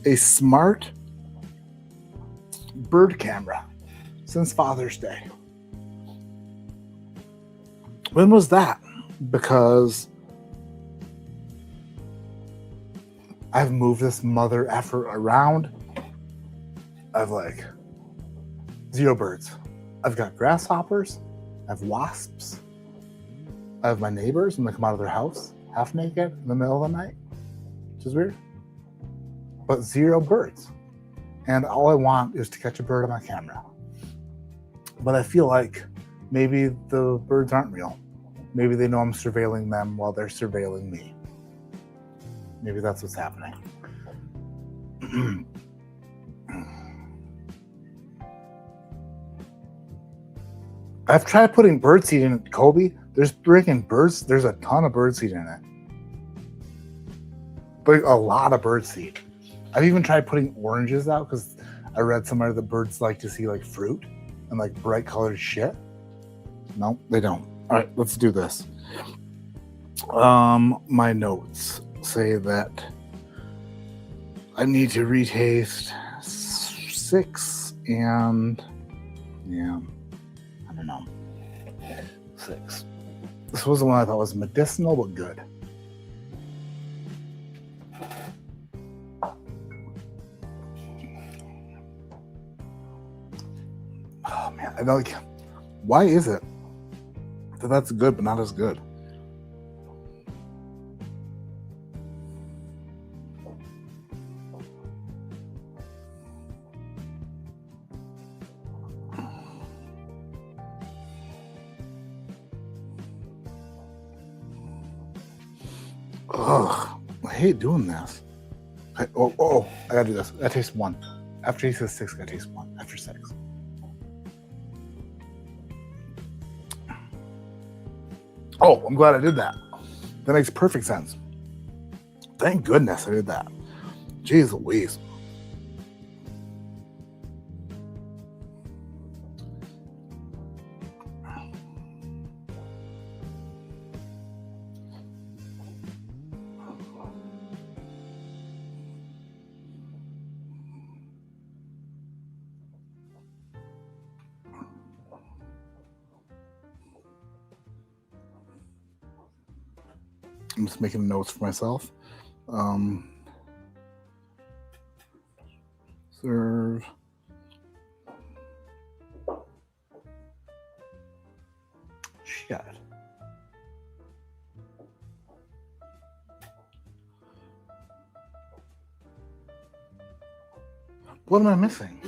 a smart bird camera since Father's Day. When was that? Because I've moved this mother effer around. I've like 0 birds. I've got grasshoppers. I have wasps. I have my neighbors when they come out of their house, half naked in the middle of the night, which is weird. But 0 birds. And all I want is to catch a bird on my camera. But I feel like maybe the birds aren't real. Maybe they know I'm surveilling them while they're surveilling me. Maybe that's what's happening. I've tried putting birdseed in it, Kobe. There's freaking birds. There's a ton of birdseed in it. But a lot of birdseed. I've even tried putting oranges out because I read somewhere that birds like to see like fruit and like bright colored shit. No, they don't. All right, let's do this. My notes say that I need to retaste 6 and yeah, I don't know. 6. This was the one I thought was medicinal but good. Oh man, I know, like, why is it that that's good but not as good? Ugh, I hate doing this. I gotta do this. I taste one. After he says 6, I gotta taste one. After 6. Oh, I'm glad I did that. That makes perfect sense. Thank goodness I did that. Jeez Louise. I'm just making notes for myself. Serve. Shit. What am I missing?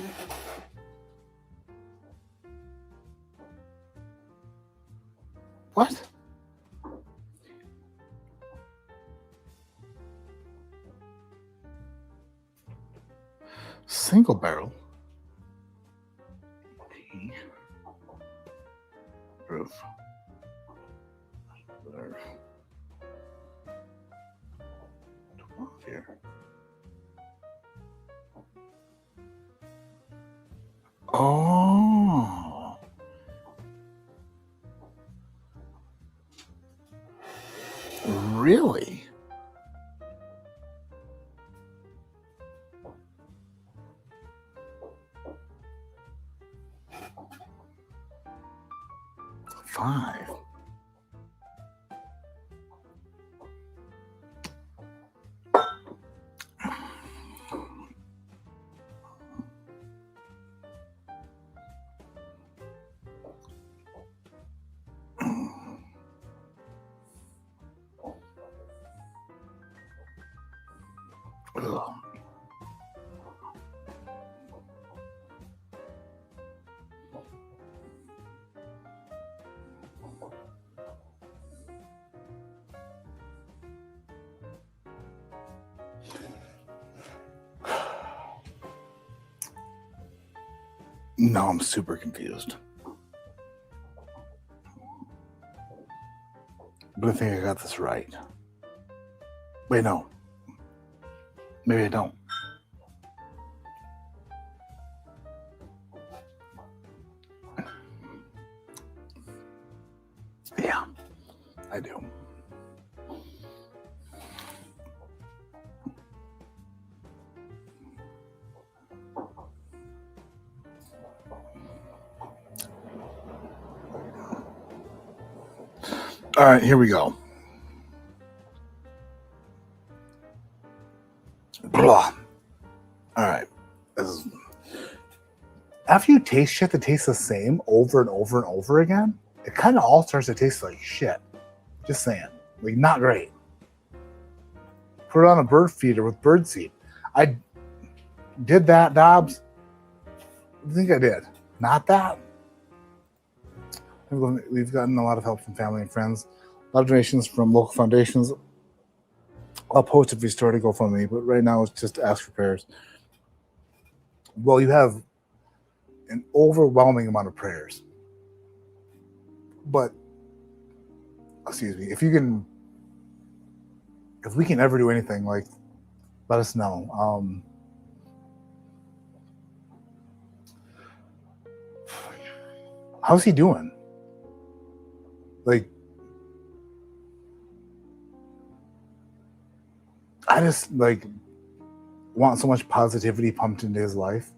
What? Single barrel. Tea. Proof. Reserve. 12 here. Oh. Really? Five. Ugh. No, I'm super confused. But I think I got this right. Wait, no. Maybe I don't. Yeah, I do. All right, here we go. Blah. All right. After you taste shit that tastes the same over and over and over again, it kind of all starts to taste like shit. Just saying. Like, not great. Put it on a bird feeder with birdseed. I did that, Dobbs. I think I did. Not that. We've gotten a lot of help from family and friends. A lot of donations from local foundations. I'll post if we start to GoFundMe, but right now it's just ask for prayers. Well, you have an overwhelming amount of prayers. But, excuse me, if we can ever do anything, like, let us know. How's he doing? Like, I just want so much positivity pumped into his life.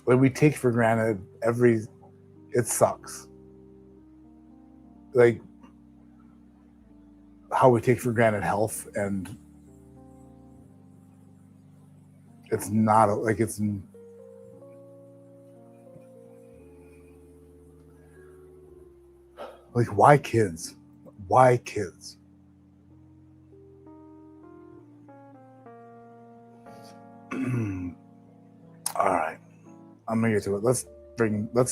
Like, we take for granted it sucks. Like, how we take for granted health, and it's not why kids? Why kids? All right, I'm gonna get to it. Let's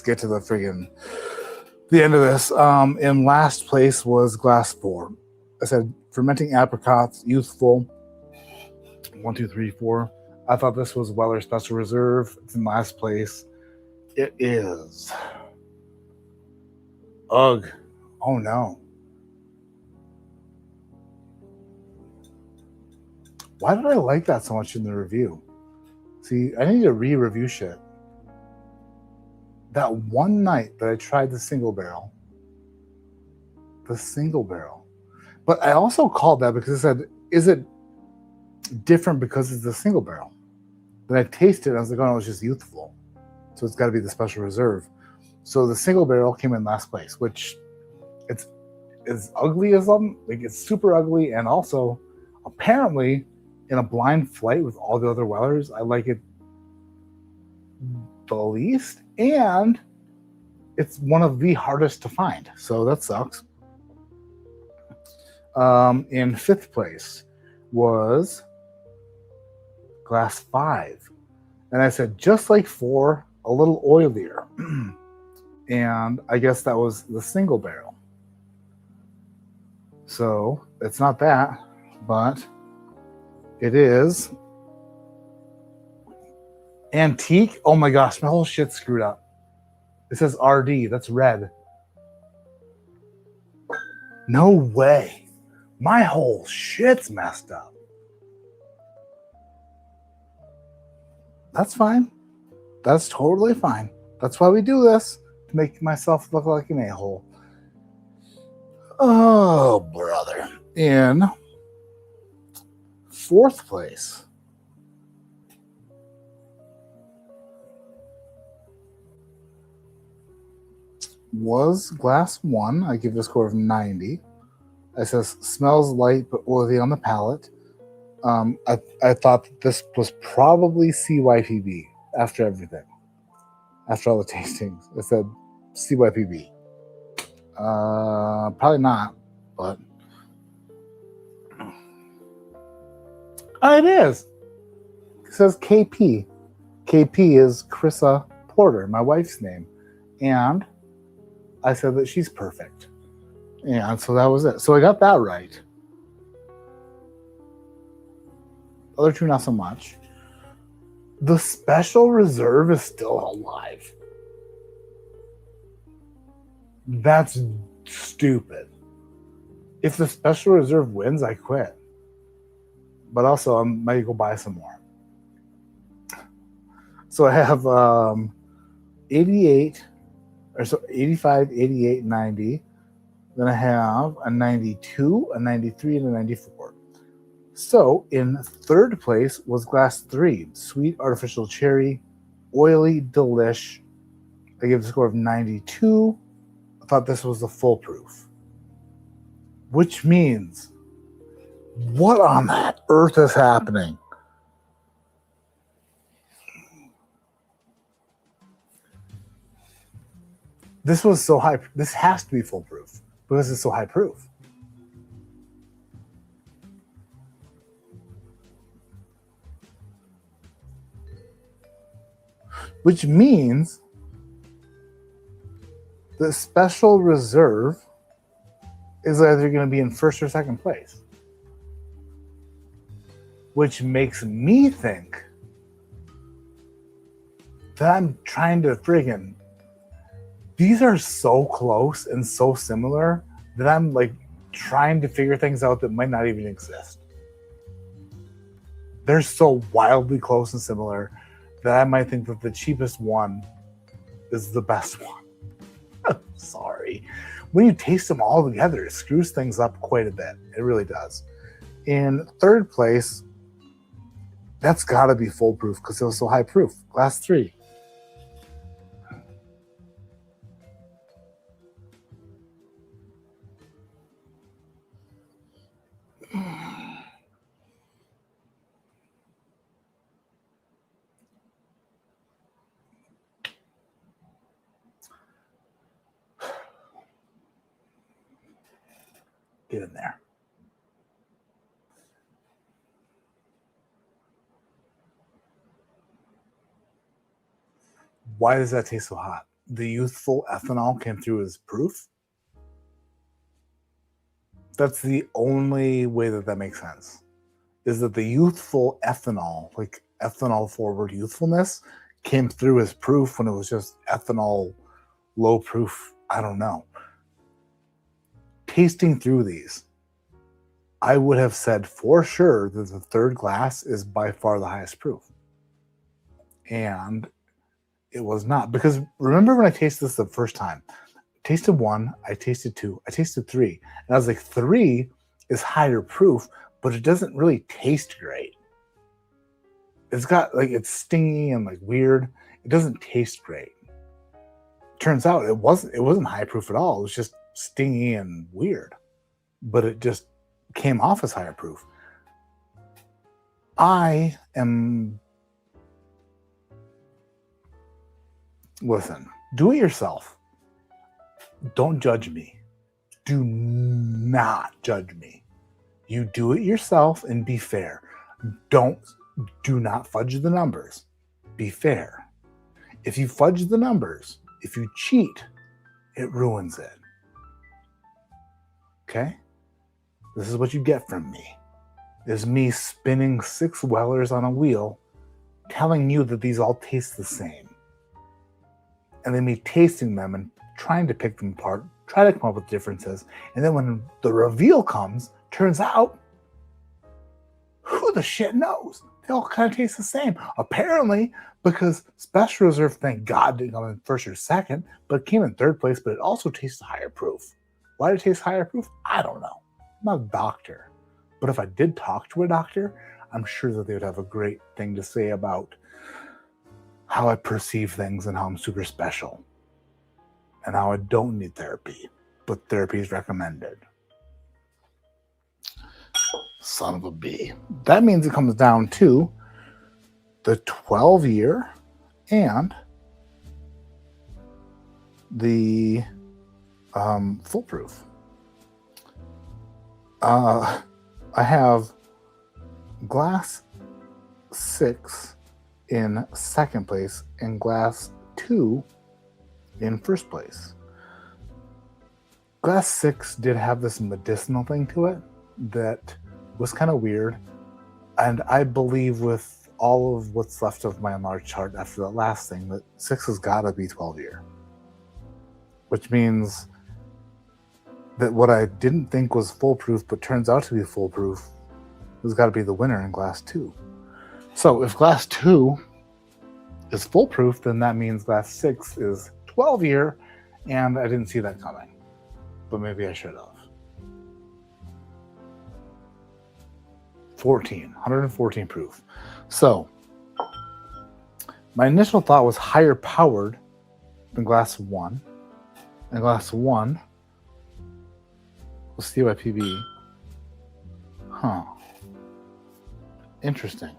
get to the friggin' the end of this. In last place was glass 4. I said fermenting apricots, youthful. 1, 2, 3, 4. I thought this was Weller Special Reserve. It's in last place. It is. Ugh. Oh no. Why did I like that so much in the review? See, I need to re-review shit. That one night that I tried the single barrel. But I also called that because I said, is it different because it's a single barrel? Then I tasted it and I was like, oh no, it's just youthful. So it's got to be the special reserve. So the single barrel came in last place, which it's as ugly as them. Like, it's super ugly. And also, apparently, in a blind flight with all the other Wellers, I like it the least. And it's one of the hardest to find. So that sucks. In 5th place was glass 5. And I said, just like 4, a little oilier. And I guess that was the single barrel. So it's not that, but it is antique. Oh my gosh, my whole shit's screwed up. It says RD, that's red. No way. My whole shit's messed up. That's fine. That's totally fine. That's why we do this, to make myself look like an a-hole. Oh, brother. In 4th place was glass 1. I give it a score of 90. It says smells light but oily on the palate. I thought that this was probably CYPB after everything. After all the tastings. It said CYPB. Probably not, but it is. It says KP. KP is Chrissa Porter, my wife's name. And I said that she's perfect. And so that was it. So I got that right. Other two, not so much. The special reserve is still alive. That's stupid. If the special reserve wins, I quit. But also, I might go buy some more. So I have 88, or so 85, 88, 90. Then I have a 92, a 93, and a 94. So in 3rd place was glass 3, sweet artificial cherry, oily delish. I gave a score of 92. I thought this was the full proof. Which means, what on that earth is happening? This was so high. This has to be full proof because it's so high proof. Which means the special reserve is either going to be in 1st or 2nd place. Which makes me think that I'm trying to friggin'. These are so close and so similar that I'm like trying to figure things out that might not even exist. They're so wildly close and similar that I might think that the cheapest one is the best one. Sorry. When you taste them all together, it screws things up quite a bit. It really does. In 3rd place, that's got to be foolproof because it was so high proof. Glass 3. Get in there. Why does that taste so hot? the youthful ethanol came through as proof. That's the only way that makes sense. Is that the youthful ethanol, like ethanol forward youthfulness, came through as proof when it was just ethanol low proof. I don't know. Tasting through these, I would have said for sure that the third glass is by far the highest proof. And it was not. Because remember when I tasted this the first time? I tasted 1, I tasted 2, I tasted 3. And I was like, 3 is higher proof, but it doesn't really taste great. It's got like, it's stingy and like weird. It doesn't taste great. Turns out it wasn't high proof at all. It was just stingy and weird. But it just came off as higher proof. Listen, do it yourself. Don't judge me. Do not judge me. You do it yourself and be fair. Do not fudge the numbers. Be fair. If you fudge the numbers, if you cheat, it ruins it. Okay? This is what you get from me. Is me spinning 6 Wellers on a wheel, telling you that these all taste the same. And then me tasting them and trying to pick them apart, try to come up with differences. And then when the reveal comes, turns out, who the shit knows? They all kind of taste the same. Apparently, because Special Reserve, thank God, didn't come in first or second, but it came in third place, but it also tastes higher proof. Why did it taste higher proof? I don't know. I'm not a doctor. But if I did talk to a doctor, I'm sure that they would have a great thing to say about how I perceive things and how I'm super special. And how I don't need therapy, but therapy is recommended. Son of a bee. That means it comes down to the 12-year and the foolproof. I have glass 6 in second place and glass 2 in first place. Glass 6 did have this medicinal thing to it that was kind of weird. And I believe with all of what's left of my enlarged chart after that last thing, that 6 has got to be 12-year. Which means that what I didn't think was foolproof, but turns out to be foolproof, has got to be the winner in glass 2. So if glass 2 is foolproof, then that means glass 6 is 12-year, and I didn't see that coming. But maybe I should have. 114 proof. So my initial thought was higher powered than glass 1. And glass 1 was CYPB. Huh. Interesting.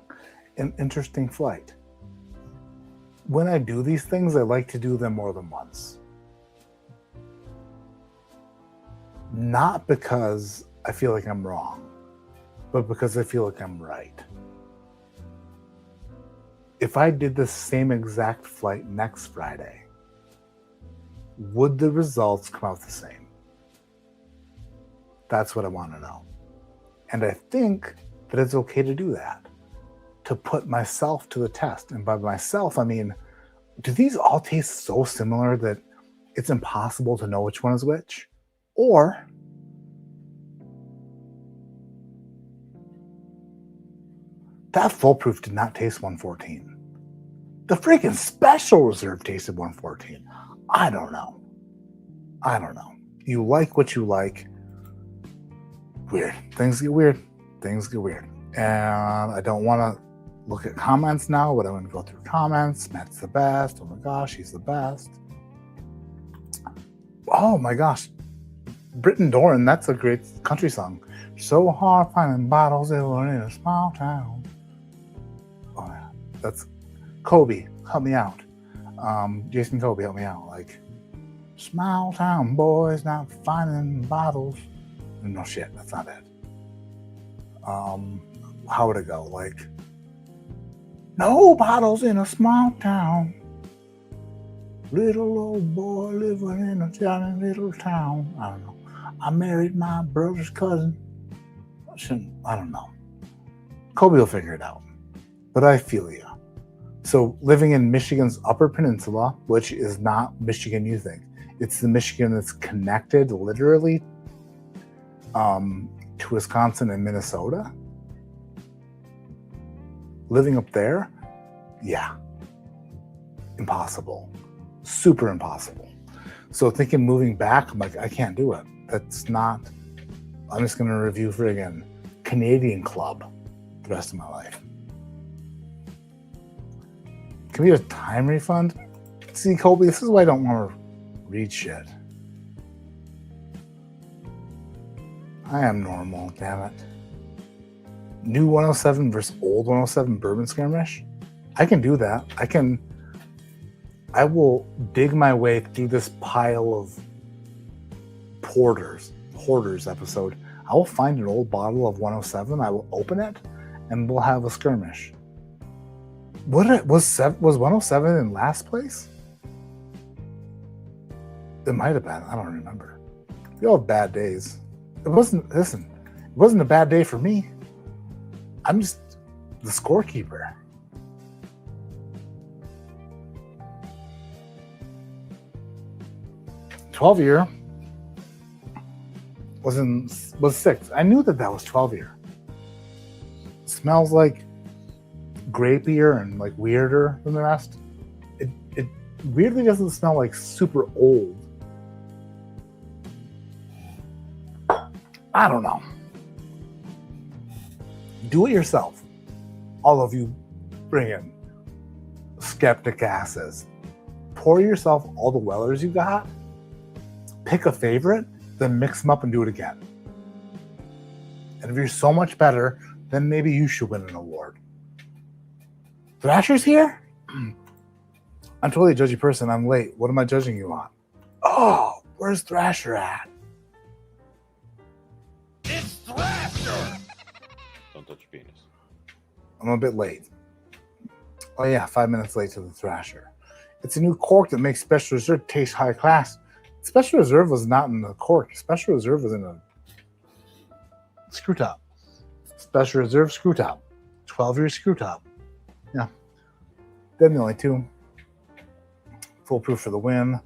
An interesting flight. When I do these things, I like to do them more than once. Not because I feel like I'm wrong, but because I feel like I'm right. If I did the same exact flight next Friday, would the results come out the same? That's what I want to know. And I think that it's okay to do that, to put myself to the test. And by myself, I mean, do these all taste so similar that it's impossible to know which one is which? Or that foolproof did not taste 114. The freaking Special Reserve tasted 114. I don't know. You like what you like. Weird. Things get weird. And I don't want to look at comments now, but I'm going to go through comments. Matt's the best. Oh my gosh, he's the best. Oh my gosh. Britton Doran, that's a great country song. So hard finding bottles that were in a small town. Oh yeah, that's Kobe. Help me out. Jason Kobe, help me out. Like, small town boys not finding bottles. No shit, that's not it. How would it go? Like, no bottles in a small town. Little old boy living in a tiny little town. I don't know. I married my brother's cousin. I don't know. Kobe will figure it out. But I feel you. So living in Michigan's Upper Peninsula, which is not Michigan you think. It's the Michigan that's connected literally to Wisconsin and Minnesota. Living up there, yeah. Impossible. Super impossible. So thinking moving back, I'm like, I can't do it. That's not, I'm just going to review friggin' Canadian Club the rest of my life. Can we get a time refund? See, Colby, this is why I don't want to read shit. I am normal, damn it. New 107 versus old 107 bourbon skirmish? I can do that. I will dig my way through this pile of hoarders episode. I will find an old bottle of 107. I will open it, and we'll have a skirmish. Was 107 in last place? It might have been. I don't remember. We all have bad days. It wasn't a bad day for me. I'm just the scorekeeper. $12 was 6. I knew that was $12. Smells like grapier and like weirder than the rest. It weirdly doesn't smell like super old. I don't know. Do it yourself. All of you bring in skeptic asses. Pour yourself all the Wellers you got. Pick a favorite, then mix them up and do it again. And if you're so much better, then maybe you should win an award. Thrasher's here? I'm totally a judgy person. I'm late. What am I judging you on? Oh, where's Thrasher at? It's Thrasher! Don't touch your penis. I'm a bit late. Oh yeah, 5 minutes late to the Thrasher. It's a new cork that makes Special Reserve taste high class. Special Reserve was not in the cork. Special Reserve was in a screw top. Special Reserve screw top. 12-year screw top. Yeah. Then the only two. Foolproof for the win.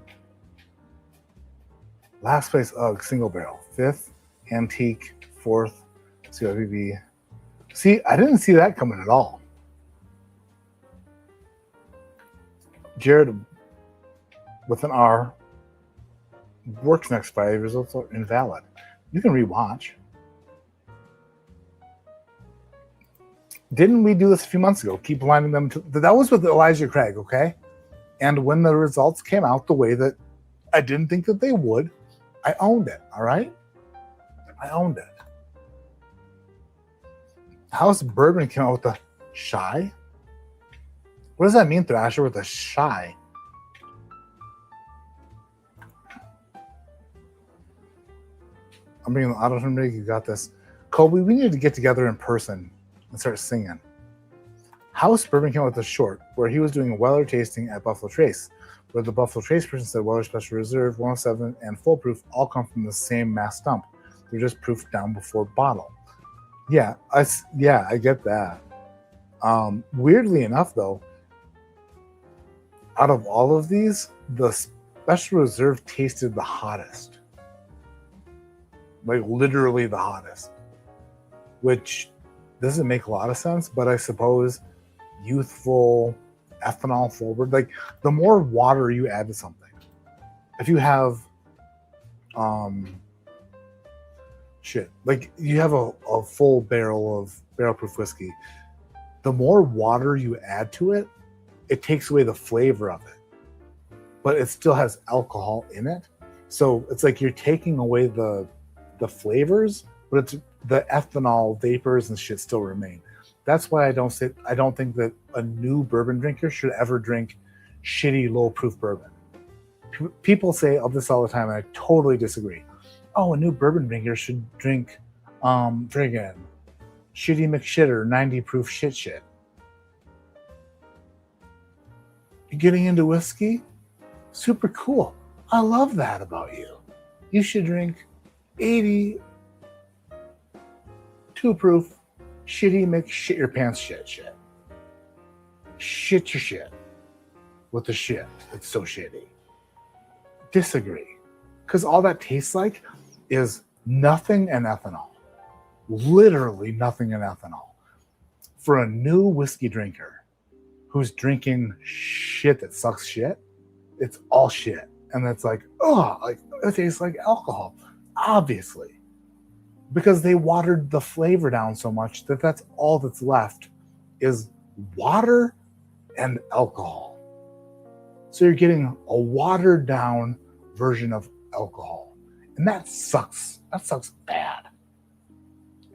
Last place, UGG, single barrel. 5th, antique. 4th, CLBB. See, I didn't see that coming at all. Jared, with an R, works next Friday. Results are invalid. You can rewatch. Didn't we do this a few months ago? Keep lining them to... That was with Elijah Craig, okay? And when the results came out the way that I didn't think that they would, I owned it, all right? I owned it. House Bourbon came out with a shy? What does that mean, Thrasher, with a shy? I'm bringing the auto tune rig. You got this. Kobe, we need to get together in person and start singing. House Bourbon came out with a short where he was doing a Weller tasting at Buffalo Trace, where the Buffalo Trace person said Weller Special Reserve, 107, and Full Proof all come from the same mass dump. They're just proofed down before bottle. Yeah, I get that. Weirdly enough, though, out of all of these, the Special Reserve tasted the hottest. Like literally the hottest. Which doesn't make a lot of sense, but I suppose youthful, ethanol forward, like the more water you add to something. If you have like you have a full barrel of barrel proof whiskey, the more water you add to it, it takes away the flavor of it, but it still has alcohol in it. So it's like you're taking away the flavors, but it's the ethanol vapors and shit still remain. That's why I don't think that a new bourbon drinker should ever drink shitty low proof bourbon. People say this all the time, and I totally disagree. Oh, a new bourbon drinker should drink friggin' shitty McShitter 90 proof shit. You getting into whiskey? Super cool. I love that about you. You should drink 82 proof shitty mix shit your pants shit. Shit your shit with the shit. It's so shitty. Disagree. Because all that tastes like is nothing and ethanol. Literally nothing and ethanol. For a new whiskey drinker who's drinking shit that sucks shit, it's all shit. And it's like, oh, like it tastes like alcohol. Obviously. Because they watered the flavor down so much that that's all that's left is water and alcohol. So you're getting a watered down version of alcohol. And that sucks. That sucks bad.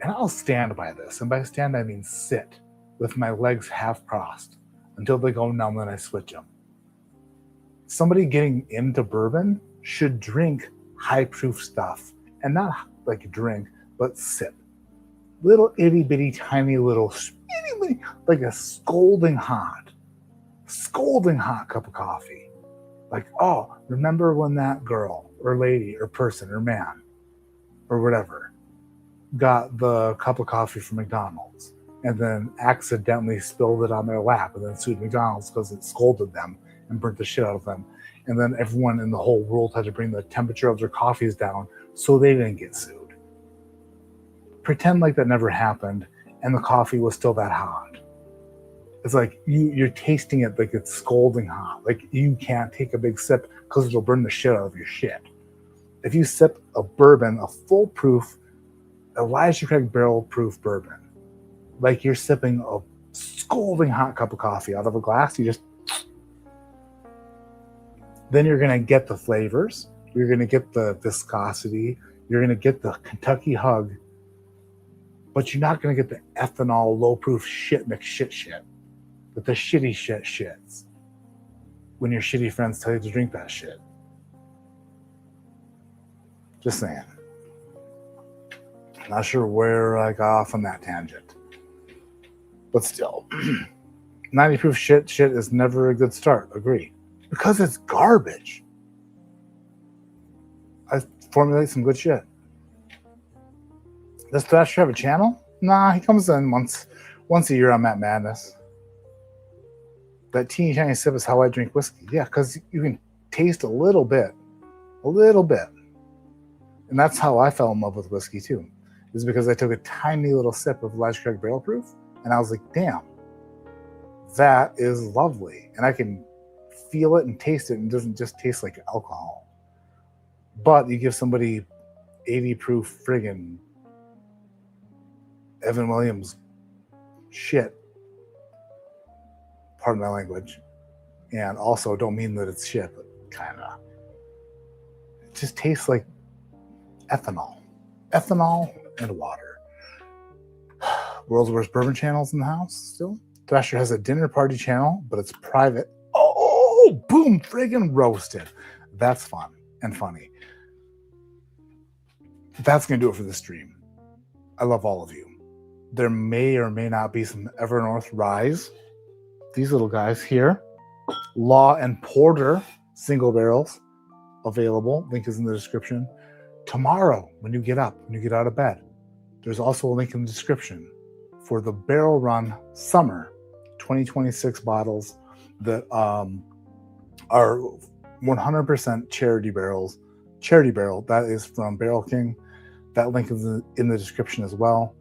And I'll stand by this. And by stand, I mean sit with my legs half crossed until they go numb, then I switch them. Somebody getting into bourbon should drink high proof stuff and not like drink, but sip. Little itty bitty tiny little, like a scalding hot cup of coffee. Like, oh, remember when that girl or lady or person or man or whatever got the cup of coffee from McDonald's and then accidentally spilled it on their lap and then sued McDonald's because it scolded them and burnt the shit out of them. And then everyone in the whole world had to bring the temperature of their coffees down so they didn't get sued. Pretend like that never happened and the coffee was still that hot. It's like you're tasting it like it's scalding hot. Like you can't take a big sip because it'll burn the shit out of your shit. If you sip a bourbon, a full proof, Elijah Craig barrel proof bourbon, like you're sipping a scalding hot cup of coffee out of a glass, then you're going to get the flavors. You're going to get the viscosity. You're going to get the Kentucky hug. But you're not going to get the ethanol, low-proof shit mix shit. But the shitty shits. When your shitty friends tell you to drink that shit. Just saying. Not sure where I got off on that tangent. But still. 90 proof shit is never a good start. Agree. Because it's garbage. I formulate some good shit. Does Thrasher have a channel? Nah, he comes in once a year on Matt Madness. That teeny tiny sip is how I drink whiskey. Yeah, because you can taste a little bit. And that's how I fell in love with whiskey too. Is because I took a tiny little sip of Elijah Craig Barrel Proof and I was like, damn, that is lovely. And I can feel it and taste it and it doesn't just taste like alcohol. But you give somebody 80 proof friggin' Evan Williams shit. Pardon my language. And also don't mean that it's shit, but kinda. It just tastes like ethanol. Ethanol and water. World's Worst Bourbon Channel's in the house still. Thrasher has a dinner party channel, but it's private. Oh, boom, friggin' roasted. That's fun and funny. That's going to do it for the stream. I love all of you. There may or may not be some Evernorth Rise. These little guys here. Law and Porter single barrels available. Link is in the description. Tomorrow, when you get up, when you get out of bed, there's also a link in the description for the Barrel Run Summer 2026 bottles that are 100% charity barrels. Charity barrel, that is from Barrel King. That link is in the description as well.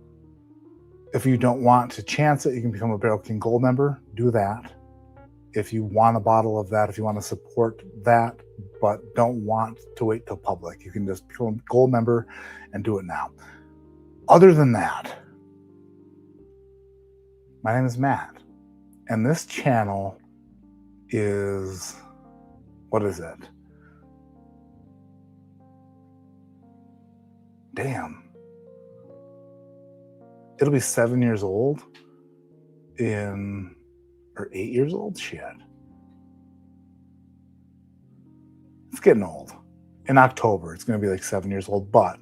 If you don't want to chance it, you can become a Barrel King Gold member. Do that. If you want a bottle of that, if you want to support that, but don't want to wait till public, you can just become a Gold member and do it now. Other than that, my name is Matt, and this channel is, what is it? Damn. It'll be 7 years old or 8 years old? Shit. It's getting old. In October, it's going to be like 7 years old, but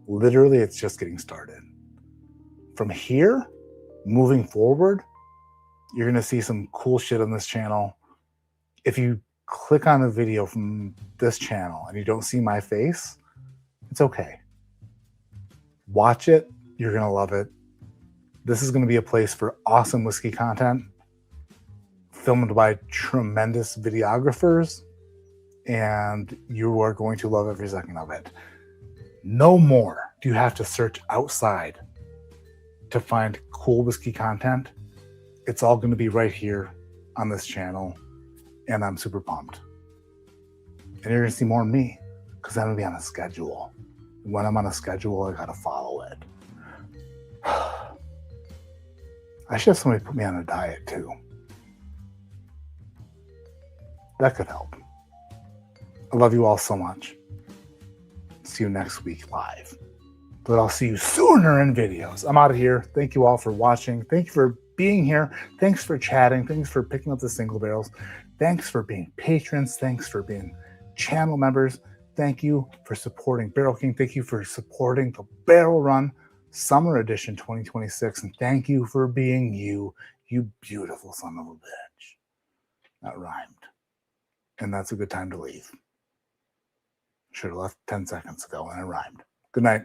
literally it's just getting started. From here, moving forward, you're going to see some cool shit on this channel. If you click on a video from this channel and you don't see my face, it's okay. Watch it. You're going to love it. This is going to be a place for awesome whiskey content filmed by tremendous videographers, and you are going to love every second of it. No more do you have to search outside to find cool whiskey content. It's all going to be right here on this channel, and I'm super pumped. And you're going to see more of me because I'm going to be on a schedule. When I'm on a schedule, I got to follow it. I should have somebody put me on a diet too. That could help. I love you all so much. See you next week live. But I'll see you sooner in videos. I'm out of here. Thank you all for watching. Thank you for being here. Thanks for chatting. Thanks for picking up the single barrels. Thanks for being patrons. Thanks for being channel members. Thank you for supporting Barrel King. Thank you for supporting the Barrel Run Summer Edition 2026. And thank you for being you, you beautiful son of a bitch. That rhymed. And that's a good time to leave. Should have left 10 seconds ago and it rhymed. Good night.